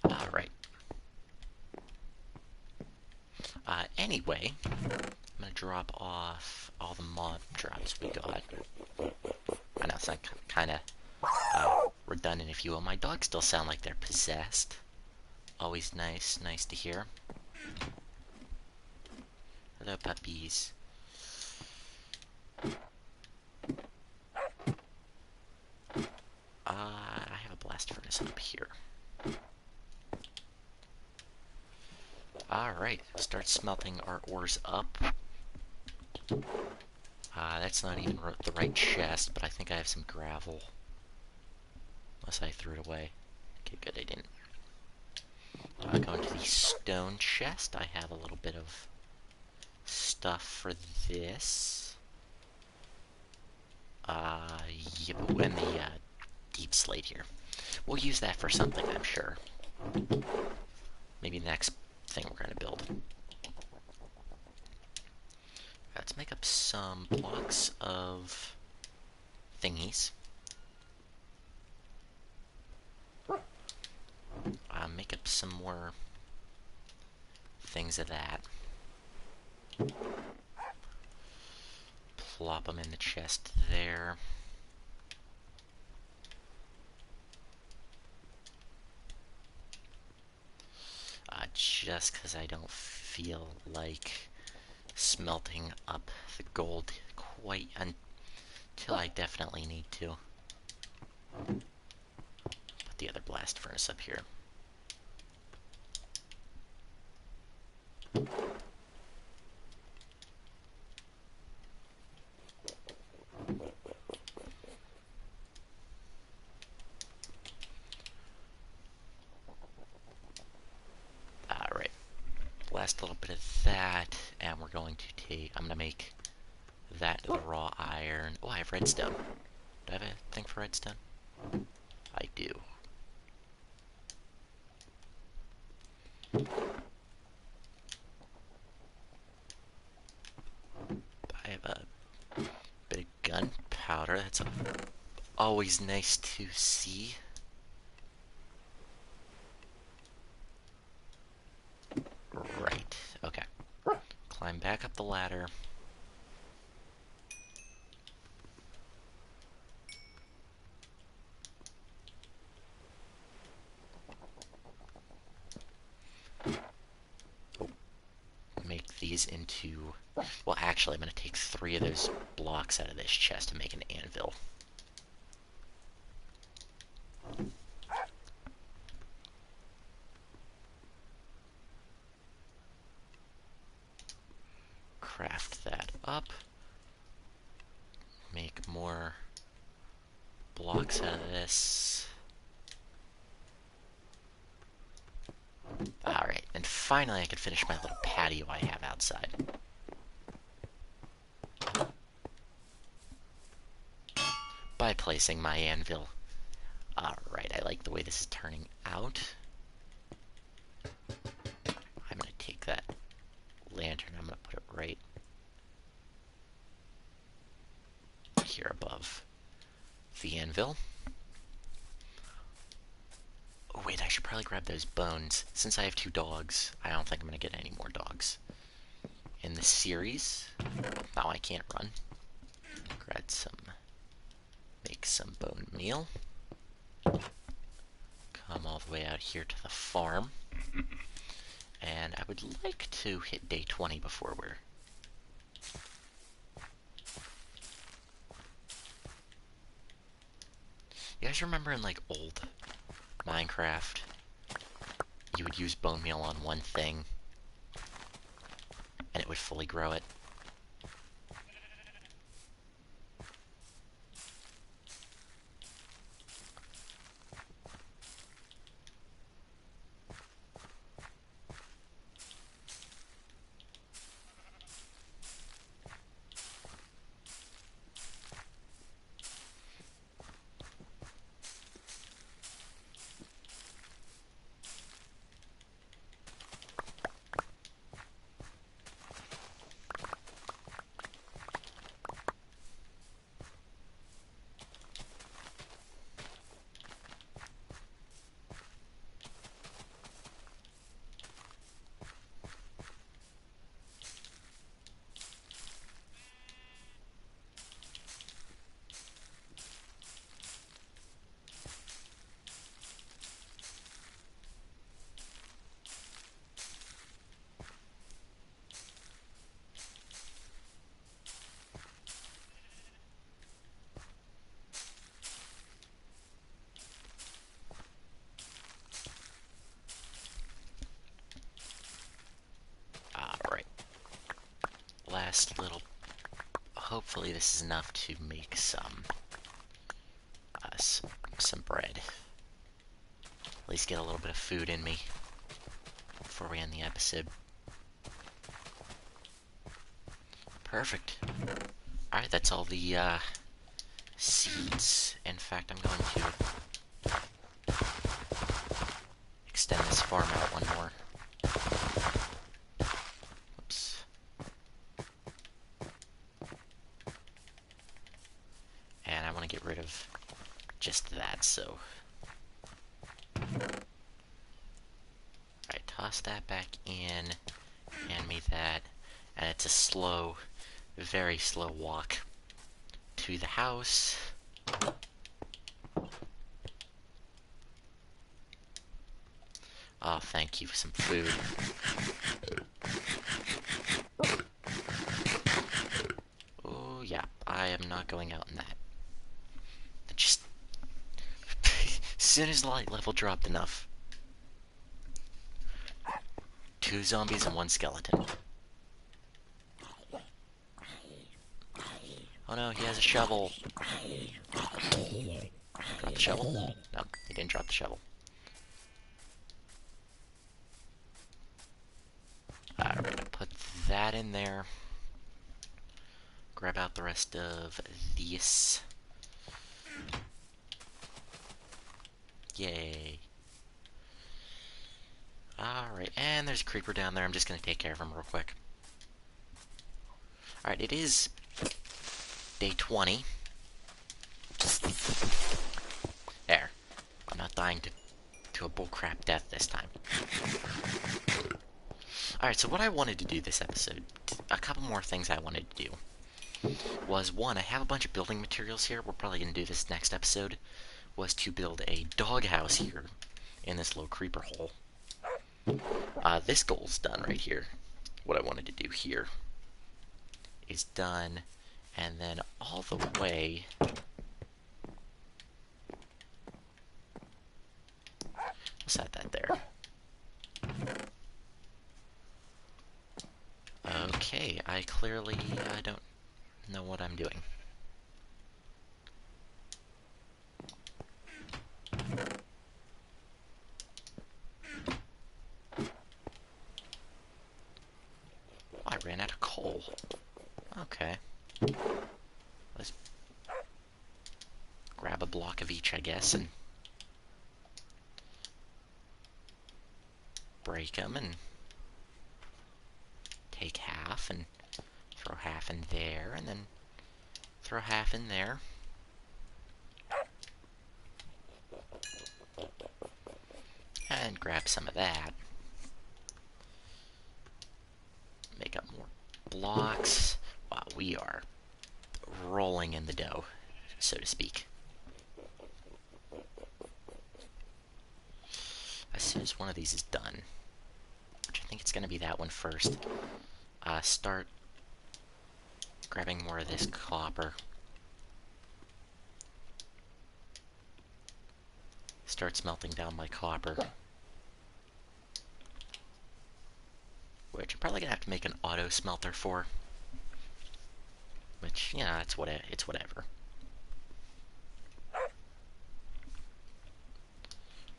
Alright. Anyway, I'm gonna drop off all the mob drops we got. I know it's like kinda redundant, if you will. My dogs still sound like they're possessed. Always nice to hear. Hello, puppies. I have a blast furnace up here. Alright, start smelting our ores up. That's not even the right chest, but I think I have some gravel. Unless I threw it away. Okay, good, I didn't. Going to the stone chest, I have a little bit of stuff for this. Yep, and the deep slate here. We'll use that for something, I'm sure. Maybe the next thing we're going to build. Let's make up some blocks of thingies. Make up some more things of that. Plop them in the chest there. Just because I don't feel like smelting up the gold quite until I definitely need to. Put the other blast furnace up here. Alright. Last little bit of that, and we're going to take... I'm going to make that the raw iron. Oh, I have redstone. Do I have a thing for redstone? I do. I have a bit of gunpowder. That's always nice to see. Right. Okay. Climb back up the ladder. Oh, make these into... Well, actually, I'm going to take 3 of those blocks out of this chest to make an anvil. Craft that up. Make more blocks out of this. Alright, and finally I can finish my little patio I have outside. By placing my anvil. Alright, I like the way this is turning out. I'm gonna take that lantern, I'm gonna put it right here above the anvil. Oh wait, I should probably grab those bones. Since I have 2 dogs, I don't think I'm gonna get any more dogs in this series. Now I can't run. Grab some, make some bone meal. Come all the way out here to the farm. And I would like to hit day 20 before we're... You guys remember in like old Minecraft, you would use bone meal on one thing and it would fully grow it? Alright. Last little... Hopefully this is enough to make some bread. At least get a little bit of food in me before we end the episode. Perfect. Alright, that's all the seeds. In fact, I'm going to extend this farm out one more. Whoops. And I want to get rid of just that, so... Alright, toss that back in. Hand me that. And it's a slow, very slow walk to the house. Oh, thank you for some food. Oh, yeah, I am not going out in that. Just... as soon as the light level dropped enough. 2 zombies and 1 skeleton. Oh no, he has a shovel. Drop the shovel? No, he didn't drop the shovel. Alright, put that in there. Grab out the rest of this. Yay. Alright, and there's a creeper down there. I'm just gonna take care of him real quick. Alright, it is day 20. There. I'm not dying to a bullcrap death this time. Alright, so what I wanted to do this episode, a couple more things I wanted to do, was one, I have a bunch of building materials here. We're probably going to do this next episode, was to build a doghouse here in this little creeper hole. This goal's done right here. What I wanted to do here is done, and then all the way... I'll set that there. Okay, I clearly don't know what I'm doing. Oh, I ran out of coal. Okay. Let's grab a block of each, I guess, and break them and take half and throw half in there and then throw half in there. And grab some of that. Make up more blocks. Wow, we are rolling in the dough, so to speak. As soon as one of these is done, which I think it's going to be that one first, start grabbing more of this copper. Start smelting down my copper. Which I'm probably going to have to make an auto smelter for. Which, yeah, it's whatever.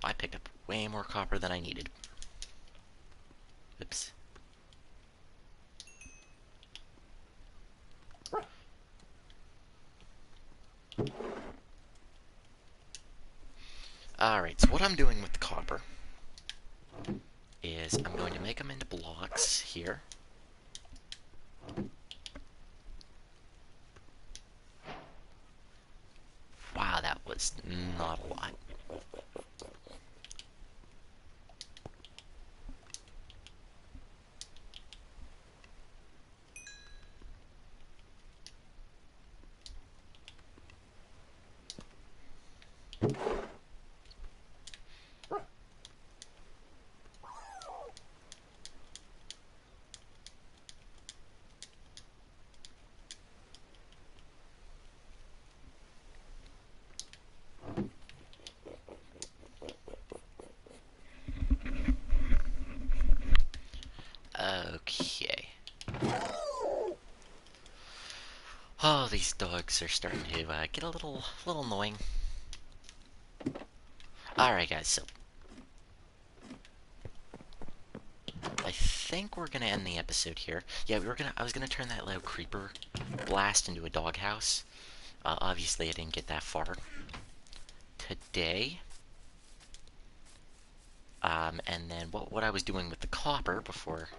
I picked up way more copper than I needed. Oops. Alright, so what I'm doing with the copper is I'm going to make them into blocks here. Wow, that was not a lot. Okay. Oh, these dogs are starting to get a little annoying. Alright guys, so I think we're gonna end the episode here. Yeah, I was gonna turn that little creeper blast into a doghouse. Obviously I didn't get that far today. And then what I was doing with the copper before...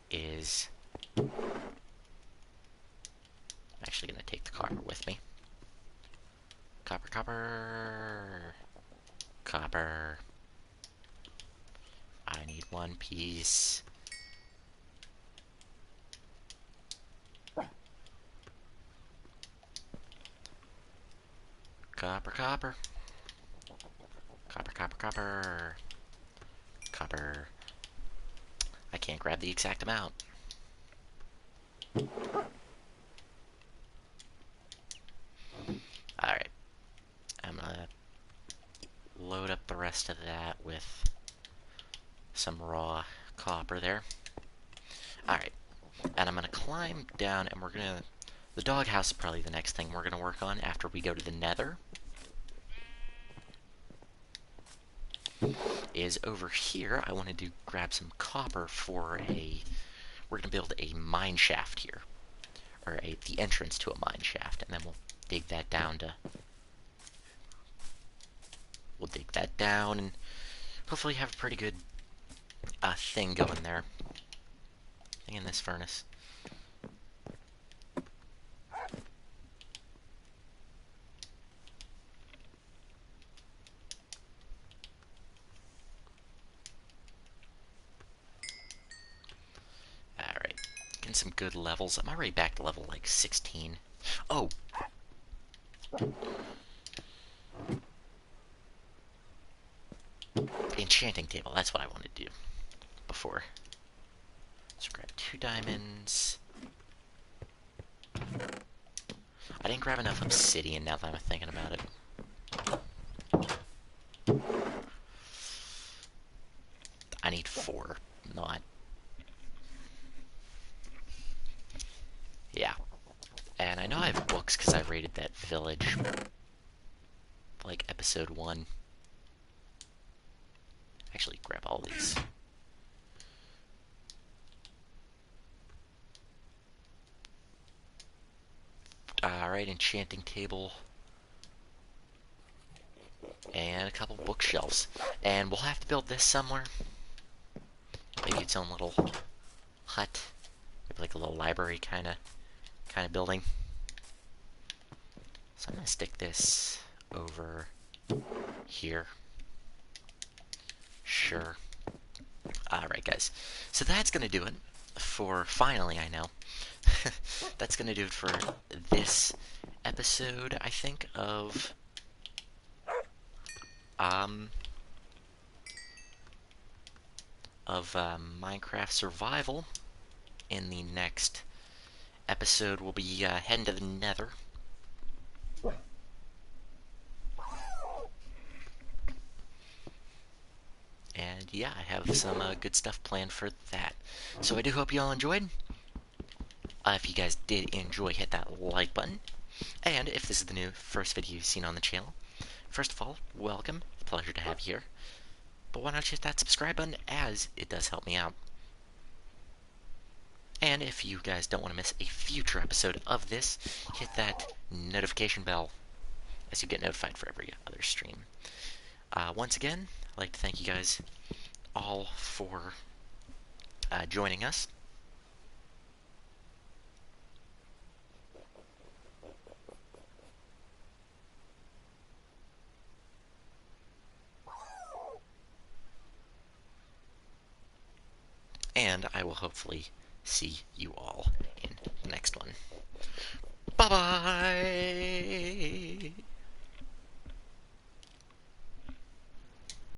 is... I'm actually gonna take the copper with me. Copper, copper... Copper... I need one piece. Copper, copper. Copper, copper, copper. Copper. I can't grab the exact amount. Alright. I'm gonna load up the rest of that with some raw copper there. Alright. And I'm gonna climb down and we're gonna... The doghouse is probably the next thing we're gonna work on after we go to the Nether. is over here. I wanted to grab some copper for a... We're going to build a mine shaft here. Or the entrance to a mine shaft. And then we'll dig that down to... We'll dig that down and hopefully have a pretty good thing going there. Thing in this furnace. Alright. Getting some good levels. I'm already back to level like 16. Oh! Enchanting table, that's what I wanted to do before. So grab 2 diamonds. I didn't grab enough obsidian now that I'm thinking about it. I need 4, not... Yeah. And I know I have books because I raided that village. Like episode 1. Actually, grab all these. Alright, enchanting table. And a couple bookshelves. And we'll have to build this somewhere. Maybe its own little hut. Maybe like a little library kind of building. So I'm gonna stick this over here. Sure. Alright, guys. So that's gonna do it for... Finally, I know. That's gonna do it for this episode, I think, of... Minecraft Survival. In the next episode, we'll be heading to the Nether. And yeah, I have some good stuff planned for that. So I do hope you all enjoyed. If you guys did enjoy, hit that like button. And if this is the first video you've seen on the channel, first of all, welcome. It's a pleasure to have you here. But why not hit that subscribe button, as it does help me out. And if you guys don't want to miss a future episode of this, hit that notification bell, as you get notified for every other stream. Once again, I'd like to thank you guys all for joining us. And I will hopefully see you all in the next one. Bye-bye!